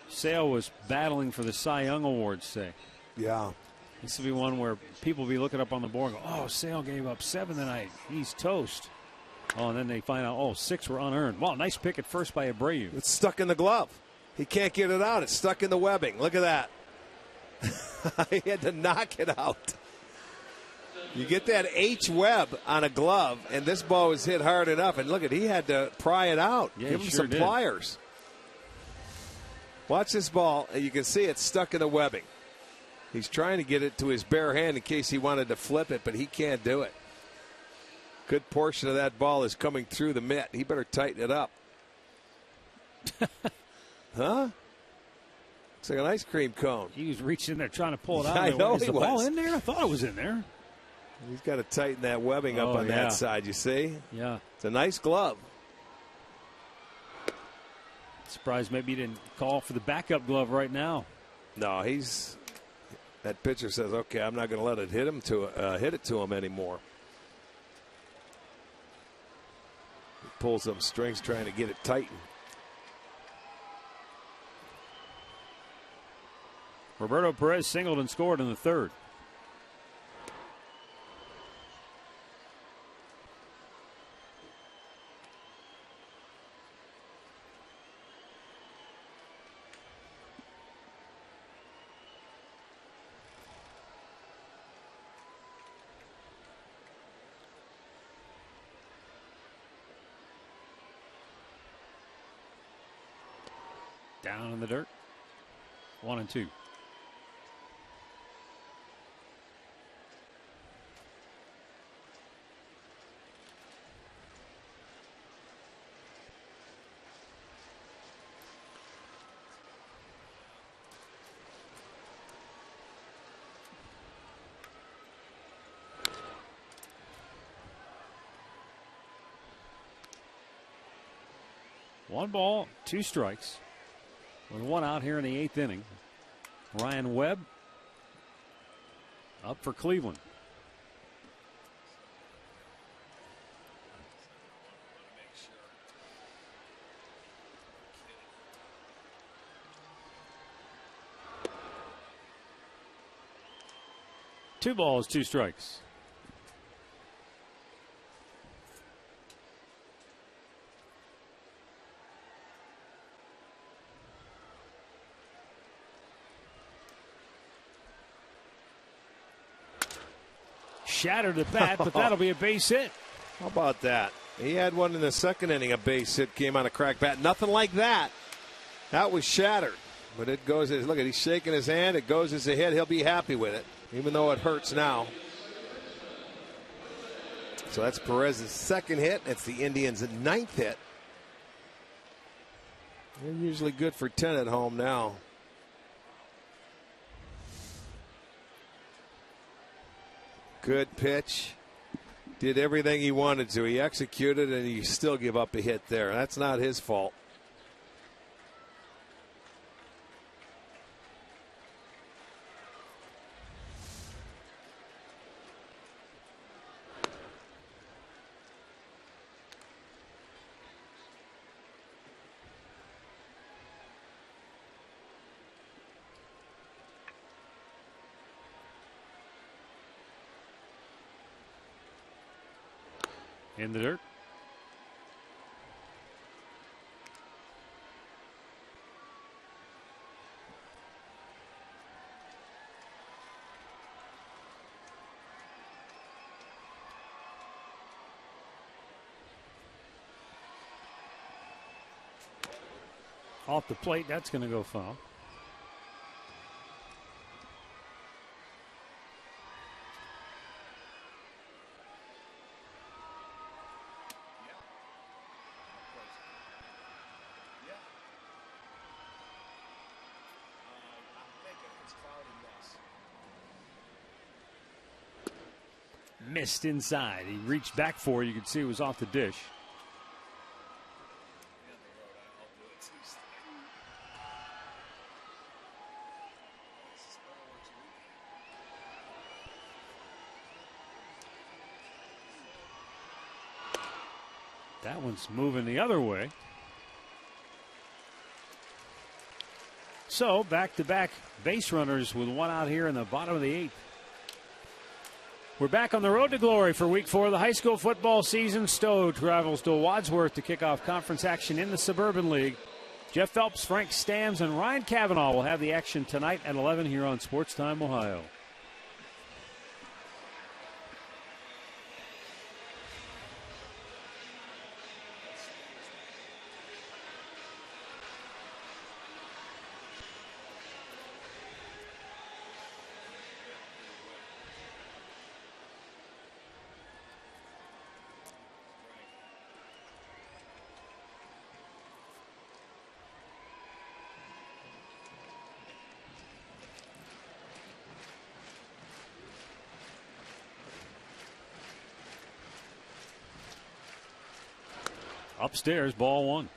Sale was battling for the Cy Young Award, say, yeah, this would be one where people will be looking up on the board and go, oh, Sale gave up 7 tonight. He's toast. Oh, and then they find out, oh, 6 were unearned. Wow, nice pick at first by Abreu. It's stuck in the glove. He can't get it out. It's stuck in the webbing. Look at that. He had to knock it out. You get that H web on a glove, and this ball was hit hard enough. And look at, he had to pry it out. Yeah, give him sure some did. pliers. Watch this ball, and you can see it's stuck in the webbing. He's trying to get it to his bare hand in case he wanted to flip it, but he can't do it. Good portion of that ball is coming through the mitt. He better tighten it up. Huh? Looks like an ice cream cone. He was reaching in there trying to pull it out. I know Is he the ball was. in there? I thought it was in there. He's got to tighten that webbing up on that side, you see? Yeah. It's a nice glove. Surprised maybe he didn't call for the backup glove right now. No, that pitcher says, okay, I'm not going to let it hit it to him anymore. He pulls some strings trying to get it tightened. Roberto Perez singled and scored in the third. Down in the dirt. 1-2. One ball, 2 strikes. With 1 out here in the 8th inning. Ryan Webb up for Cleveland. Two balls, 2 strikes. Shattered the bat, but that'll be a base hit. How about that? He had one in the second inning, a base hit came on a cracked bat. Nothing like that. That was shattered. But it goes, look at, he's shaking his hand. It goes as a hit. He'll be happy with it, even though it hurts now. So that's Perez's second hit. That's the Indians' 9th hit. They're usually good for 10 at home now. Good pitch. Did everything he wanted to. He executed, and you still give up a hit there. That's not his fault. in the dirt. Off the plate, that's going to go foul. Missed inside. He reached back for it. You could see it was off the dish. That one's moving the other way. So back-to-back base runners with one out here in the bottom of the 8th. We're back on the road to glory for week 4 of the high school football season. Stowe travels to Wadsworth to kick off conference action in the Suburban League. Jeff Phelps, Frank Stams, and Ryan Cavanaugh will have the action tonight at 11 here on Sports Time Ohio. Upstairs, ball 1.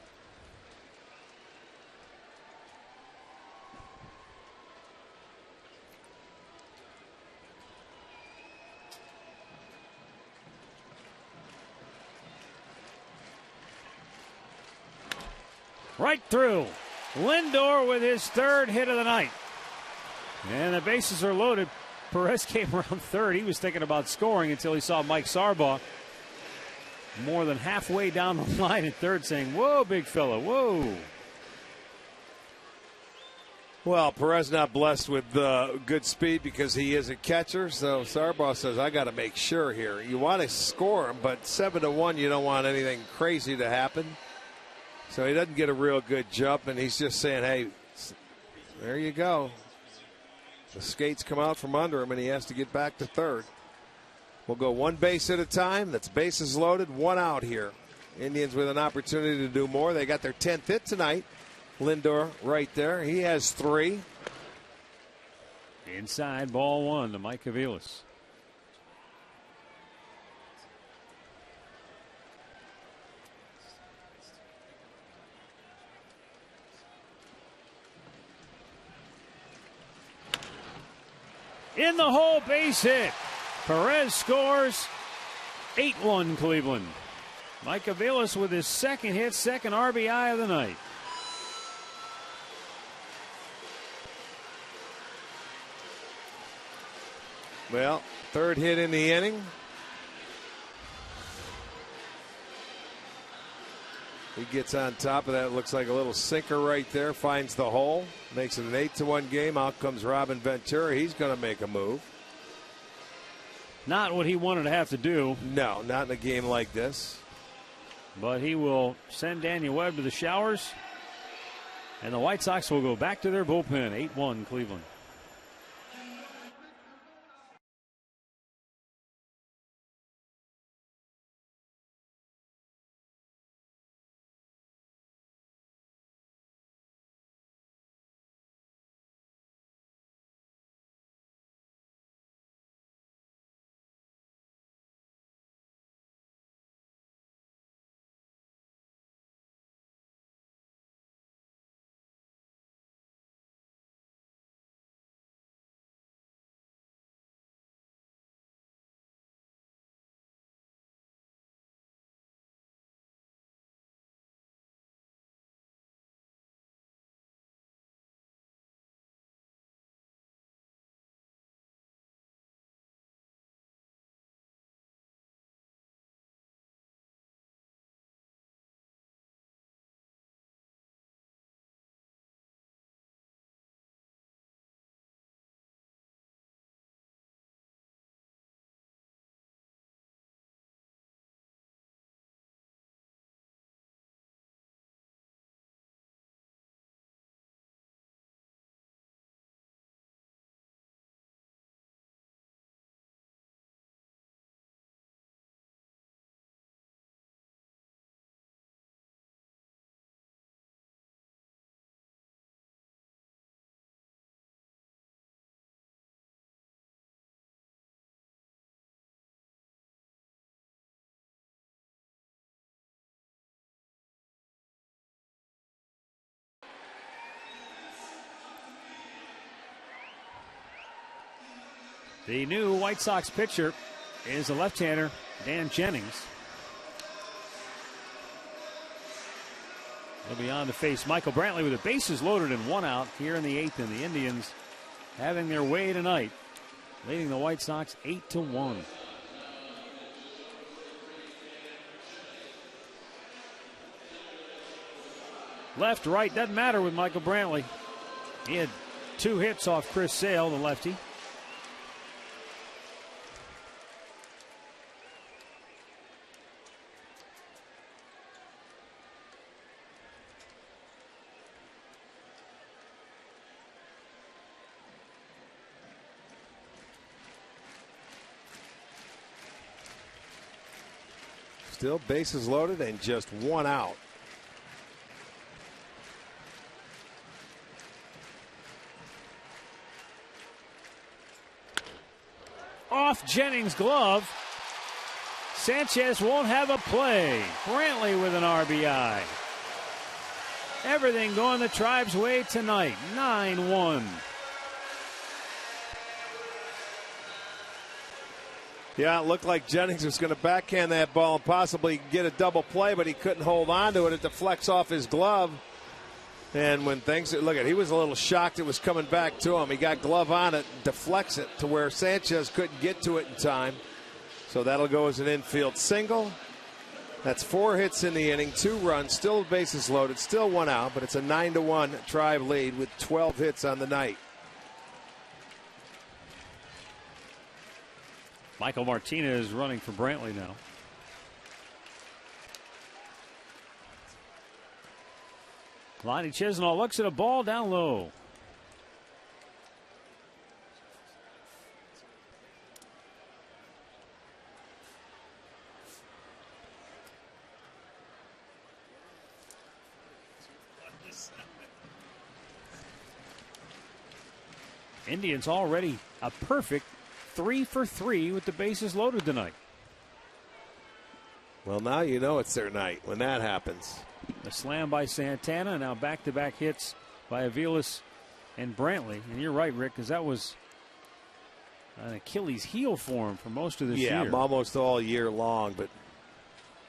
Right through. Lindor with his 3rd hit of the night. And the bases are loaded. Perez came around 3rd. He was thinking about scoring until he saw Mike Sarbaugh more than halfway down the line at 3rd saying, "Whoa, big fella, whoa." Well, Perez not blessed with good speed because he is a catcher. So Sarbaugh says, I got to make sure here. You want to score him, but 7-1, you don't want anything crazy to happen. So he doesn't get a real good jump, and he's just saying, hey, there you go. The skates come out from under him, and he has to get back to 3rd. We'll go one base at a time. That's bases loaded, 1 out here. Indians with an opportunity to do more. They got their 10th hit tonight. Lindor right there. He has 3. Inside, ball 1 to Mike Aviles. In the hole, base hit. Perez scores. 8-1 Cleveland. Mike Aviles with his 2nd hit, 2nd RBI of the night. Well, 3rd hit in the inning. He gets on top of that. Looks like a little sinker right there. Finds the hole. Makes it an 8-1 game. Out comes Robin Ventura. He's going to make a move. Not what he wanted to have to do. No, not in a game like this. But he will send Daniel Webb to the showers. And the White Sox will go back to their bullpen. 8-1 Cleveland. The new White Sox pitcher is the left-hander, Dan Jennings. He'll be on to face Michael Brantley with the bases loaded and 1 out here in the 8th, and the Indians having their way tonight, leading the White Sox 8-1. Left, right, doesn't matter with Michael Brantley. He had 2 hits off Chris Sale, the lefty. Still bases loaded and just 1 out. Off Jennings' glove. Sanchez won't have a play. Brantley with an RBI. Everything going the Tribe's way tonight. 9-1. Yeah, it looked like Jennings was going to backhand that ball and possibly get a double play, but he couldn't hold on to it. It deflects off his glove. And when things, look at, he was a little shocked it was coming back to him. He got glove on it, deflects it to where Sanchez couldn't get to it in time. So that'll go as an infield single. That's 4 hits in the inning, 2 runs, still bases loaded, still 1 out, but it's a 9-1 Tribe lead with 12 hits on the night. Michael Martinez running for Brantley now. Lonnie Chisenhall looks at a ball down low. Indians already a perfect 3 for 3 with the bases loaded tonight. Well, now you know it's their night when that happens. A slam by Santana, now back-to-back hits by Aviles and Brantley. And you're right, Rick, because that was an Achilles heel for him for most of this year. Yeah, almost all year long, but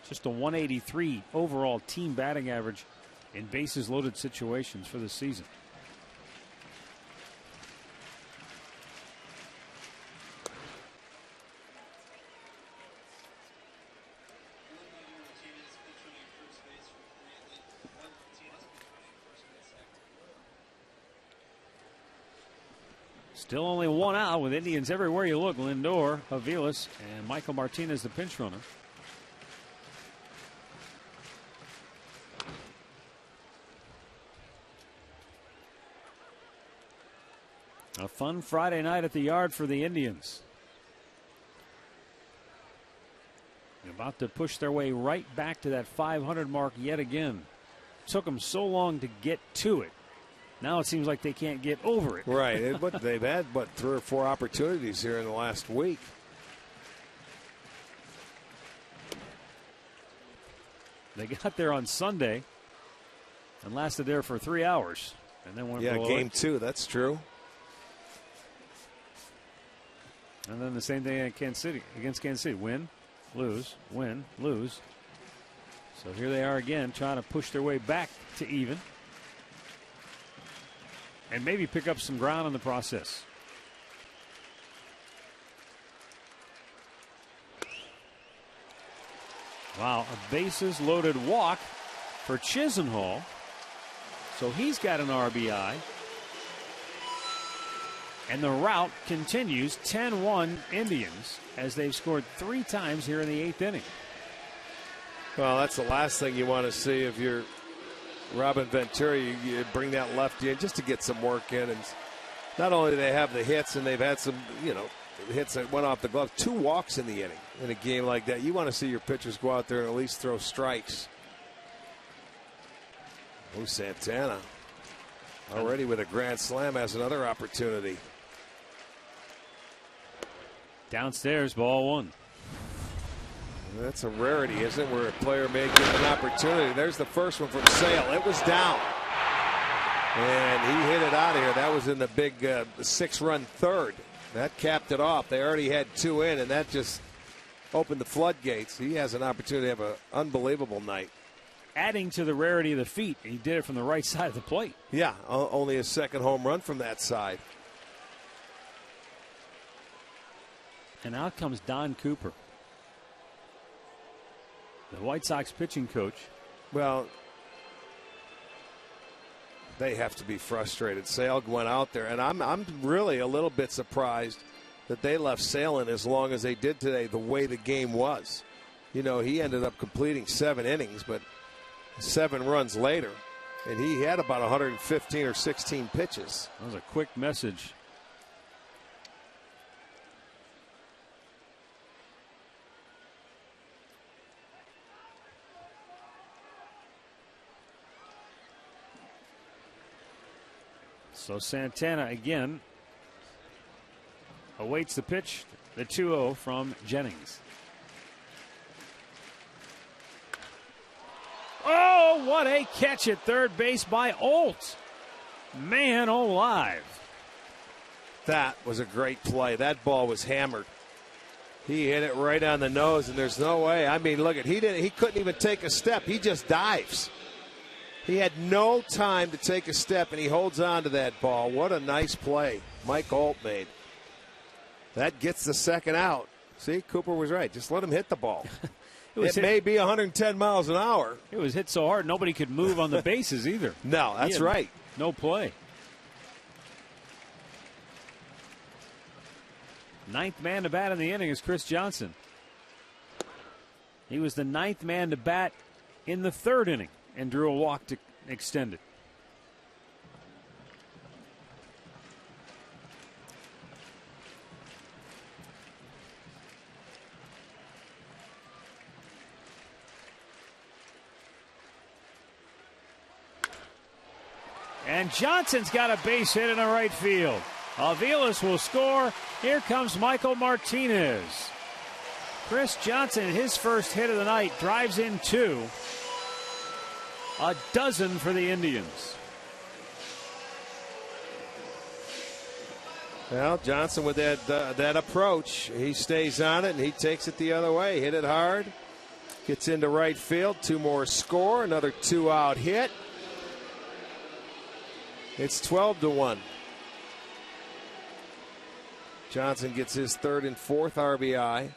just a 183 overall team batting average in bases loaded situations for the season. Still only 1 out with Indians everywhere you look. Lindor, Aviles, and Michael Martinez, the pinch runner. A fun Friday night at the Yard for the Indians. They're about to push their way right back to that 500 mark yet again. Took them so long to get to it. Now it seems like they can't get over it. Right. But they've had, 3 or 4 opportunities here in the last week. They got there on Sunday and lasted there for 3 hours. And then went below game it. 2, that's true. And then the same thing against Kansas City. Win, lose, win, lose. So here they are again trying to push their way back to even. And maybe pick up some ground in the process. Wow, a bases loaded walk for Chisenhall. So he's got an RBI. And the rout continues. 10-1 Indians as they've scored 3 times here in the 8th inning. Well, that's the last thing you want to see if you're Robin Ventura. You bring that lefty in just to get some work in. And not only do they have the hits, and they've had some, hits that went off the glove, 2 walks in the inning in a game like that. You want to see your pitchers go out there and at least throw strikes. Oh, Santana already with a grand slam has another opportunity. Downstairs, ball 1. That's a rarity, isn't it, where a player may get an opportunity. There's the first one from Sale. It was down. And he hit it out of here. That was in the big 6-run third That capped it off. They already had 2 in, and that just opened the floodgates. He has an opportunity to have an unbelievable night. Adding to the rarity of the feat, he did it from the right side of the plate. Yeah, only his second home run from that side. And out comes Don Cooper, the White Sox pitching coach. Well, they have to be frustrated. Sale went out there, and I'm really a little bit surprised that they left Sale in as long as they did today, the way the game was. You know, he ended up completing 7 innings, but 7 runs later, and he had about 115 or 16 pitches. That was a quick message. So Santana again awaits the pitch, the 2-0 from Jennings. Oh, what a catch at third base by Olt. Man alive. That was a great play. That ball was hammered. He hit it right on the nose, and there's no way. I mean, look at he couldn't even take a step. He just dives. He had no time to take a step, and he holds on to that ball. What a nice play Mike Olt made. That gets the second out. See, Cooper was right. Just let him hit the ball. It may be 110 miles an hour. It was hit so hard nobody could move on the bases either. No, that's right. No play. 9th man to bat in the inning is Chris Johnson. He was the 9th man to bat in the 3rd inning and drew a walk to extend it. And Johnson's got a base hit in the right field. Aviles will score. Here comes Michael Martinez. Chris Johnson, his first hit of the night, drives in 2. A dozen for the Indians. Well, Johnson with that approach, he stays on it and he takes it the other way. Hit it hard, gets into right field. 2 more score, another 2-out hit. It's 12-1. Johnson gets his 3rd and 4th RBI.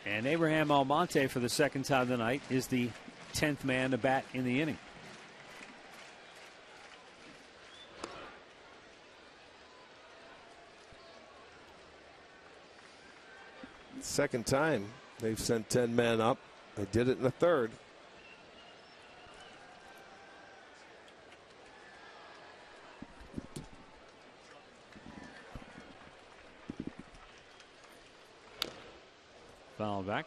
And Abraham Almonte, for the second time tonight, is the 10th man to bat in the inning. Second time they've sent 10 men up. They did it in the 3rd. Foul back.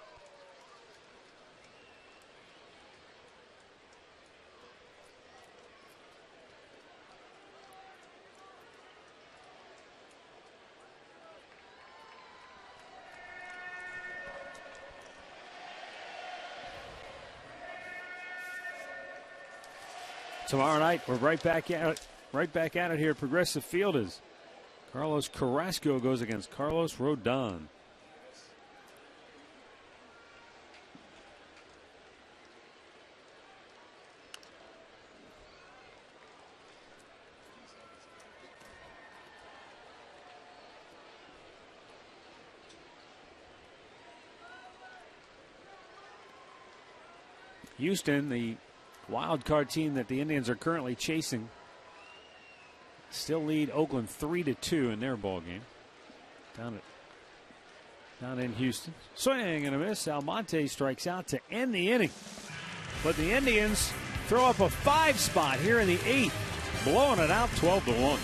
Tomorrow night, we're right back at it here at Progressive Field as Carlos Carrasco goes against Carlos Rodon. Houston, the wild card team that the Indians are currently chasing, still lead Oakland 3-2 in their ball game. Down in Houston. Swing and a miss. Almonte strikes out to end the inning. But the Indians throw up a 5 spot here in the 8th, blowing it out 12-1.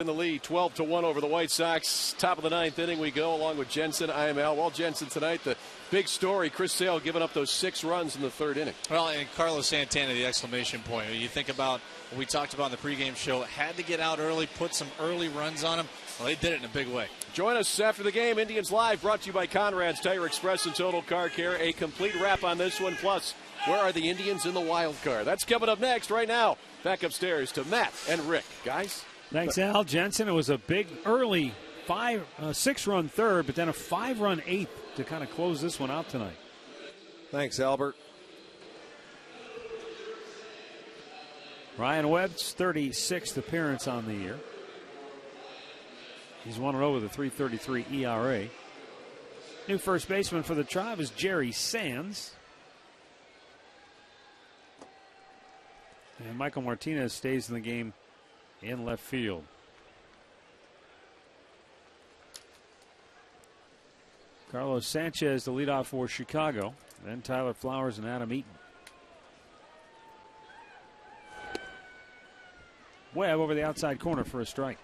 the lead, 12-1 over the White Sox. Top of the 9th inning we go, along with Jensen, IML. Well, Jensen, tonight, the big story, Chris Sale giving up those 6 runs in the 3rd inning. Well, and Carlos Santana, the exclamation point. You think about what we talked about in the pregame show, had to get out early, put some early runs on him. Well, they did it in a big way. Join us after the game. Indians Live, brought to you by Conrad's Tire Express and Total Car Care. A complete wrap on this one. Plus, where are the Indians in the wild card? That's coming up next right now. Back upstairs to Matt and Rick. Guys? Thanks, Al. Jensen, it was a big early 6-run 3rd, but then a 5-run 8th to kind of close this one out tonight. Thanks, Albert. Ryan Webb's 36th appearance on the year. He's 1-0 with a 3.33 ERA. New first baseman for the Tribe is Jerry Sands. And Michael Martinez stays in the game in left field. Carlos Sanchez, the leadoff for Chicago. Then Tyler Flowers and Adam Eaton. Webb over the outside corner for a strike.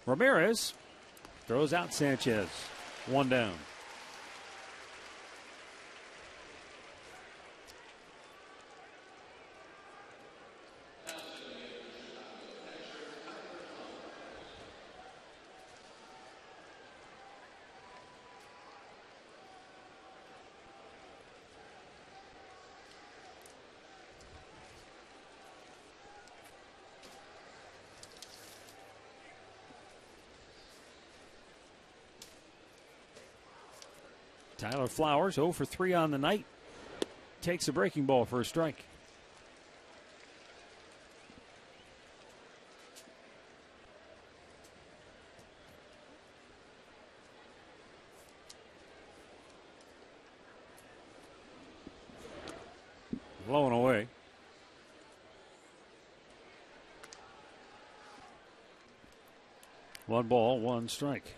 Ramirez throws out Sanchez. 1 down. Tyler Flowers 0 for 3 on the night. Takes a breaking ball for a strike. Blown away. One ball, 1 strike.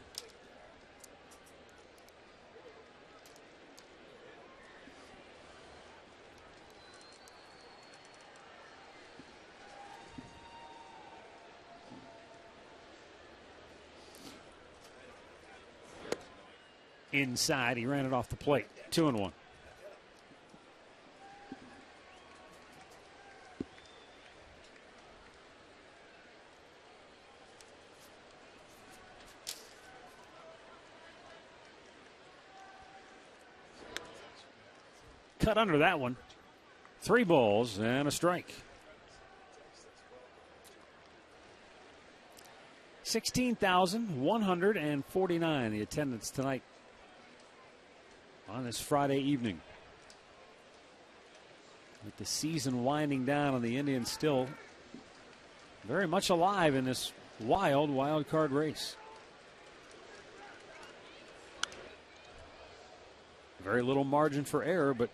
Inside, he ran it off the plate. 2-1. Cut under that one. 3 balls and a strike. 16,149 the attendance tonight on this Friday evening. With the season winding down and the Indians still very much alive in this wild card race. Very little margin for error, but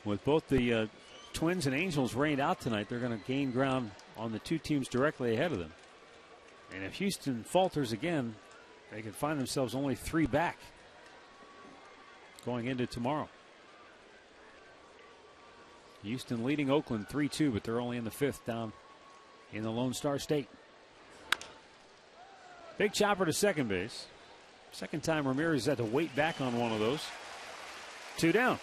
with both the Twins and Angels rained out tonight, they're going to gain ground on the 2 teams directly ahead of them. And if Houston falters again, they could find themselves only 3 back going into tomorrow. Houston leading Oakland 3-2, but they're only in the 5th down in the Lone Star State. Big chopper to second base. Second time Ramirez had to wait back on one of those. 2 down.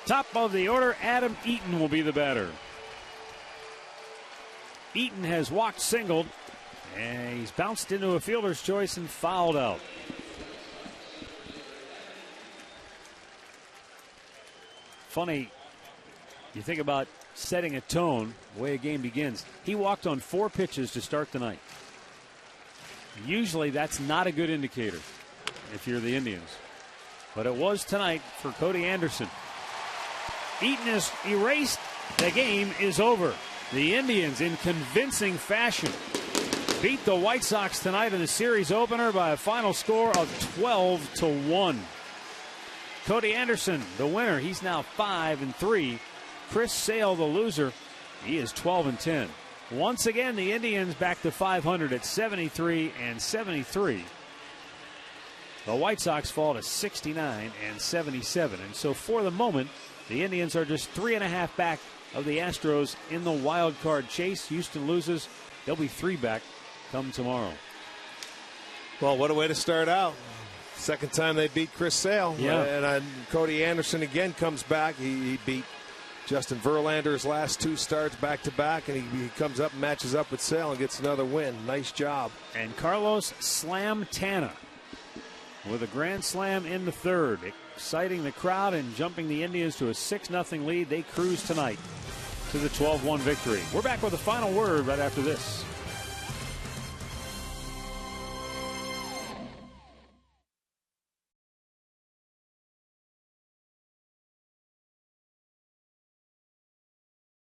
Top of the order, Adam Eaton will be the batter. Eaton has walked, singled, and he's bounced into a fielder's choice and fouled out. Funny, you think about setting a tone, the way a game begins. He walked on 4 pitches to start the night. Usually that's not a good indicator if you're the Indians. But it was tonight for Cody Anderson. Eaton is erased. The game is over. The Indians, in convincing fashion, beat the White Sox tonight in the series opener by a final score of 12-1. Cody Anderson, the winner. He's now 5-3. Chris Sale, the loser. He is 12-10. Once again, the Indians back to 500 at 73-73. The White Sox fall to 69-77. And so for the moment, the Indians are just 3.5 back of the Astros in the wild card chase. Houston loses. They'll be 3 back come tomorrow. Well, what a way to start out. Second time they beat Chris Sale. Yeah. And Cody Anderson again comes back. He beat Justin Verlander's last 2 starts back-to-back, and he comes up and matches up with Sale and gets another win. Nice job. And Carlos Slamtana with a grand slam in the 3rd, exciting the crowd and jumping the Indians to a 6-0 lead. They cruise tonight to the 12-1 victory. We're back with the final word right after this.